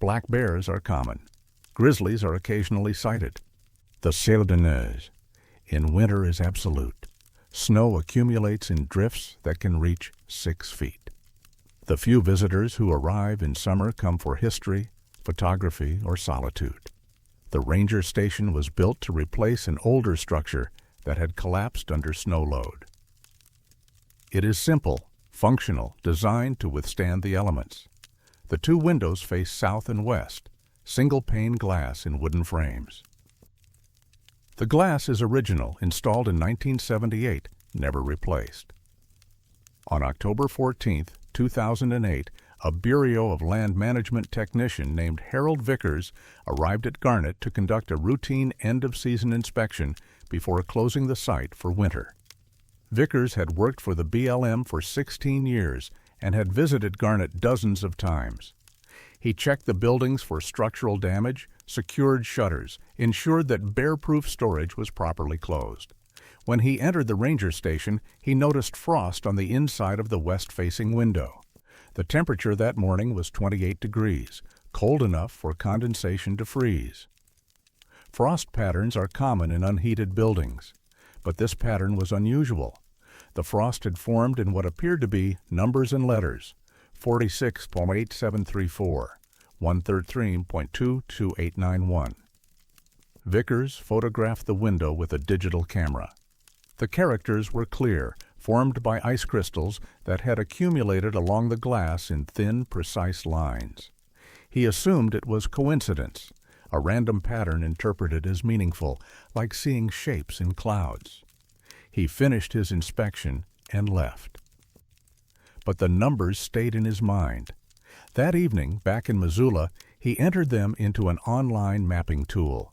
Black bears are common. Grizzlies are occasionally sighted. The ciel de neige in winter is absolute. Snow accumulates in drifts that can reach 6 feet. The few visitors who arrive in summer come for history, photography, or solitude. The ranger station was built to replace an older structure that had collapsed under snow load. It is simple, functional, designed to withstand the elements. The 2 windows face south and west, single-pane glass in wooden frames. The glass is original, installed in 1978, never replaced. On October 14, 2008, a Bureau of Land Management technician named Harold Vickers arrived at Garnet to conduct a routine end-of-season inspection before closing the site for winter. Vickers had worked for the BLM for 16 years and had visited Garnet dozens of times. He checked the buildings for structural damage, secured shutters, ensured that bear-proof storage was properly closed. When he entered the ranger station, he noticed frost on the inside of the west-facing window. The temperature that morning was 28 degrees, cold enough for condensation to freeze. Frost patterns are common in unheated buildings, but this pattern was unusual. The frost had formed in what appeared to be numbers and letters: 46.8734, 113.22891. Vickers photographed the window with a digital camera. The characters were clear, formed by ice crystals that had accumulated along the glass in thin, precise lines. He assumed it was coincidence, a random pattern interpreted as meaningful, like seeing shapes in clouds. He finished his inspection and left. But the numbers stayed in his mind. That evening, back in Missoula, he entered them into an online mapping tool.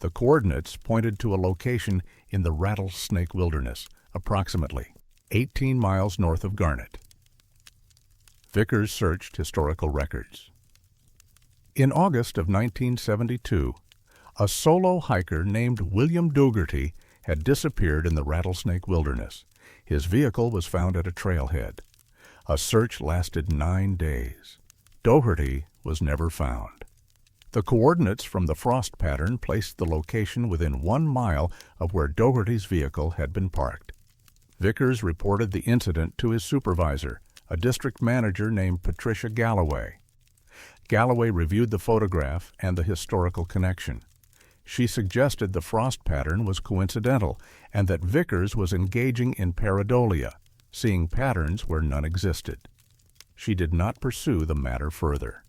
The coordinates pointed to a location in the Rattlesnake Wilderness, approximately 18 miles north of Garnett. Vickers searched historical records. In August of 1972, a solo hiker named William Dougherty had disappeared in the Rattlesnake Wilderness. His vehicle was found at a trailhead. A search lasted 9 days. Dougherty was never found. The coordinates from the frost pattern placed the location within 1 mile of where Dougherty's vehicle had been parked. Vickers reported the incident to his supervisor, a district manager named Patricia Galloway. Galloway reviewed the photograph and the historical connection. She suggested the frost pattern was coincidental and that Vickers was engaging in pareidolia, seeing patterns where none existed. She did not pursue the matter further.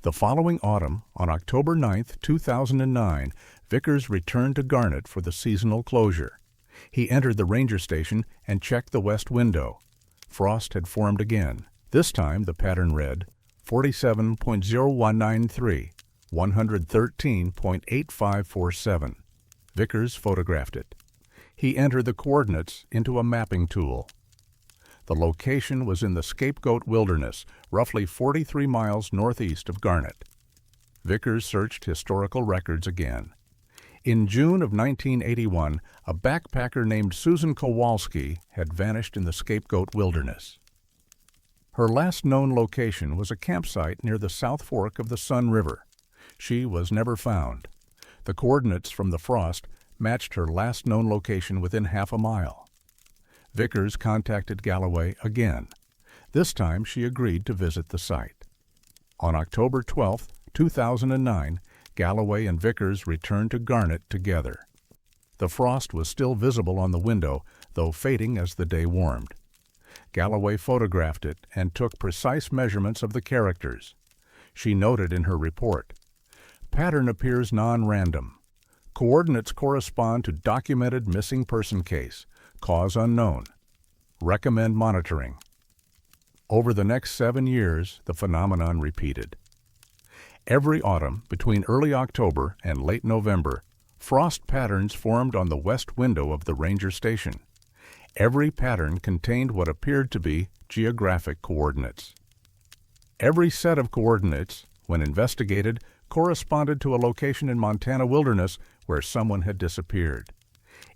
The following autumn, on October 9, 2009, Vickers returned to Garnett for the seasonal closure. He entered the ranger station and checked the west window. Frost had formed again. This time the pattern read 47.0193, 113.8547. Vickers photographed it. He entered the coordinates into a mapping tool. The location was in the Scapegoat Wilderness, roughly 43 miles northeast of Garnett. Vickers searched historical records again. In June of 1981, a backpacker named Susan Kowalski had vanished in the Scapegoat Wilderness. Her last known location was a campsite near the South Fork of the Sun River. She was never found. The coordinates from the frost matched her last known location within half a mile. Vickers contacted Galloway again. This time she agreed to visit the site. On October 12, 2009, Galloway and Vickers returned to Garnett together. The frost was still visible on the window, though fading as the day warmed. Galloway photographed it and took precise measurements of the characters. She noted in her report, "Pattern appears non-random. Coordinates correspond to documented missing person case. Cause unknown. Recommend monitoring." Over the next 7 years, the phenomenon repeated. Every autumn, between early October and late November, frost patterns formed on the west window of the ranger station. Every pattern contained what appeared to be geographic coordinates. Every set of coordinates, when investigated, corresponded to a location in Montana wilderness where someone had disappeared.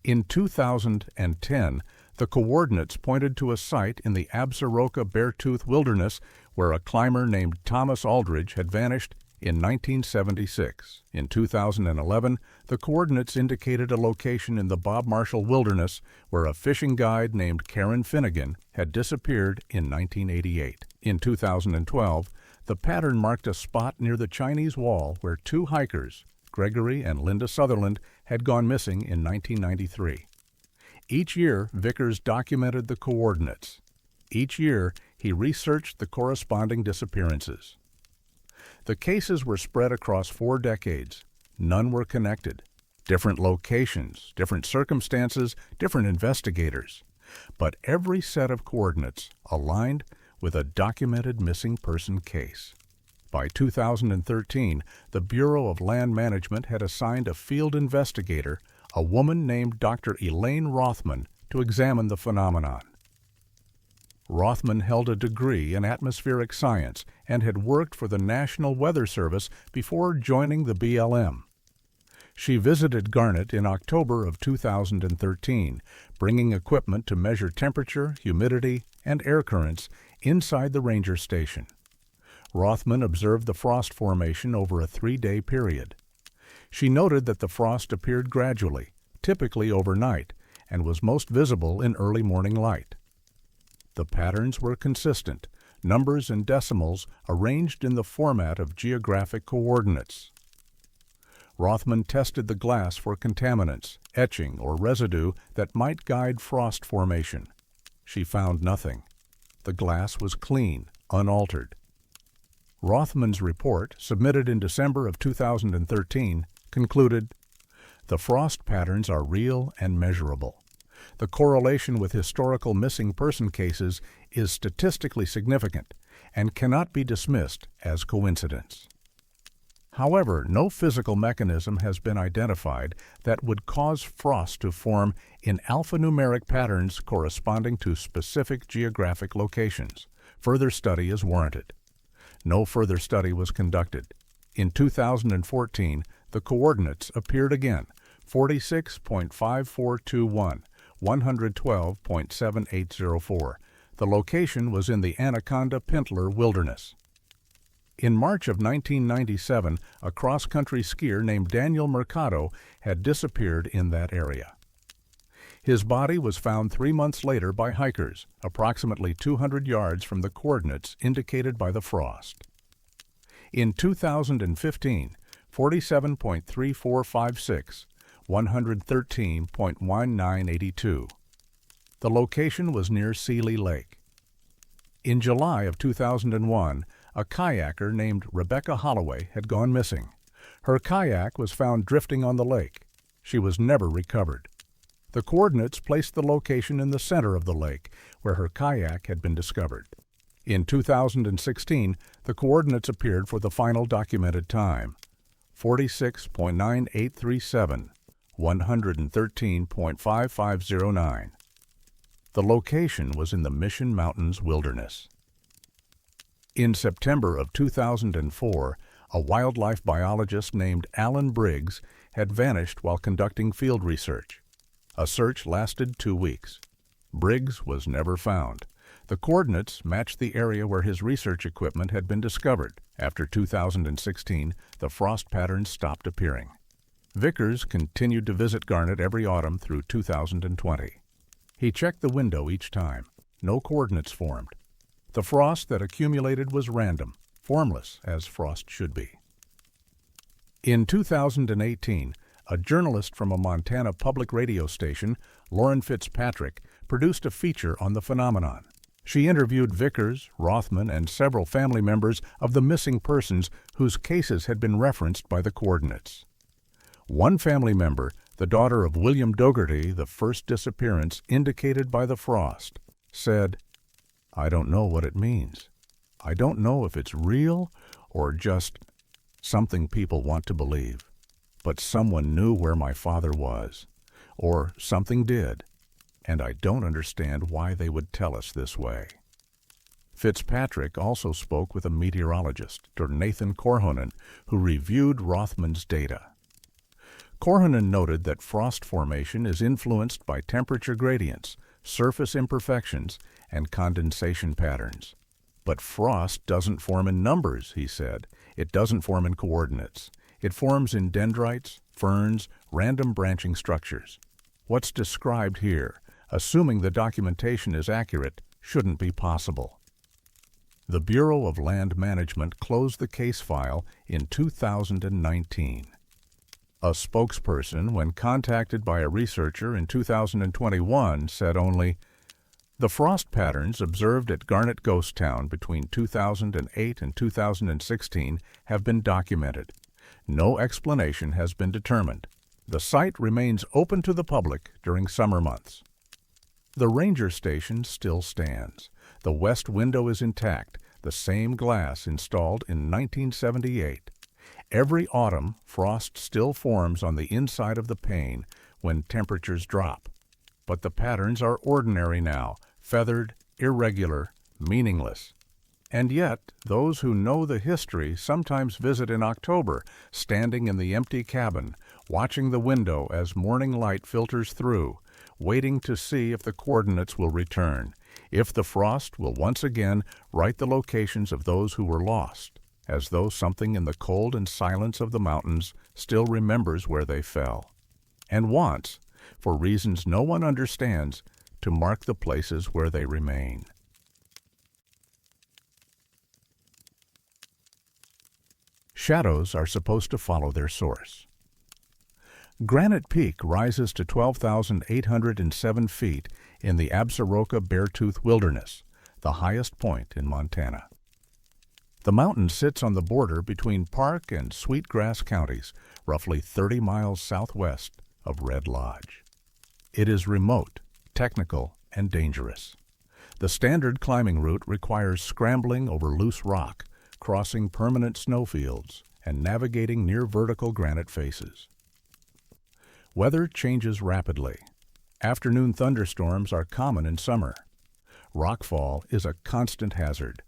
In 2010, the coordinates pointed to a site in the Absaroka Beartooth Wilderness where a climber named Thomas Aldridge had vanished in 1976. In 2011, the coordinates indicated a location in the Bob Marshall Wilderness where a fishing guide named Karen Finnegan had disappeared in 1988. In 2012, the pattern marked a spot near the Chinese Wall where 2 hikers, Gregory and Linda Sutherland, had gone missing in 1993. Each year, Vickers documented the coordinates. Each year, he researched the corresponding disappearances. The cases were spread across 4 decades. None were connected. Different locations, different circumstances, different investigators. But every set of coordinates aligned with a documented missing person case. By 2013, the Bureau of Land Management had assigned a field investigator, a woman named Dr. Elaine Rothman, to examine the phenomenon. Rothman held a degree in atmospheric science and had worked for the National Weather Service before joining the BLM. She visited Garnett in October of 2013, bringing equipment to measure temperature, humidity, and air currents inside the ranger station. Rothman observed the frost formation over a 3-day period. She noted that the frost appeared gradually, typically overnight, and was most visible in early morning light. The patterns were consistent, numbers and decimals arranged in the format of geographic coordinates. Rothman tested the glass for contaminants, etching, or residue that might guide frost formation. She found nothing. The glass was clean, unaltered. Rothman's report, submitted in December of 2013, concluded, "The frost patterns are real and measurable. The correlation with historical missing person cases is statistically significant and cannot be dismissed as coincidence." However, no physical mechanism has been identified that would cause frost to form in alphanumeric patterns corresponding to specific geographic locations. Further study is warranted. No further study was conducted. In 2014, the coordinates appeared again, 46.5421, 112.7804. The location was in the Anaconda-Pintler Wilderness. In March of 1997, a cross-country skier named Daniel Mercado had disappeared in that area. His body was found 3 months later by hikers, approximately 200 yards from the coordinates indicated by the frost. In 2015, 47.3456, 113.1982. The location was near Seeley Lake. In July of 2001, a kayaker named Rebecca Holloway had gone missing. Her kayak was found drifting on the lake. She was never recovered. The coordinates placed the location in the center of the lake, where her kayak had been discovered. In 2016, the coordinates appeared for the final documented time, 46.9837, 113.5509. The location was in the Mission Mountains Wilderness. In September of 2004, a wildlife biologist named Alan Briggs had vanished while conducting field research. A search lasted 2 weeks. Briggs was never found. The coordinates matched the area where his research equipment had been discovered. After 2016, the frost patterns stopped appearing. Vickers continued to visit Garnet every autumn through 2020. He checked the window each time. No coordinates formed. The frost that accumulated was random, formless as frost should be. In 2018, a journalist from a Montana public radio station, Lauren Fitzpatrick, produced a feature on the phenomenon. She interviewed Vickers, Rothman, and several family members of the missing persons whose cases had been referenced by the coordinates. One family member, the daughter of William Dougherty, the first disappearance indicated by the frost, said, "I don't know what it means. I don't know if it's real or just something people want to believe. But someone knew where my father was, or something did, and I don't understand why they would tell us this way." Fitzpatrick also spoke with a meteorologist, Dr. Nathan Korhonen, who reviewed Rothman's data. Korhonen noted that frost formation is influenced by temperature gradients, surface imperfections, and condensation patterns. But frost doesn't form in numbers, he said. It doesn't form in coordinates. It forms in dendrites, ferns, random branching structures. What's described here, assuming the documentation is accurate, shouldn't be possible. The Bureau of Land Management closed the case file in 2019. A spokesperson, when contacted by a researcher in 2021, said only, "The frost patterns observed at Garnet Ghost Town between 2008 and 2016 have been documented. No explanation has been determined. The site remains open to the public during summer months." The ranger station still stands. The west window is intact, the same glass installed in 1978. Every autumn, frost still forms on the inside of the pane when temperatures drop. But the patterns are ordinary now, feathered, irregular, meaningless. And yet, those who know the history sometimes visit in October, standing in the empty cabin, watching the window as morning light filters through, waiting to see if the coordinates will return, if the frost will once again write the locations of those who were lost, as though something in the cold and silence of the mountains still remembers where they fell, and wants, for reasons no one understands, to mark the places where they remain. Shadows are supposed to follow their source. Granite Peak rises to 12,807 feet in the Absaroka-Beartooth Wilderness, the highest point in Montana. The mountain sits on the border between Park and Sweetgrass counties, roughly 30 miles southwest of Red Lodge. It is remote, technical, and dangerous. The standard climbing route requires scrambling over loose rock, crossing permanent snowfields, and navigating near vertical granite faces. Weather changes rapidly. Afternoon thunderstorms are common in summer. Rockfall is a constant hazard.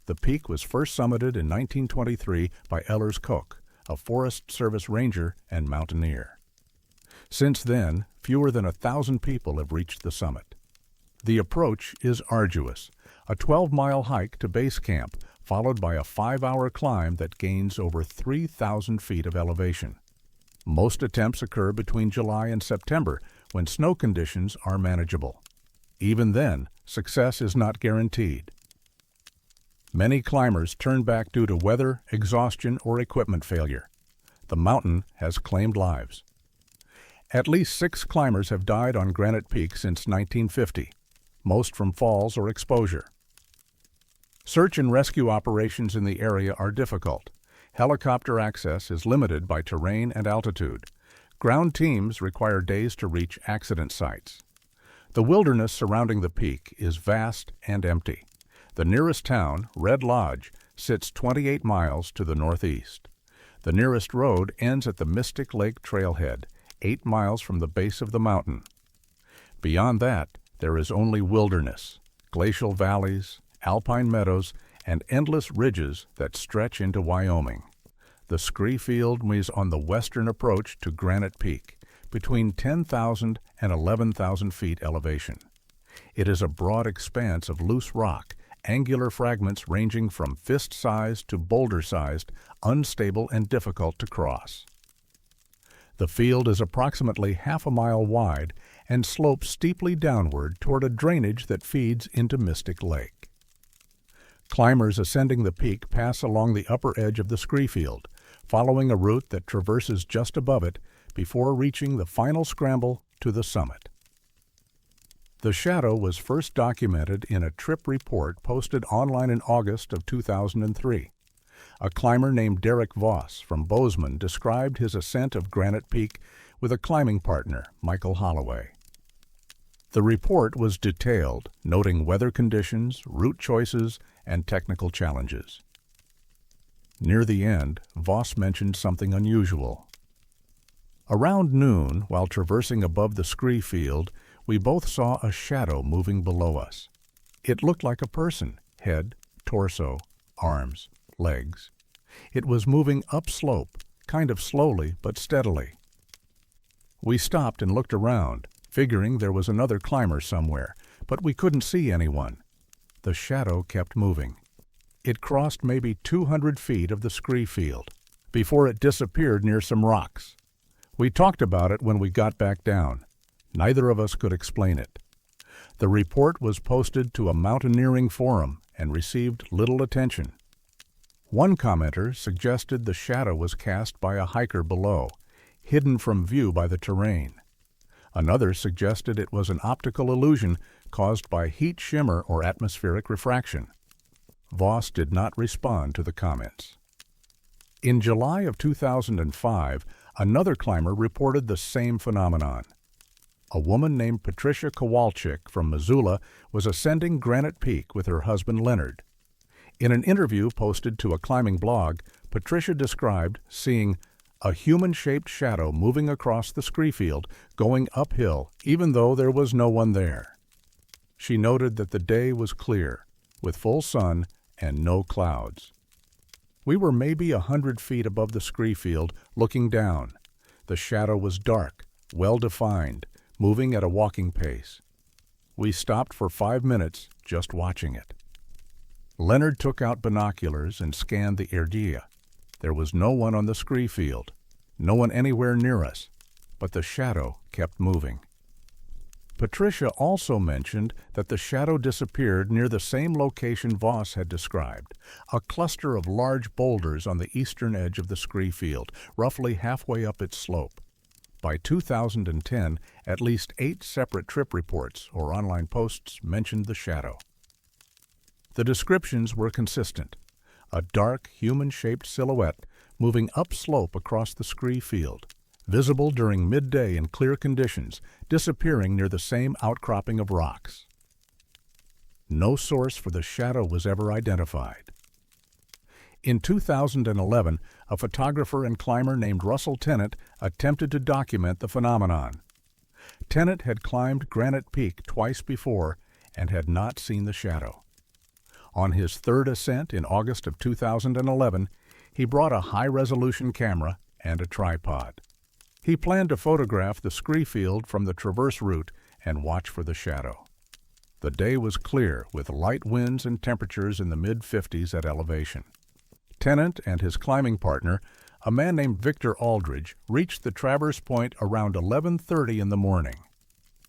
The peak was first summited in 1923 by Ehlers Cook, a Forest Service ranger and mountaineer. Since then, fewer than 1,000 people have reached the summit. The approach is arduous, a 12-mile hike to base camp, followed by a 5-hour climb that gains over 3,000 feet of elevation. Most attempts occur between July and September, when snow conditions are manageable. Even then, success is not guaranteed. Many climbers turn back due to weather, exhaustion, or equipment failure. The mountain has claimed lives. At least 6 climbers have died on Granite Peak since 1950, most from falls or exposure. Search and rescue operations in the area are difficult. Helicopter access is limited by terrain and altitude. Ground teams require days to reach accident sites. The wilderness surrounding the peak is vast and empty. The nearest town, Red Lodge, sits 28 miles to the northeast. The nearest road ends at the Mystic Lake Trailhead, 8 miles from the base of the mountain. Beyond that, there is only wilderness, glacial valleys, alpine meadows, and endless ridges that stretch into Wyoming. The Scree Field is on the western approach to Granite Peak, between 10,000 and 11,000 feet elevation. It is a broad expanse of loose rock, angular fragments ranging from fist-sized to boulder-sized, unstable and difficult to cross. The field is approximately half a mile wide and slopes steeply downward toward a drainage that feeds into Mystic Lake. Climbers ascending the peak pass along the upper edge of the Scree Field, following a route that traverses just above it before reaching the final scramble to the summit. The shadow was first documented in a trip report posted online in August of 2003. A climber named Derek Voss from Bozeman described his ascent of Granite Peak with a climbing partner, Michael Holloway. The report was detailed, noting weather conditions, route choices, and technical challenges. Near the end, Voss mentioned something unusual. Around noon, while traversing above the Scree Field, we both saw a shadow moving below us. It looked like a person, head, torso, arms, legs. It was moving upslope, kind of slowly but steadily. We stopped and looked around, figuring there was another climber somewhere, but we couldn't see anyone. The shadow kept moving. It crossed maybe 200 feet of the Scree Field before it disappeared near some rocks. We talked about it when we got back down. Neither of us could explain it. The report was posted to a mountaineering forum and received little attention. One commenter suggested the shadow was cast by a hiker below, hidden from view by the terrain. Another suggested it was an optical illusion caused by heat shimmer or atmospheric refraction. Voss did not respond to the comments. In July of 2005, another climber reported the same phenomenon. A woman named Patricia Kowalczyk from Missoula was ascending Granite Peak with her husband Leonard. In an interview posted to a climbing blog, Patricia described seeing a human-shaped shadow moving across the Scree Field, going uphill, even though there was no one there. She noted that the day was clear, with full sun and no clouds. We were maybe 100 feet above the Scree Field, looking down. The shadow was dark, well-defined, moving at a walking pace. We stopped for 5 minutes, just watching it. Leonard took out binoculars and scanned the area. There was no one on the Scree Field, no one anywhere near us, but the shadow kept moving. Patricia also mentioned that the shadow disappeared near the same location Voss had described, a cluster of large boulders on the eastern edge of the Scree Field, roughly halfway up its slope. By 2010, at least 8 separate trip reports or online posts mentioned the shadow. The descriptions were consistent: a dark, human-shaped silhouette moving upslope across the scree field, visible during midday in clear conditions, disappearing near the same outcropping of rocks. No source for the shadow was ever identified. In 2011, a photographer and climber named Russell Tennant attempted to document the phenomenon. Tennant had climbed Granite Peak twice before and had not seen the shadow. On his third ascent in August of 2011, he brought a high-resolution camera and a tripod. He planned to photograph the scree field from the traverse route and watch for the shadow. The day was clear, with light winds and temperatures in the mid-50s at elevation. Tennant and his climbing partner, a man named Victor Aldridge, reached the traverse point around 11:30 in the morning.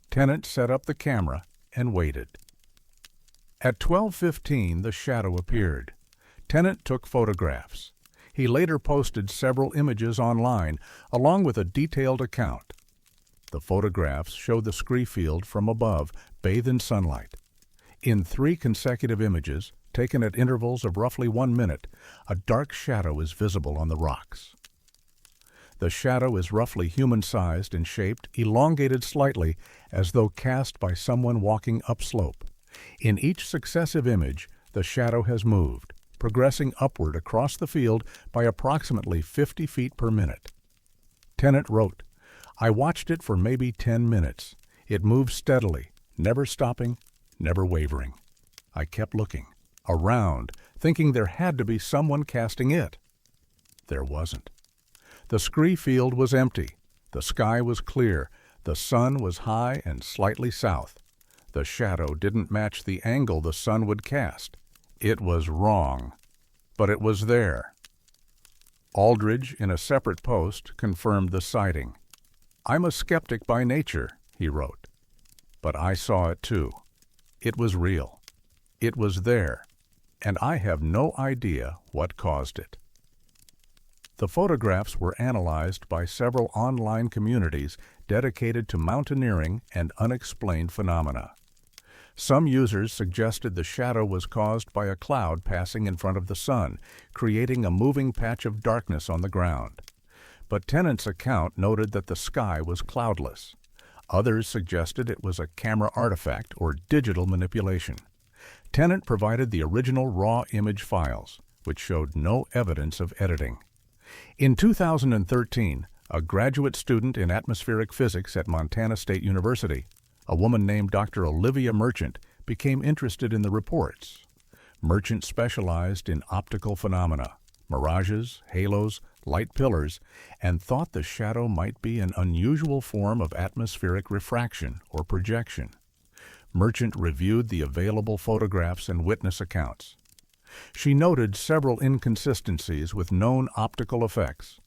Tennant set up the camera and waited. At 12:15, the shadow appeared. Tennant took photographs. He later posted several images online, along with a detailed account. The photographs show the scree field from above, bathed in sunlight. In 3 consecutive images, taken at intervals of roughly 1 minute, a dark shadow is visible on the rocks. The shadow is roughly human-sized and shaped, elongated slightly, as though cast by someone walking upslope. In each successive image, the shadow has moved, progressing upward across the field by approximately 50 feet per minute. Tennant wrote, "I watched it for maybe 10 minutes. It moved steadily, never stopping, never wavering. I kept looking around, thinking there had to be someone casting it. There wasn't. The scree field was empty. The sky was clear. The sun was high and slightly south. The shadow didn't match the angle the sun would cast. It was wrong, but it was there." Aldridge, in a separate post, confirmed the sighting. "I'm a skeptic by nature," he wrote, "but I saw it too. It was real. It was there, and I have no idea what caused it." The photographs were analyzed by several online communities dedicated to mountaineering and unexplained phenomena. Some users suggested the shadow was caused by a cloud passing in front of the sun, creating a moving patch of darkness on the ground. But Tennant's account noted that the sky was cloudless. Others suggested it was a camera artifact or digital manipulation. Tennant provided the original raw image files, which showed no evidence of editing. In 2013, a graduate student in atmospheric physics at Montana State University, a woman named Dr. Olivia Merchant, became interested in the reports. Merchant specialized in optical phenomena, mirages, halos, light pillars, and thought the shadow might be an unusual form of atmospheric refraction or projection. Merchant reviewed the available photographs and witness accounts. She noted several inconsistencies with known optical effects.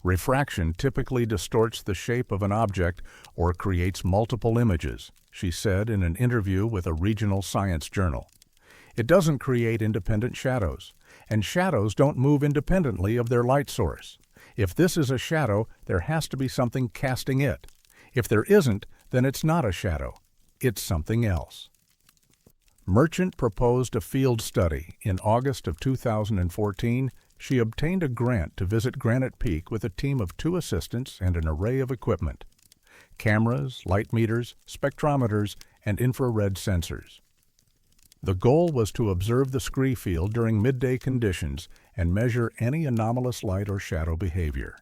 Refraction typically distorts the shape of an object or creates multiple images, she said in an interview with a regional science journal. It doesn't create independent shadows, and shadows don't move independently of their light source. If this is a shadow, there has to be something casting it. If there isn't, then it's not a shadow. It's something else. Merchant proposed a field study. In August of 2014, she obtained a grant to visit Granite Peak with a team of 2 assistants and an array of equipment: cameras, light meters, spectrometers, and infrared sensors. The goal was to observe the scree field during midday conditions and measure any anomalous light or shadow behavior.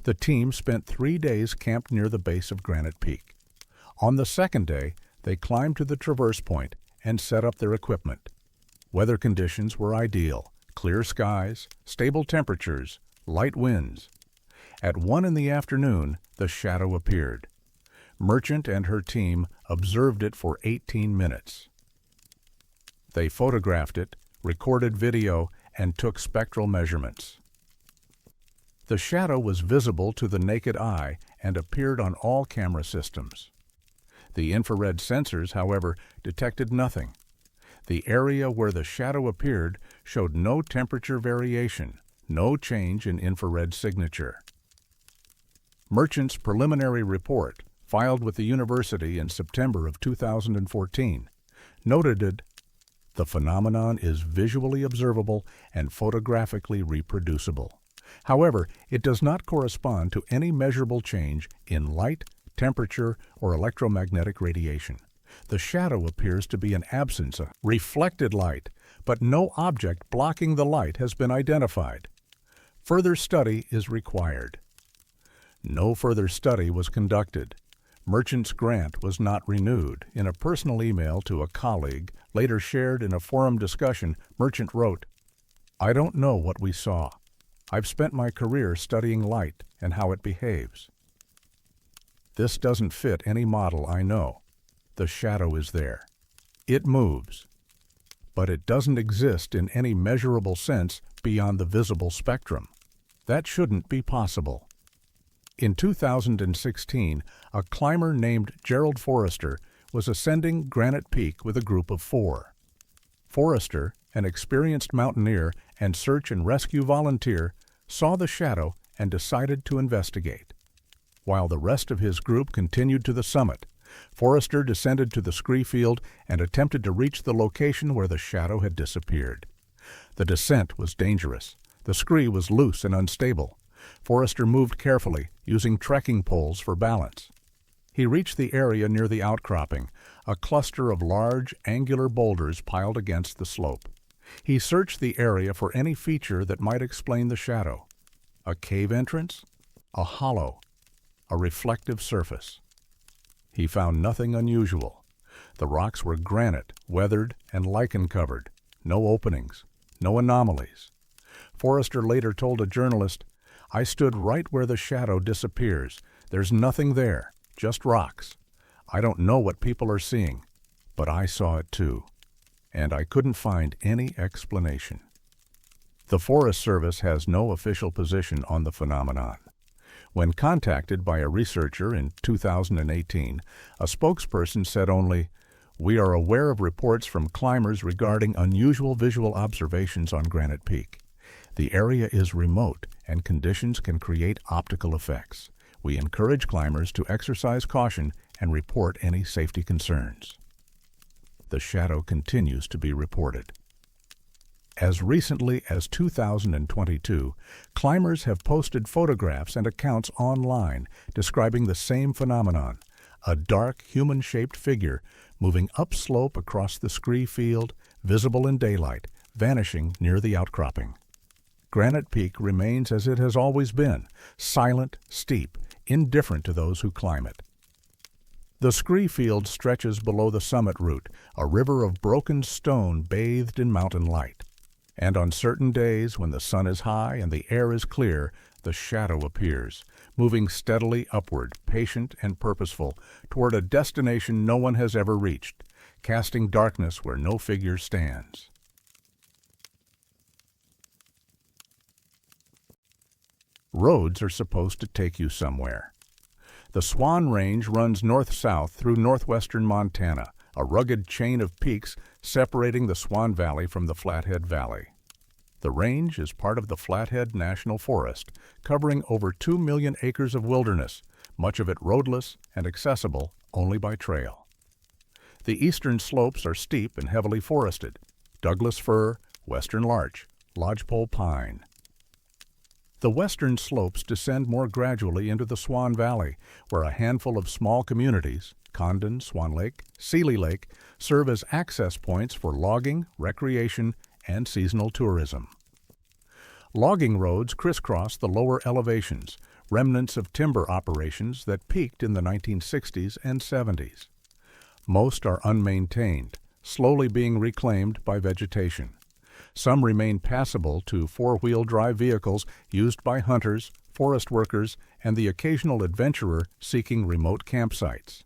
The team spent 3 days camped near the base of Granite Peak. On the second day, they climbed to the traverse point and set up their equipment. Weather conditions were ideal: clear skies, stable temperatures, light winds. At 1 in the afternoon, the shadow appeared. Merchant and her team observed it for 18 minutes. They photographed it, recorded video, and took spectral measurements. The shadow was visible to the naked eye and appeared on all camera systems. The infrared sensors, however, detected nothing. The area where the shadow appeared showed no temperature variation, no change in infrared signature. Merchant's preliminary report, filed with the university in September of 2014, noted the phenomenon is visually observable and photographically reproducible. However, it does not correspond to any measurable change in light, temperature, or electromagnetic radiation. The shadow appears to be an absence of reflected light, but no object blocking the light has been identified. Further study is required. No further study was conducted. Merchant's grant was not renewed. In a personal email to a colleague, later shared in a forum discussion, Merchant wrote, "I don't know what we saw. I've spent my career studying light and how it behaves. This doesn't fit any model I know. The shadow is there. It moves. But it doesn't exist in any measurable sense beyond the visible spectrum. That shouldn't be possible." In 2016, a climber named Gerald Forrester was ascending Granite Peak with a group of 4. Forrester, an experienced mountaineer and search and rescue volunteer, saw the shadow and decided to investigate. While the rest of his group continued to the summit, Forrester descended to the scree field and attempted to reach the location where the shadow had disappeared. The descent was dangerous. The scree was loose and unstable. Forrester moved carefully, using trekking poles for balance. He reached the area near the outcropping, a cluster of large, angular boulders piled against the slope. He searched the area for any feature that might explain the shadow. A cave entrance? A hollow? A reflective surface? He found nothing unusual. The rocks were granite, weathered, and lichen-covered. No openings. No anomalies. Forrester later told a journalist, "I stood right where the shadow disappears. There's nothing there, just rocks. I don't know what people are seeing, but I saw it too. And I couldn't find any explanation." The Forest Service has no official position on the phenomenon. When contacted by a researcher in 2018, a spokesperson said only, "We are aware of reports from climbers regarding unusual visual observations on Granite Peak. The area is remote and conditions can create optical effects. We encourage climbers to exercise caution and report any safety concerns." The shadow continues to be reported. As recently as 2022, climbers have posted photographs and accounts online describing the same phenomenon, a dark human-shaped figure moving upslope across the scree field, visible in daylight, vanishing near the outcropping. Granite Peak remains as it has always been, silent, steep, indifferent to those who climb it. The scree field stretches below the summit route, a river of broken stone bathed in mountain light. And on certain days, when the sun is high and the air is clear, the shadow appears, moving steadily upward, patient and purposeful, toward a destination no one has ever reached, casting darkness where no figure stands. Roads are supposed to take you somewhere. The Swan Range runs north-south through northwestern Montana, a rugged chain of peaks separating the Swan Valley from the Flathead Valley. The range is part of the Flathead National Forest, covering over 2 million acres of wilderness, much of it roadless and accessible only by trail. The eastern slopes are steep and heavily forested: Douglas fir, western larch, lodgepole pine. The western slopes descend more gradually into the Swan Valley, where a handful of small communities, Condon, Swan Lake, Seeley Lake, serve as access points for logging, recreation, and seasonal tourism. Logging roads crisscross the lower elevations, remnants of timber operations that peaked in the 1960s and 70s. Most are unmaintained, slowly being reclaimed by vegetation. Some remain passable to four-wheel drive vehicles used by hunters, forest workers, and the occasional adventurer seeking remote campsites.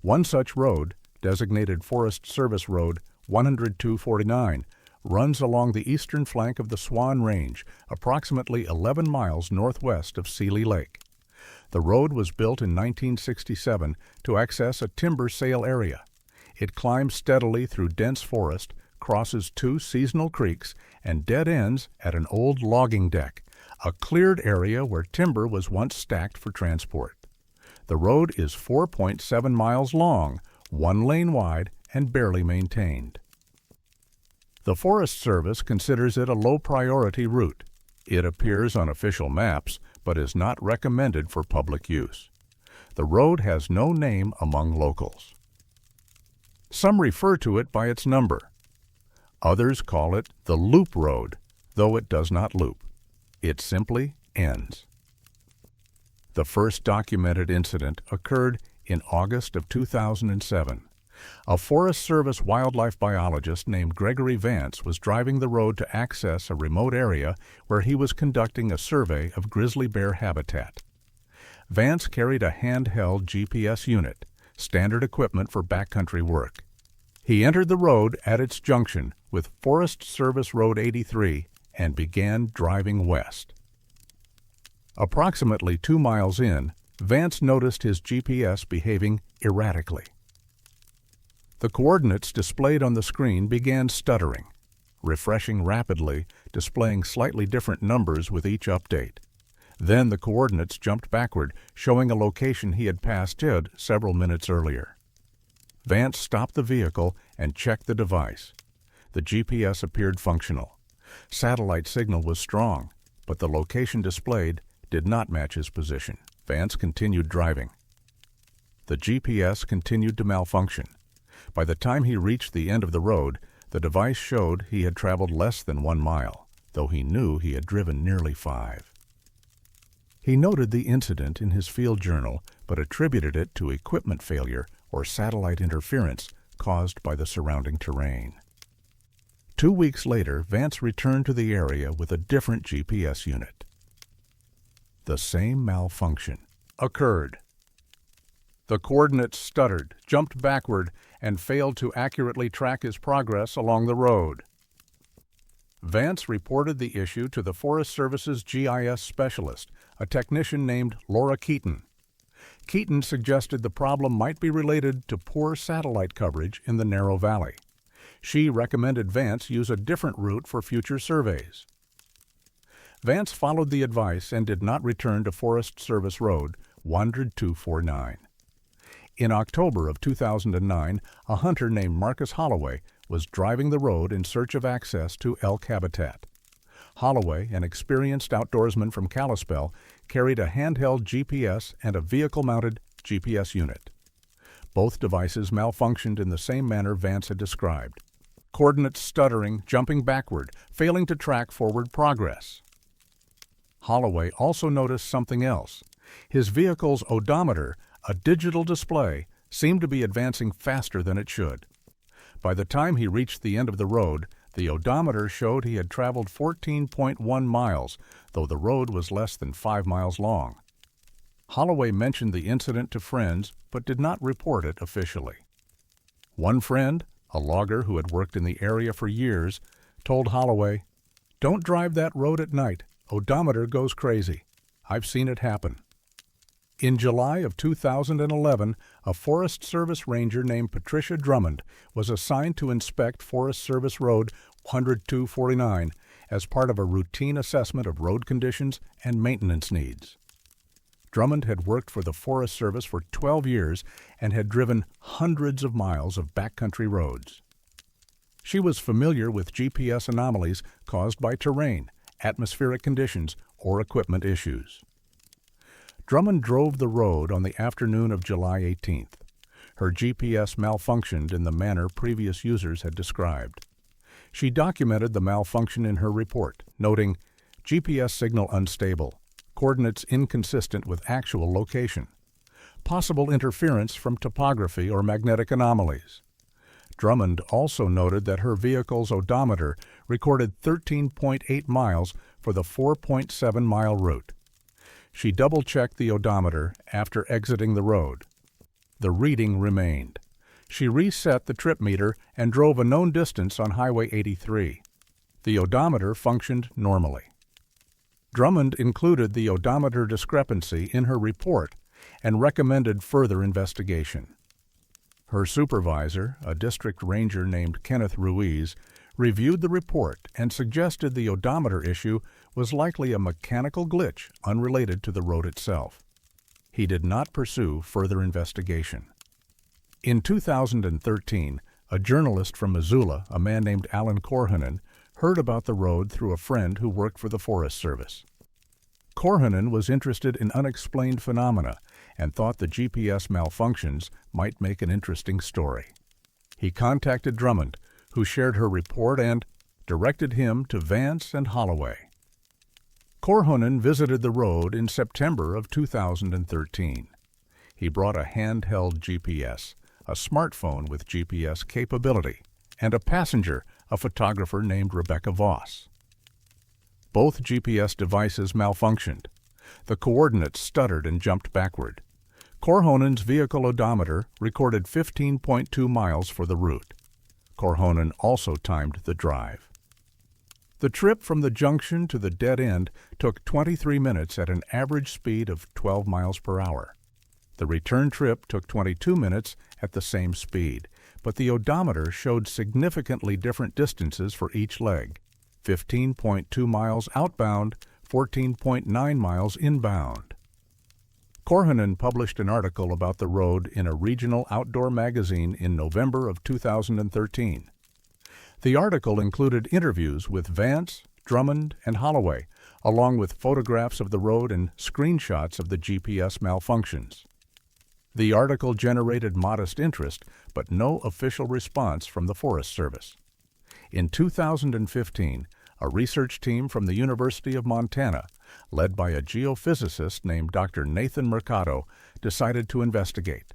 One such road, designated Forest Service Road 10249, runs along the eastern flank of the Swan Range, approximately 11 miles northwest of Seeley Lake. The road was built in 1967 to access a timber sale area. It climbs steadily through dense forest, crosses two seasonal creeks, and dead ends at an old logging deck, a cleared area where timber was once stacked for transport. The road is 4.7 miles long, 1 lane wide, and barely maintained. The Forest Service considers it a low-priority route. It appears on official maps, but is not recommended for public use. The road has no name among locals. Some refer to it by its number. Others call it the Loop Road, though it does not loop. It simply ends. The first documented incident occurred in August of 2007. A Forest Service wildlife biologist named Gregory Vance was driving the road to access a remote area where he was conducting a survey of grizzly bear habitat. Vance carried a handheld GPS unit, standard equipment for backcountry work. He entered the road at its junction with Forest Service Road 83 and began driving west. Approximately 2 miles in, Vance noticed his GPS behaving erratically. The coordinates displayed on the screen began stuttering, refreshing rapidly, displaying slightly different numbers with each update. Then the coordinates jumped backward, showing a location he had passed it several minutes earlier. Vance stopped the vehicle and checked the device. The GPS appeared functional. Satellite signal was strong, but the location displayed did not match his position. Vance continued driving. The GPS continued to malfunction. By the time he reached the end of the road, the device showed he had traveled less than 1 mile, though he knew he had driven nearly 5. He noted the incident in his field journal, but attributed it to equipment failure or satellite interference caused by the surrounding terrain. 2 weeks later, Vance returned to the area with a different GPS unit. The same malfunction occurred. The coordinates stuttered, jumped backward, and failed to accurately track his progress along the road. Vance reported the issue to the Forest Service's GIS specialist, a technician named Laura Keaton. Keaton suggested the problem might be related to poor satellite coverage in the narrow valley. She recommended Vance use a different route for future surveys. Vance followed the advice and did not return to Forest Service Road 10249. In October of 2009, a hunter named Marcus Holloway was driving the road in search of access to elk habitat. Holloway, an experienced outdoorsman from Kalispell, carried a handheld GPS and a vehicle-mounted GPS unit. Both devices malfunctioned in the same manner Vance had described. Coordinates stuttering, jumping backward, failing to track forward progress. Holloway also noticed something else. His vehicle's odometer, a digital display, seemed to be advancing faster than it should. By the time he reached the end of the road, the odometer showed he had traveled 14.1 miles, though the road was less than 5 miles long. Holloway mentioned the incident to friends, but did not report it officially. One friend, a logger who had worked in the area for years, told Holloway, "Don't drive that road at night. Odometer goes crazy. I've seen it happen." In July of 2011, a Forest Service ranger named Patricia Drummond was assigned to inspect Forest Service Road 10249 as part of a routine assessment of road conditions and maintenance needs. Drummond had worked for the Forest Service for 12 years and had driven hundreds of miles of backcountry roads. She was familiar with GPS anomalies caused by terrain, atmospheric conditions, or equipment issues. Drummond drove the road on the afternoon of July 18th. Her GPS malfunctioned in the manner previous users had described. She documented the malfunction in her report, noting, "GPS signal unstable, coordinates inconsistent with actual location, possible interference from topography or magnetic anomalies." Drummond also noted that her vehicle's odometer recorded 13.8 miles for the 4.7-mile route. She double-checked the odometer after exiting the road. The reading remained. She reset the trip meter and drove a known distance on Highway 83. The odometer functioned normally. Drummond included the odometer discrepancy in her report and recommended further investigation. Her supervisor, a district ranger named Kenneth Ruiz, reviewed the report and suggested the odometer issue was likely a mechanical glitch unrelated to the road itself. He did not pursue further investigation. In 2013, a journalist from Missoula, a man named Alan Korhonen, heard about the road through a friend who worked for the Forest Service. Korhonen was interested in unexplained phenomena and thought the GPS malfunctions might make an interesting story. He contacted Drummond, who shared her report and directed him to Vance and Holloway. Korhonen visited the road in September of 2013. He brought a handheld GPS, a smartphone with GPS capability, and a passenger, a photographer named Rebecca Voss. Both GPS devices malfunctioned. The coordinates stuttered and jumped backward. Korhonen's vehicle odometer recorded 15.2 miles for the route. Korhonen also timed the drive. The trip from the junction to the dead end took 23 minutes at an average speed of 12 miles per hour. The return trip took 22 minutes at the same speed, but the odometer showed significantly different distances for each leg: 15.2 miles outbound, 14.9 miles inbound. Korhonen published an article about the road in a regional outdoor magazine in November of 2013. The article included interviews with Vance, Drummond, and Holloway, along with photographs of the road and screenshots of the GPS malfunctions. The article generated modest interest, but no official response from the Forest Service. In 2015, a research team from the University of Montana, led by a geophysicist named Dr. Nathan Mercado, decided to investigate.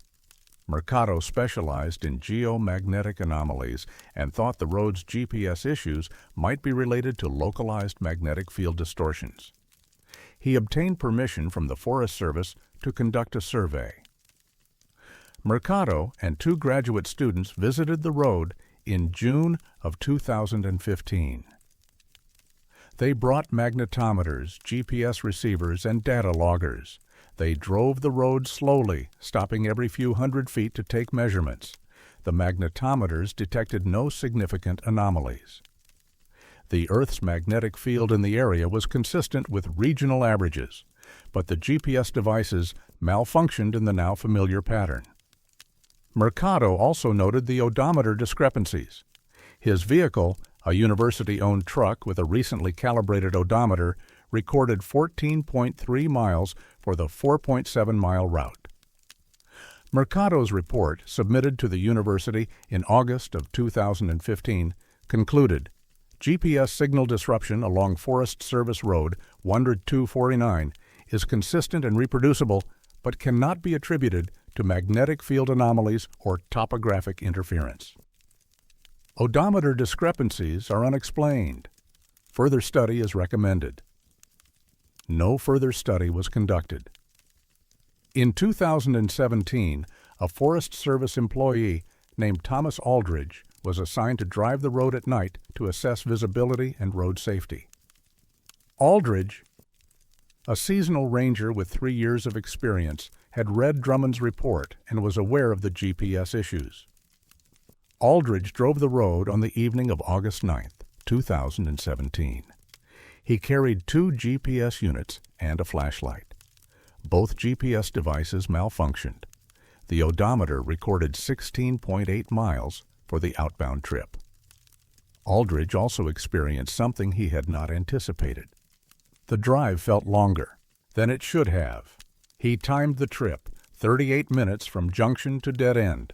Mercado specialized in geomagnetic anomalies and thought the road's GPS issues might be related to localized magnetic field distortions. He obtained permission from the Forest Service to conduct a survey. Mercado and two graduate students visited the road in June of 2015. They brought magnetometers, GPS receivers, and data loggers. They drove the road slowly, stopping every few hundred feet to take measurements. The magnetometers detected no significant anomalies. The Earth's magnetic field in the area was consistent with regional averages, but the GPS devices malfunctioned in the now familiar pattern. Mercado also noted the odometer discrepancies. His vehicle, a university-owned truck with a recently calibrated odometer, recorded 14.3 miles for the 4.7-mile route. Mercado's report, submitted to the university in August of 2015, concluded, GPS signal disruption along Forest Service Road 10249 is consistent and reproducible, but cannot be attributed to magnetic field anomalies or topographic interference. Odometer discrepancies are unexplained. Further study is recommended. No further study was conducted. In 2017, a Forest Service employee named Thomas Aldridge was assigned to drive the road at night to assess visibility and road safety. Aldridge, a seasonal ranger with 3 years of experience, had read Drummond's report and was aware of the GPS issues. Aldridge drove the road on the evening of August 9, 2017. He carried 2 GPS units and a flashlight. Both GPS devices malfunctioned. The odometer recorded 16.8 miles for the outbound trip. Aldridge also experienced something he had not anticipated. The drive felt longer than it should have. He timed the trip, 38 minutes from junction to dead end.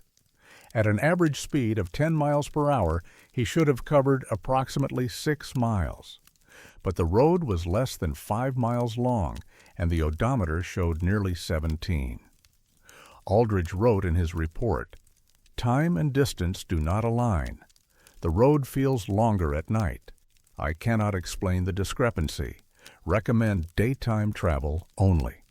At an average speed of 10 miles per hour, he should have covered approximately 6 miles. But the road was less than 5 miles long, and the odometer showed nearly 17. Aldridge wrote in his report, "Time and distance do not align. The road feels longer at night. I cannot explain the discrepancy. Recommend daytime travel only."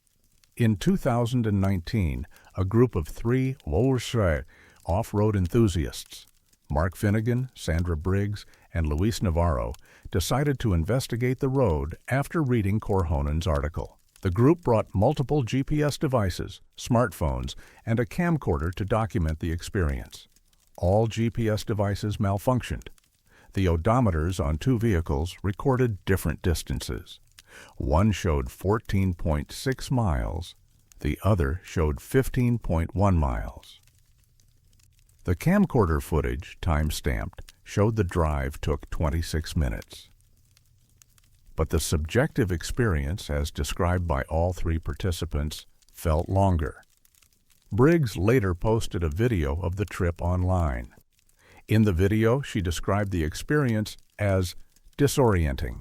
In 2019, a group of 3 Wolseley off-road enthusiasts, Mark Finnegan, Sandra Briggs, and Luis Navarro, decided to investigate the road after reading Korhonen's article. The group brought multiple GPS devices, smartphones, and a camcorder to document the experience. All GPS devices malfunctioned. The odometers on 2 vehicles recorded different distances. One showed 14.6 miles, the other showed 15.1 miles. The camcorder footage, time-stamped, showed the drive took 26 minutes. But the subjective experience, as described by all three participants, felt longer. Briggs later posted a video of the trip online. In the video, she described the experience as disorienting.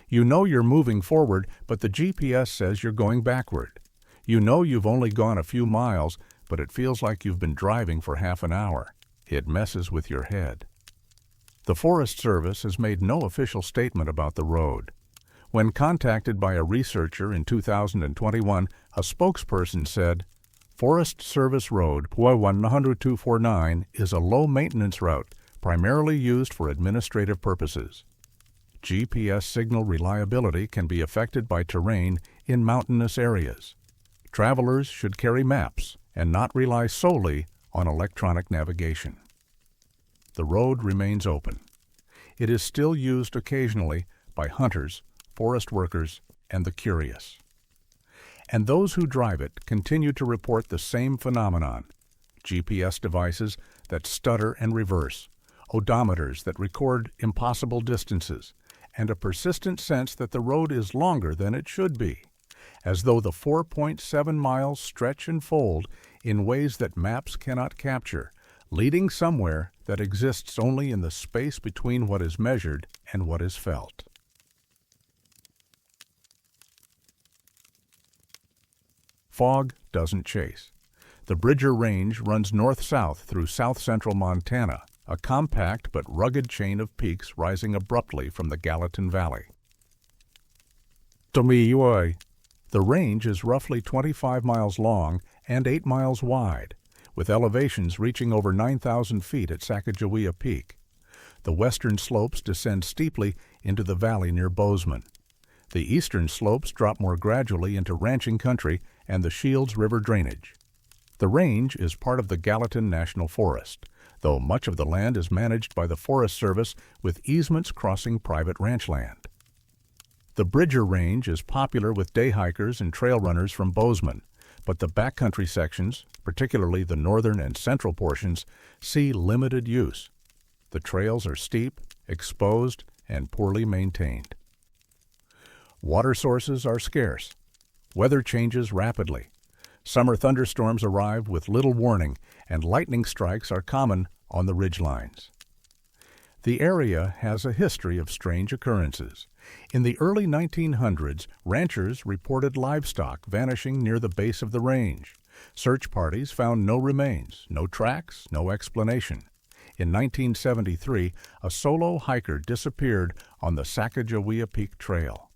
You know you're moving forward, but the GPS says you're going backward. You know you've only gone a few miles, but it feels like you've been driving for half an hour. It messes with your head. The Forest Service has made no official statement about the road. When contacted by a researcher in 2021, a spokesperson said, Forest Service Road 10249 is a low-maintenance route primarily used for administrative purposes. GPS signal reliability can be affected by terrain in mountainous areas. Travelers should carry maps and not rely solely on electronic navigation. The road remains open. It is still used occasionally by hunters, forest workers, and the curious. And those who drive it continue to report the same phenomenon: GPS devices that stutter and reverse, odometers that record impossible distances, and a persistent sense that the road is longer than it should be, as though the 4.7 miles stretch and fold in ways that maps cannot capture, leading somewhere that exists only in the space between what is measured and what is felt. Fog doesn't chase. The Bridger Range runs north-south through south-central Montana, a compact but rugged chain of peaks rising abruptly from the Gallatin Valley. The range is roughly 25 miles long and 8 miles wide, with elevations reaching over 9,000 feet at Sacagawea Peak. The western slopes descend steeply into the valley near Bozeman. The eastern slopes drop more gradually into ranching country and the Shields River drainage. The range is part of the Gallatin National Forest, though much of the land is managed by the Forest Service with easements crossing private ranch land. The Bridger Range is popular with day hikers and trail runners from Bozeman, but the backcountry sections, particularly the northern and central portions, see limited use. The trails are steep, exposed, and poorly maintained. Water sources are scarce. Weather changes rapidly. Summer thunderstorms arrive with little warning, and lightning strikes are common on the ridgelines. The area has a history of strange occurrences. In the early 1900s, ranchers reported livestock vanishing near the base of the range. Search parties found no remains, no tracks, no explanation. In 1973, a solo hiker disappeared on the Sacagawea Peak Trail.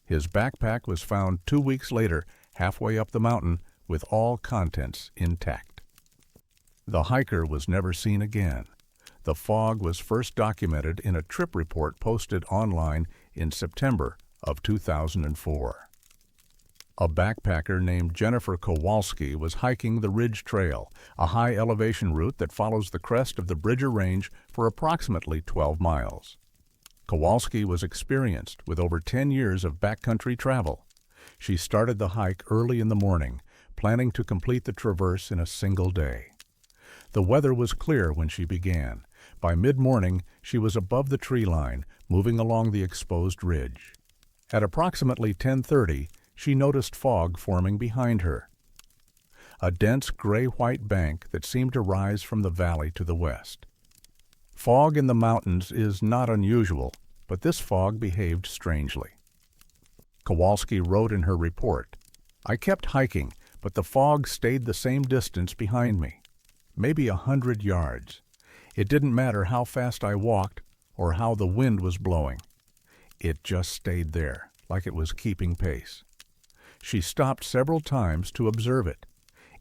His backpack was found 2 weeks later, halfway up the mountain, with all contents intact. The hiker was never seen again. The fog was first documented in a trip report posted online in September of 2004. A backpacker named Jennifer Kowalski was hiking the Ridge Trail, a high-elevation route that follows the crest of the Bridger Range for approximately 12 miles. Kowalski was experienced with over 10 years of backcountry travel. She started the hike early in the morning, planning to complete the traverse in a single day. The weather was clear when she began. By mid-morning, she was above the tree line, moving along the exposed ridge. At approximately 10:30, she noticed fog forming behind her. A dense gray-white bank that seemed to rise from the valley to the west. Fog in the mountains is not unusual, but this fog behaved strangely. Kowalski wrote in her report, "I kept hiking, but the fog stayed the same distance behind me, maybe 100 yards. It didn't matter how fast I walked or how the wind was blowing. It just stayed there, like it was keeping pace." She stopped several times to observe it.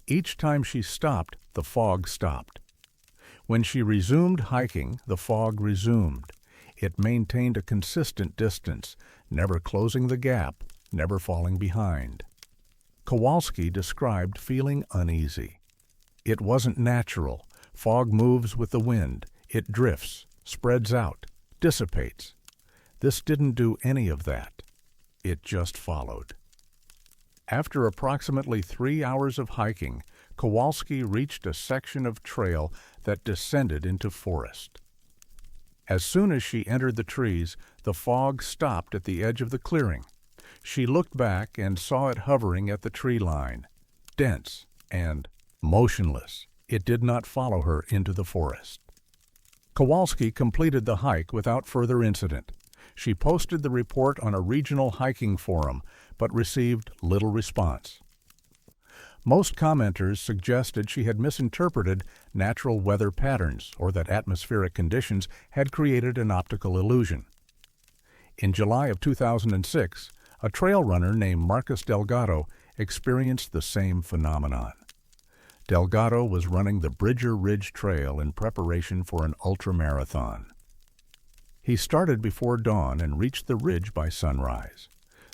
Each time she stopped, the fog stopped. When she resumed hiking, the fog resumed. It maintained a consistent distance, never closing the gap, never falling behind. Kowalski described feeling uneasy. It wasn't natural. Fog moves with the wind. It drifts, spreads out, dissipates. This didn't do any of that. It just followed. After approximately 3 hours of hiking, Kowalski reached a section of trail that descended into forest. As soon as she entered the trees, the fog stopped at the edge of the clearing. She looked back and saw it hovering at the tree line, dense and motionless. It did not follow her into the forest. Kowalski completed the hike without further incident. She posted the report on a regional hiking forum, but received little response. Most commenters suggested she had misinterpreted natural weather patterns or that atmospheric conditions had created an optical illusion. In July of 2006, a trail runner named Marcus Delgado experienced the same phenomenon. Delgado was running the Bridger Ridge Trail in preparation for an ultramarathon. He started before dawn and reached the ridge by sunrise.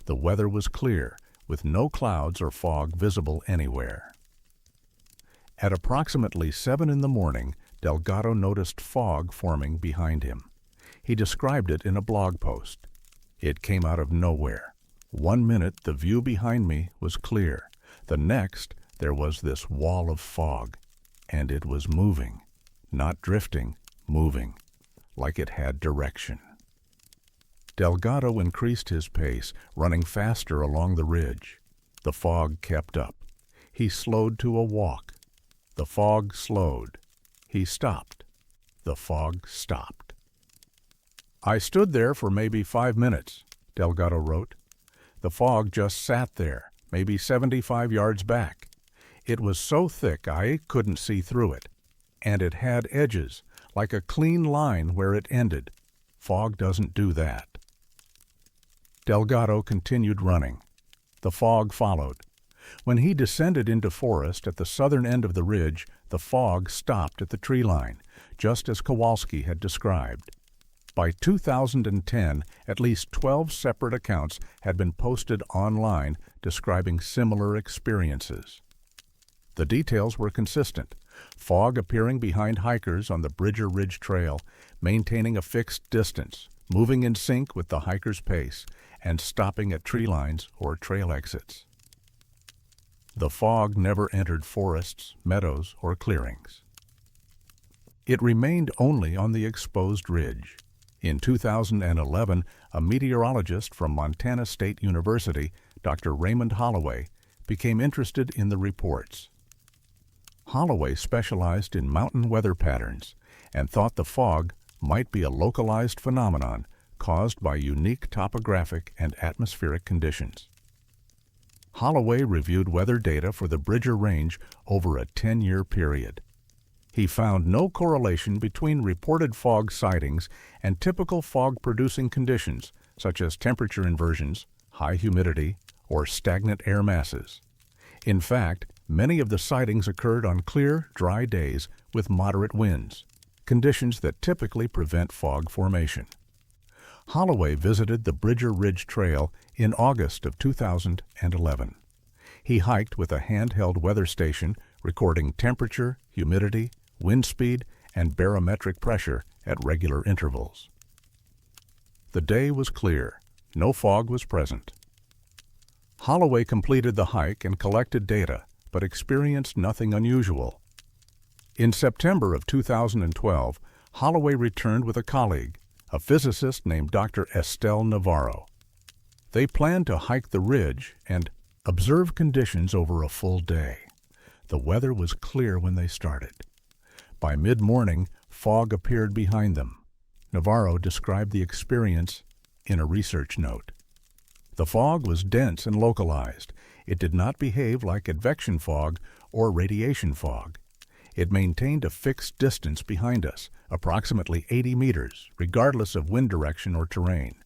The weather was clear, with no clouds or fog visible anywhere. At approximately 7 in the morning, Delgado noticed fog forming behind him. He described it in a blog post. It came out of nowhere. 1 minute the view behind me was clear. The next, there was this wall of fog, and it was moving, not drifting, moving, like it had direction. Delgado increased his pace, running faster along the ridge. The fog kept up. He slowed to a walk. The fog slowed. He stopped. The fog stopped. "I stood there for maybe 5 minutes," Delgado wrote. "The fog just sat there, maybe 75 yards back. It was so thick I couldn't see through it, and it had edges, like a clean line where it ended. Fog doesn't do that." Delgado continued running. The fog followed. When he descended into forest at the southern end of the ridge, the fog stopped at the tree line, just as Kowalski had described. By 2010, at least 12 separate accounts had been posted online describing similar experiences. The details were consistent: fog appearing behind hikers on the Bridger Ridge Trail, maintaining a fixed distance, moving in sync with the hiker's pace, and stopping at tree lines or trail exits. The fog never entered forests, meadows, or clearings. It remained only on the exposed ridge. In 2011, a meteorologist from Montana State University, Dr. Raymond Holloway, became interested in the reports. Holloway specialized in mountain weather patterns and thought the fog might be a localized phenomenon caused by unique topographic and atmospheric conditions. Holloway reviewed weather data for the Bridger Range over a 10-year period. He found no correlation between reported fog sightings and typical fog-producing conditions, such as temperature inversions, high humidity, or stagnant air masses. In fact, many of the sightings occurred on clear, dry days with moderate winds, conditions that typically prevent fog formation. Holloway visited the Bridger Ridge Trail in August of 2011. He hiked with a handheld weather station recording temperature, humidity, wind speed, and barometric pressure at regular intervals. The day was clear. No fog was present. Holloway completed the hike and collected data, but experienced nothing unusual. In September of 2012, Holloway returned with a colleague, a physicist named Dr. Estelle Navarro. They planned to hike the ridge and observe conditions over a full day. The weather was clear when they started. By mid-morning, fog appeared behind them. Navarro described the experience in a research note. The fog was dense and localized. It did not behave like advection fog or radiation fog. It maintained a fixed distance behind us, approximately 80 meters, regardless of wind direction or terrain.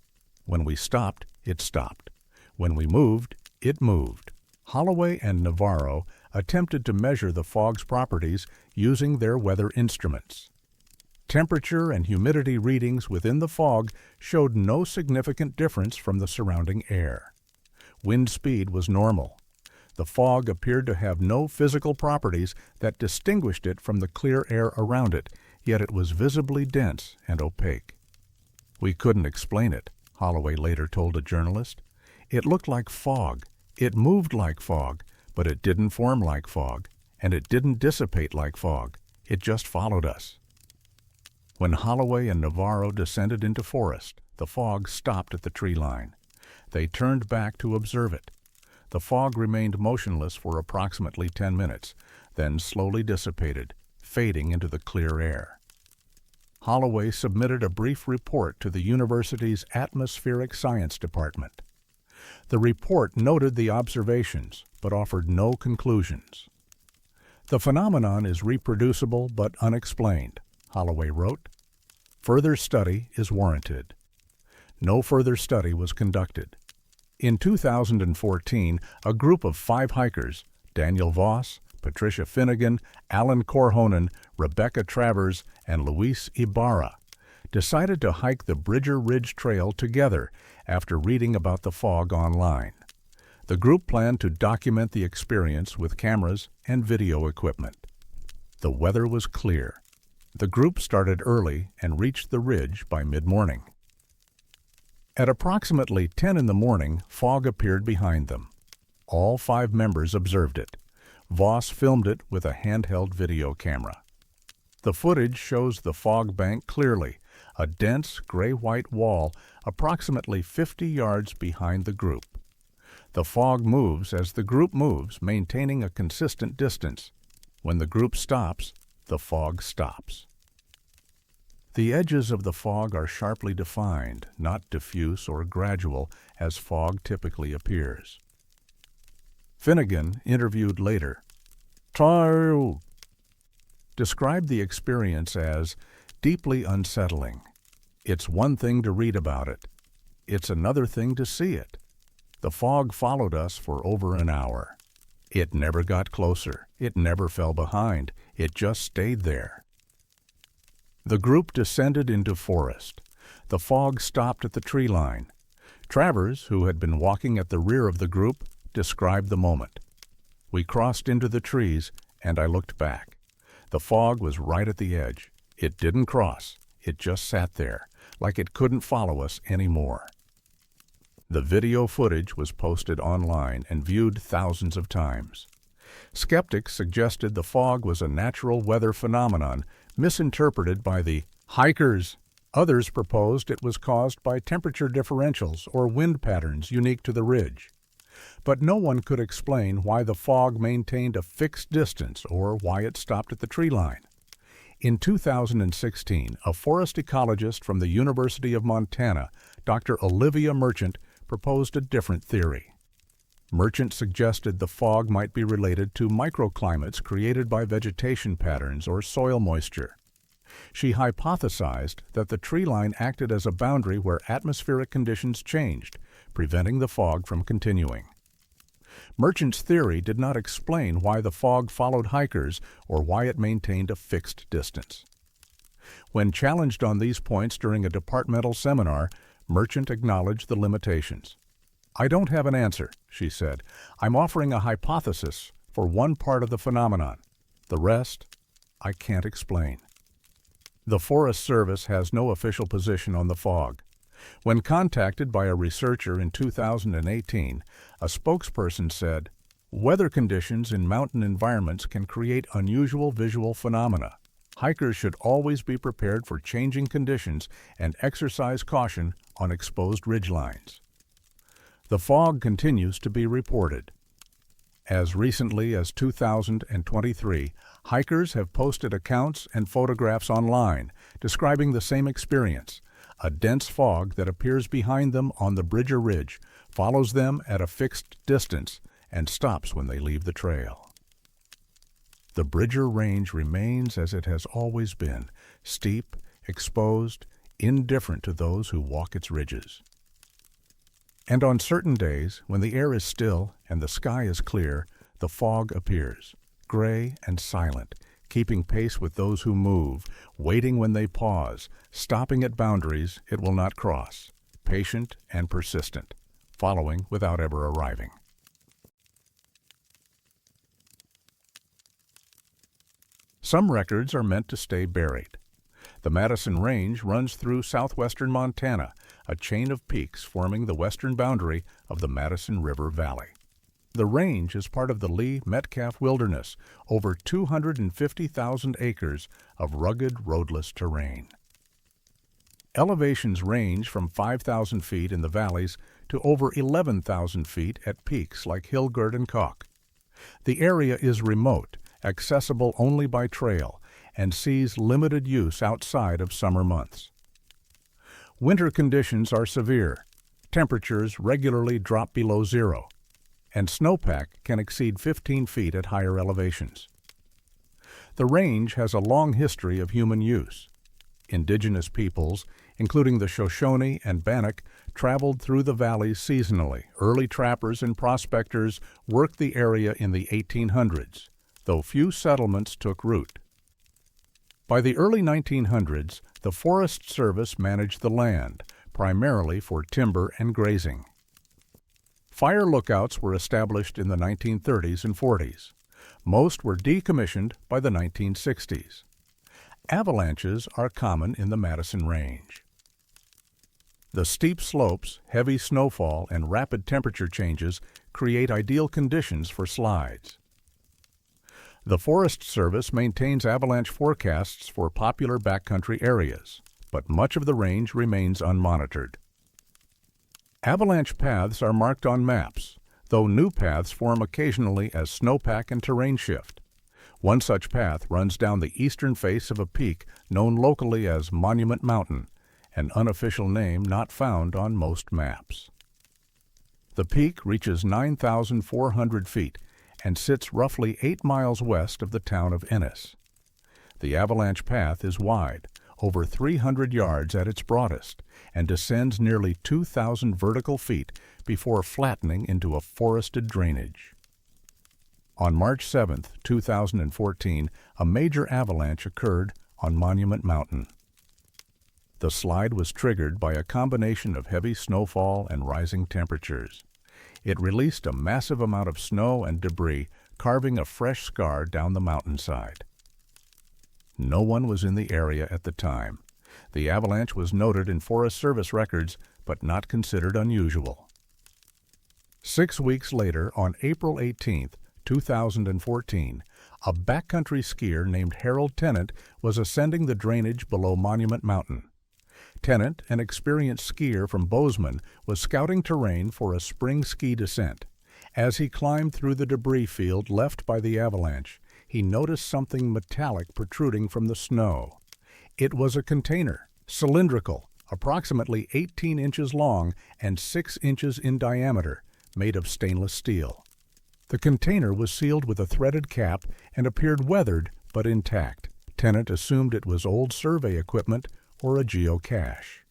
When we stopped, it stopped. When we moved, it moved. Holloway and Navarro attempted to measure the fog's properties using their weather instruments. Temperature and humidity readings within the fog showed no significant difference from the surrounding air. Wind speed was normal. The fog appeared to have no physical properties that distinguished it from the clear air around it, yet it was visibly dense and opaque. "We couldn't explain it," Holloway later told a journalist. It looked like fog, it moved like fog, but it didn't form like fog, and it didn't dissipate like fog. It just followed us. When Holloway and Navarro descended into forest, the fog stopped at the tree line. They turned back to observe it. The fog remained motionless for approximately 10 minutes, then slowly dissipated, fading into the clear air. Holloway submitted a brief report to the university's Atmospheric Science Department. The report noted the observations, but offered no conclusions. The phenomenon is reproducible but unexplained, Holloway wrote. Further study is warranted. No further study was conducted. In 2014, a group of 5 hikers, Daniel Voss, Patricia Finnegan, Alan Korhonen, Rebecca Travers, and Luis Ibarra, decided to hike the Bridger Ridge Trail together after reading about the fog online. The group planned to document the experience with cameras and video equipment. The weather was clear. The group started early and reached the ridge by mid-morning. At approximately 10 in the morning, fog appeared behind them. All 5 members observed it. Voss filmed it with a handheld video camera. The footage shows the fog bank clearly, a dense gray-white wall approximately 50 yards behind the group. The fog moves as the group moves, maintaining a consistent distance. When the group stops, the fog stops. The edges of the fog are sharply defined, not diffuse or gradual as fog typically appears. Finnegan, interviewed later, described the experience as deeply unsettling. It's one thing to read about it. It's another thing to see it. The fog followed us for over an hour. It never got closer. It never fell behind. It just stayed there. The group descended into forest. The fog stopped at the tree line. Travers, who had been walking at the rear of the group, described the moment. We crossed into the trees, and I looked back. The fog was right at the edge. It didn't cross. It just sat there, like it couldn't follow us anymore. The video footage was posted online and viewed thousands of times. Skeptics suggested the fog was a natural weather phenomenon misinterpreted by the hikers. Others proposed it was caused by temperature differentials or wind patterns unique to the ridge. But no one could explain why the fog maintained a fixed distance or why it stopped at the tree line. In 2016, a forest ecologist from the University of Montana, Dr. Olivia Merchant, proposed a different theory. Merchant suggested the fog might be related to microclimates created by vegetation patterns or soil moisture. She hypothesized that the tree line acted as a boundary where atmospheric conditions changed, preventing the fog from continuing. Merchant's theory did not explain why the fog followed hikers or why it maintained a fixed distance. When challenged on these points during a departmental seminar, Merchant acknowledged the limitations. "I don't have an answer," she said. "I'm offering a hypothesis for one part of the phenomenon. The rest, I can't explain." The Forest Service has no official position on the fog. When contacted by a researcher in 2018, a spokesperson said, "Weather conditions in mountain environments can create unusual visual phenomena. Hikers should always be prepared for changing conditions and exercise caution on exposed ridgelines." The fog continues to be reported. As recently as 2023, hikers have posted accounts and photographs online describing the same experience. A dense fog that appears behind them on the Bridger Ridge, follows them at a fixed distance, and stops when they leave the trail. The Bridger Range remains as it has always been, steep, exposed, indifferent to those who walk its ridges. And on certain days, when the air is still and the sky is clear, the fog appears, gray and silent, keeping pace with those who move, waiting when they pause, stopping at boundaries it will not cross, patient and persistent, following without ever arriving. Some records are meant to stay buried. The Madison Range runs through southwestern Montana, a chain of peaks forming the western boundary of the Madison River Valley. The range is part of the Lee-Metcalf Wilderness, over 250,000 acres of rugged, roadless terrain. Elevations range from 5,000 feet in the valleys to over 11,000 feet at peaks like Hillgurt and Calk. The area is remote, accessible only by trail, and sees limited use outside of summer months. Winter conditions are severe. Temperatures regularly drop below zero, and snowpack can exceed 15 feet at higher elevations. The range has a long history of human use. Indigenous peoples, including the Shoshone and Bannock, traveled through the valleys seasonally. Early trappers and prospectors worked the area in the 1800s, though few settlements took root. By the early 1900s, the Forest Service managed the land, primarily for timber and grazing. Fire lookouts were established in the 1930s and 40s. Most were decommissioned by the 1960s. Avalanches are common in the Madison Range. The steep slopes, heavy snowfall, and rapid temperature changes create ideal conditions for slides. The Forest Service maintains avalanche forecasts for popular backcountry areas, but much of the range remains unmonitored. Avalanche paths are marked on maps, though new paths form occasionally as snowpack and terrain shift. One such path runs down the eastern face of a peak known locally as Monument Mountain, an unofficial name not found on most maps. The peak reaches 9,400 feet and sits roughly 8 miles west of the town of Ennis. The avalanche path is wide, over 300 yards at its broadest, and descends nearly 2,000 vertical feet before flattening into a forested drainage. On March 7, 2014, a major avalanche occurred on Monument Mountain. The slide was triggered by a combination of heavy snowfall and rising temperatures. It released a massive amount of snow and debris, carving a fresh scar down the mountainside. No one was in the area at the time. The avalanche was noted in Forest Service records, but not considered unusual. 6 weeks later, on April 18, 2014, a backcountry skier named Harold Tennant was ascending the drainage below Monument Mountain. Tennant, an experienced skier from Bozeman, was scouting terrain for a spring ski descent. As he climbed through the debris field left by the avalanche, he noticed something metallic protruding from the snow. It was a container, cylindrical, approximately 18 inches long and 6 inches in diameter, made of stainless steel. The container was sealed with a threaded cap and appeared weathered but intact. Tennant assumed it was old survey equipment or a geocache.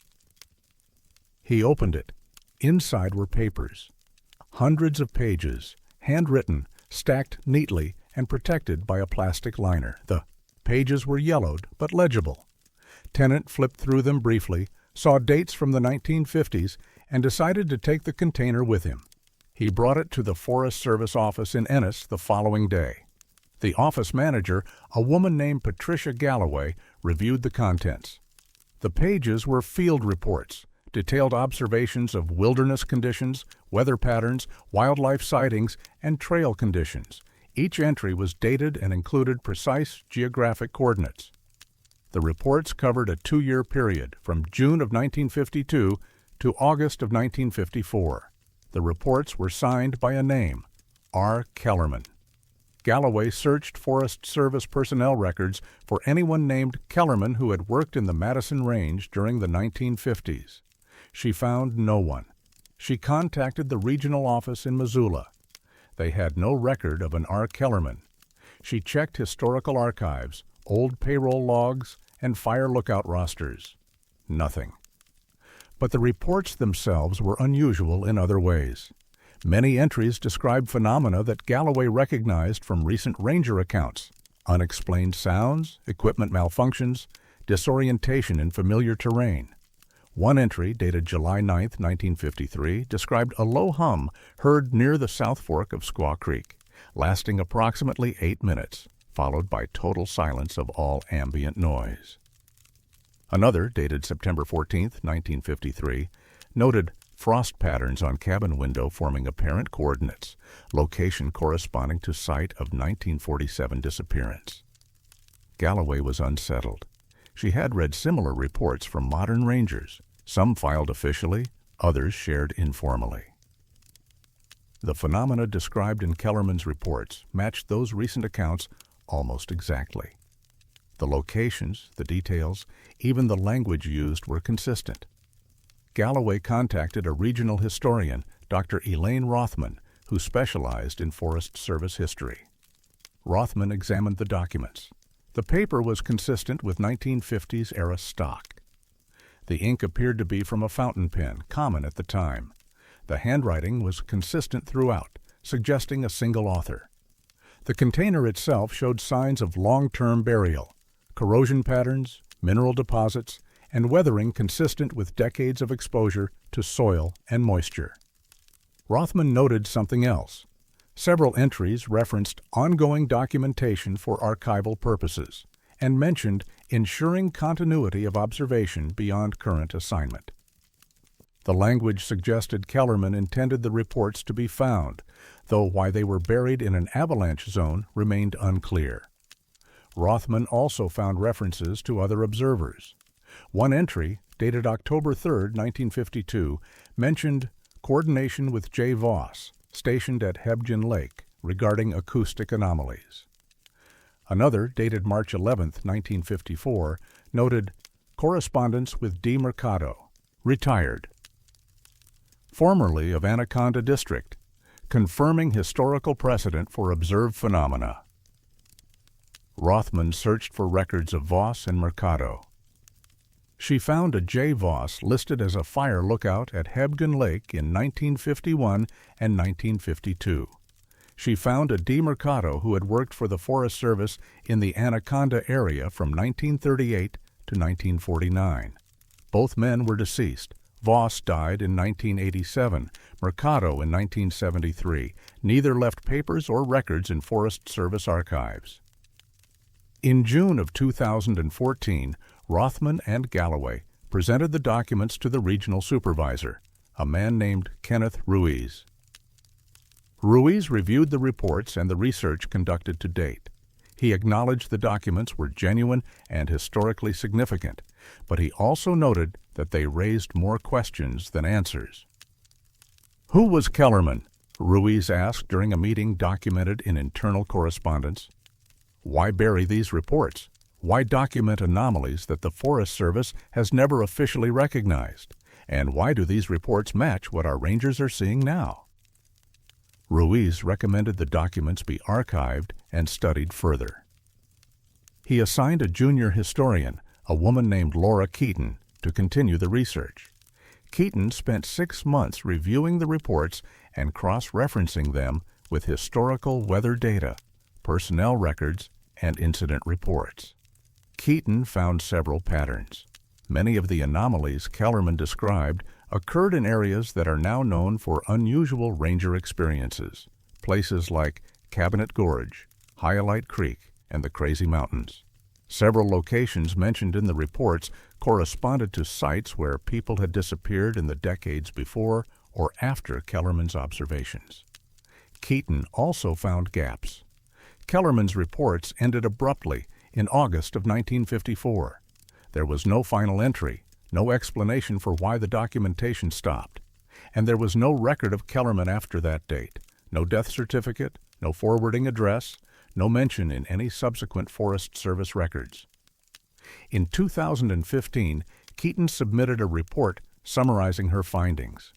He opened it. Inside were papers. Hundreds of pages, handwritten, stacked neatly, and protected by a plastic liner. The pages were yellowed but legible. Tennant flipped through them briefly, saw dates from the 1950s, and decided to take the container with him. He brought it to the Forest Service office in Ennis the following day. The office manager, a woman named Patricia Galloway, reviewed the contents. The pages were field reports, detailed observations of wilderness conditions, weather patterns, wildlife sightings, and trail conditions. Each entry was dated and included precise geographic coordinates. The reports covered a 2-year period from June of 1952 to August of 1954. The reports were signed by a name, R. Kellerman. Galloway searched Forest Service personnel records for anyone named Kellerman who had worked in the Madison Range during the 1950s. She found no one. She contacted the regional office in Missoula. They had no record of an R. Kellerman. She checked historical archives, old payroll logs, and fire lookout rosters. Nothing. But the reports themselves were unusual in other ways. Many entries describe phenomena that Galloway recognized from recent ranger accounts: unexplained sounds, equipment malfunctions, disorientation in familiar terrain. One entry, dated July 9, 1953, described a low hum heard near the South Fork of Squaw Creek, lasting approximately 8 minutes, followed by total silence of all ambient noise. Another, dated September 14, 1953, noted frost patterns on cabin window forming apparent coordinates, location corresponding to site of 1947 disappearance. Galloway was unsettled. She had read similar reports from modern rangers, some filed officially, others shared informally. The phenomena described in Kellerman's reports matched those recent accounts almost exactly. The locations, the details, even the language used were consistent. Galloway contacted a regional historian, Dr. Elaine Rothman, who specialized in Forest Service history. Rothman examined the documents. The paper was consistent with 1950s-era stock. The ink appeared to be from a fountain pen, common at the time. The handwriting was consistent throughout, suggesting a single author. The container itself showed signs of long-term burial, corrosion patterns, mineral deposits, and weathering consistent with decades of exposure to soil and moisture. Rothman noted something else. Several entries referenced ongoing documentation for archival purposes and mentioned ensuring continuity of observation beyond current assignment. The language suggested Kellerman intended the reports to be found, though why they were buried in an avalanche zone remained unclear. Rothman also found references to other observers. One entry, dated October 3, 1952, mentioned coordination with J. Voss, stationed at Hebgen Lake, regarding acoustic anomalies. Another, dated March 11, 1954, noted correspondence with D. Mercado, retired, formerly of Anaconda District, confirming historical precedent for observed phenomena. Rothman searched for records of Voss and Mercado. She found a J. Voss listed as a fire lookout at Hebgen Lake in 1951 and 1952. She found a D. Mercado who had worked for the Forest Service in the Anaconda area from 1938 to 1949. Both men were deceased. Voss died in 1987, Mercado in 1973. Neither left papers or records in Forest Service archives. In June of 2014, Rothman and Galloway presented the documents to the regional supervisor, a man named Kenneth Ruiz. Ruiz reviewed the reports and the research conducted to date. He acknowledged the documents were genuine and historically significant, but he also noted that they raised more questions than answers. Who was Kellerman? Ruiz asked during a meeting documented in internal correspondence. Why bury these reports? Why document anomalies that the Forest Service has never officially recognized? And why do these reports match what our rangers are seeing now? Ruiz recommended the documents be archived and studied further. He assigned a junior historian, a woman named Laura Keaton, to continue the research. Keaton spent 6 months reviewing the reports and cross-referencing them with historical weather data, personnel records, and incident reports. Keaton found several patterns. Many of the anomalies Kellerman described occurred in areas that are now known for unusual ranger experiences, places like Cabinet Gorge, Hyalite Creek, and the Crazy Mountains. Several locations mentioned in the reports corresponded to sites where people had disappeared in the decades before or after Kellerman's observations. Keaton also found gaps. Kellerman's reports ended abruptly in August of 1954. There was no final entry, no explanation for why the documentation stopped, and there was no record of Kellerman after that date, no death certificate, no forwarding address, no mention in any subsequent Forest Service records. In 2015, Keaton submitted a report summarizing her findings.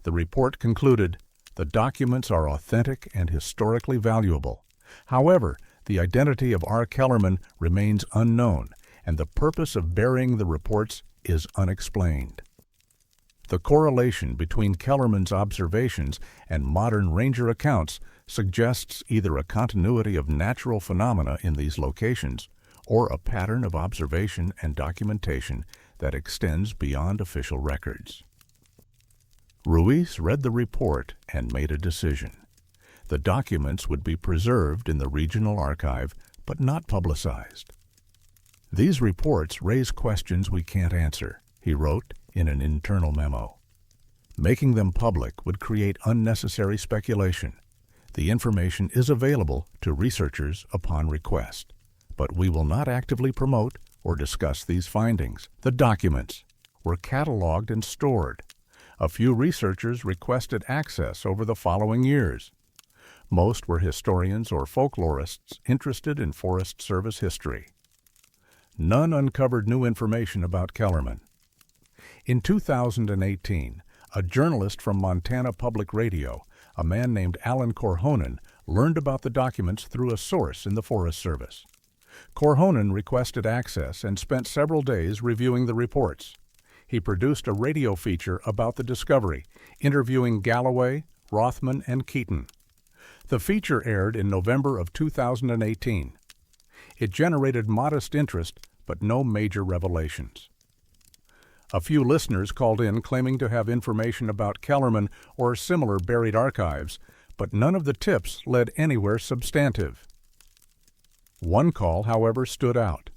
The report concluded, "The documents are authentic and historically valuable. However, the identity of R. Kellerman remains unknown, and the purpose of burying the reports is unexplained." The correlation between Kellerman's observations and modern ranger accounts suggests either a continuity of natural phenomena in these locations or a pattern of observation and documentation that extends beyond official records. Ruiz read the report and made a decision. The documents would be preserved in the regional archive, but not publicized. "These reports raise questions we can't answer," he wrote in an internal memo. "Making them public would create unnecessary speculation. The information is available to researchers upon request, but we will not actively promote or discuss these findings. The documents were cataloged and stored. A few researchers requested access over the following years. Most were historians or folklorists interested in Forest Service history. None uncovered new information about Kellerman. In 2018, a journalist from Montana Public Radio, a man named Alan Korhonen, learned about the documents through a source in the Forest Service. Korhonen requested access and spent several days reviewing the reports. He produced a radio feature about the discovery, interviewing Galloway, Rothman, and Keaton. The feature aired in November of 2018. It generated modest interest, but no major revelations. A few listeners called in claiming to have information about Kellerman or similar buried archives, but none of the tips led anywhere substantive. One call, however, stood out.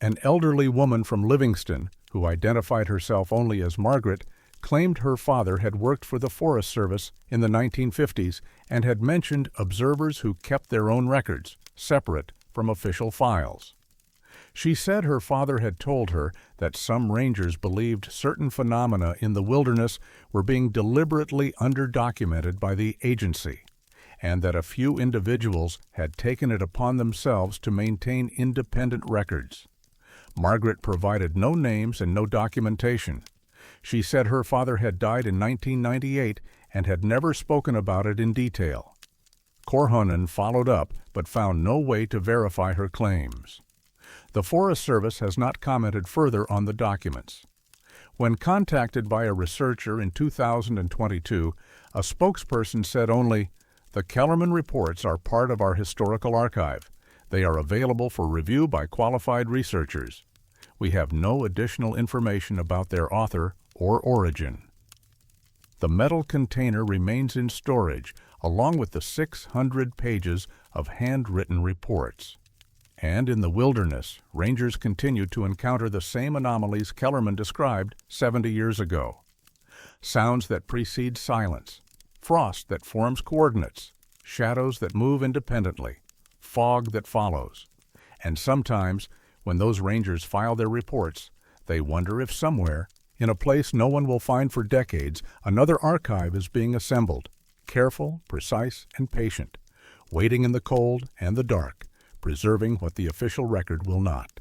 An elderly woman from Livingston, who identified herself only as Margaret, claimed her father had worked for the Forest Service in the 1950s and had mentioned observers who kept their own records, separate from official files. She said her father had told her that some rangers believed certain phenomena in the wilderness were being deliberately underdocumented by the agency, and that a few individuals had taken it upon themselves to maintain independent records. Margaret provided no names and no documentation. She said her father had died in 1998 and had never spoken about it in detail. Korhonen followed up but found no way to verify her claims. The Forest Service has not commented further on the documents. When contacted by a researcher in 2022, a spokesperson said only, "The Kellerman reports are part of our historical archive. They are available for review by qualified researchers. We have no additional information about their author or origin." The metal container remains in storage, along with the 600 pages of handwritten reports. And in the wilderness, rangers continue to encounter the same anomalies Kellerman described 70 years ago. Sounds that precede silence, frost that forms coordinates, shadows that move independently, fog that follows. And sometimes, when those rangers file their reports, they wonder if somewhere, in a place no one will find for decades, another archive is being assembled, careful, precise, and patient, waiting in the cold and the dark, preserving what the official record will not.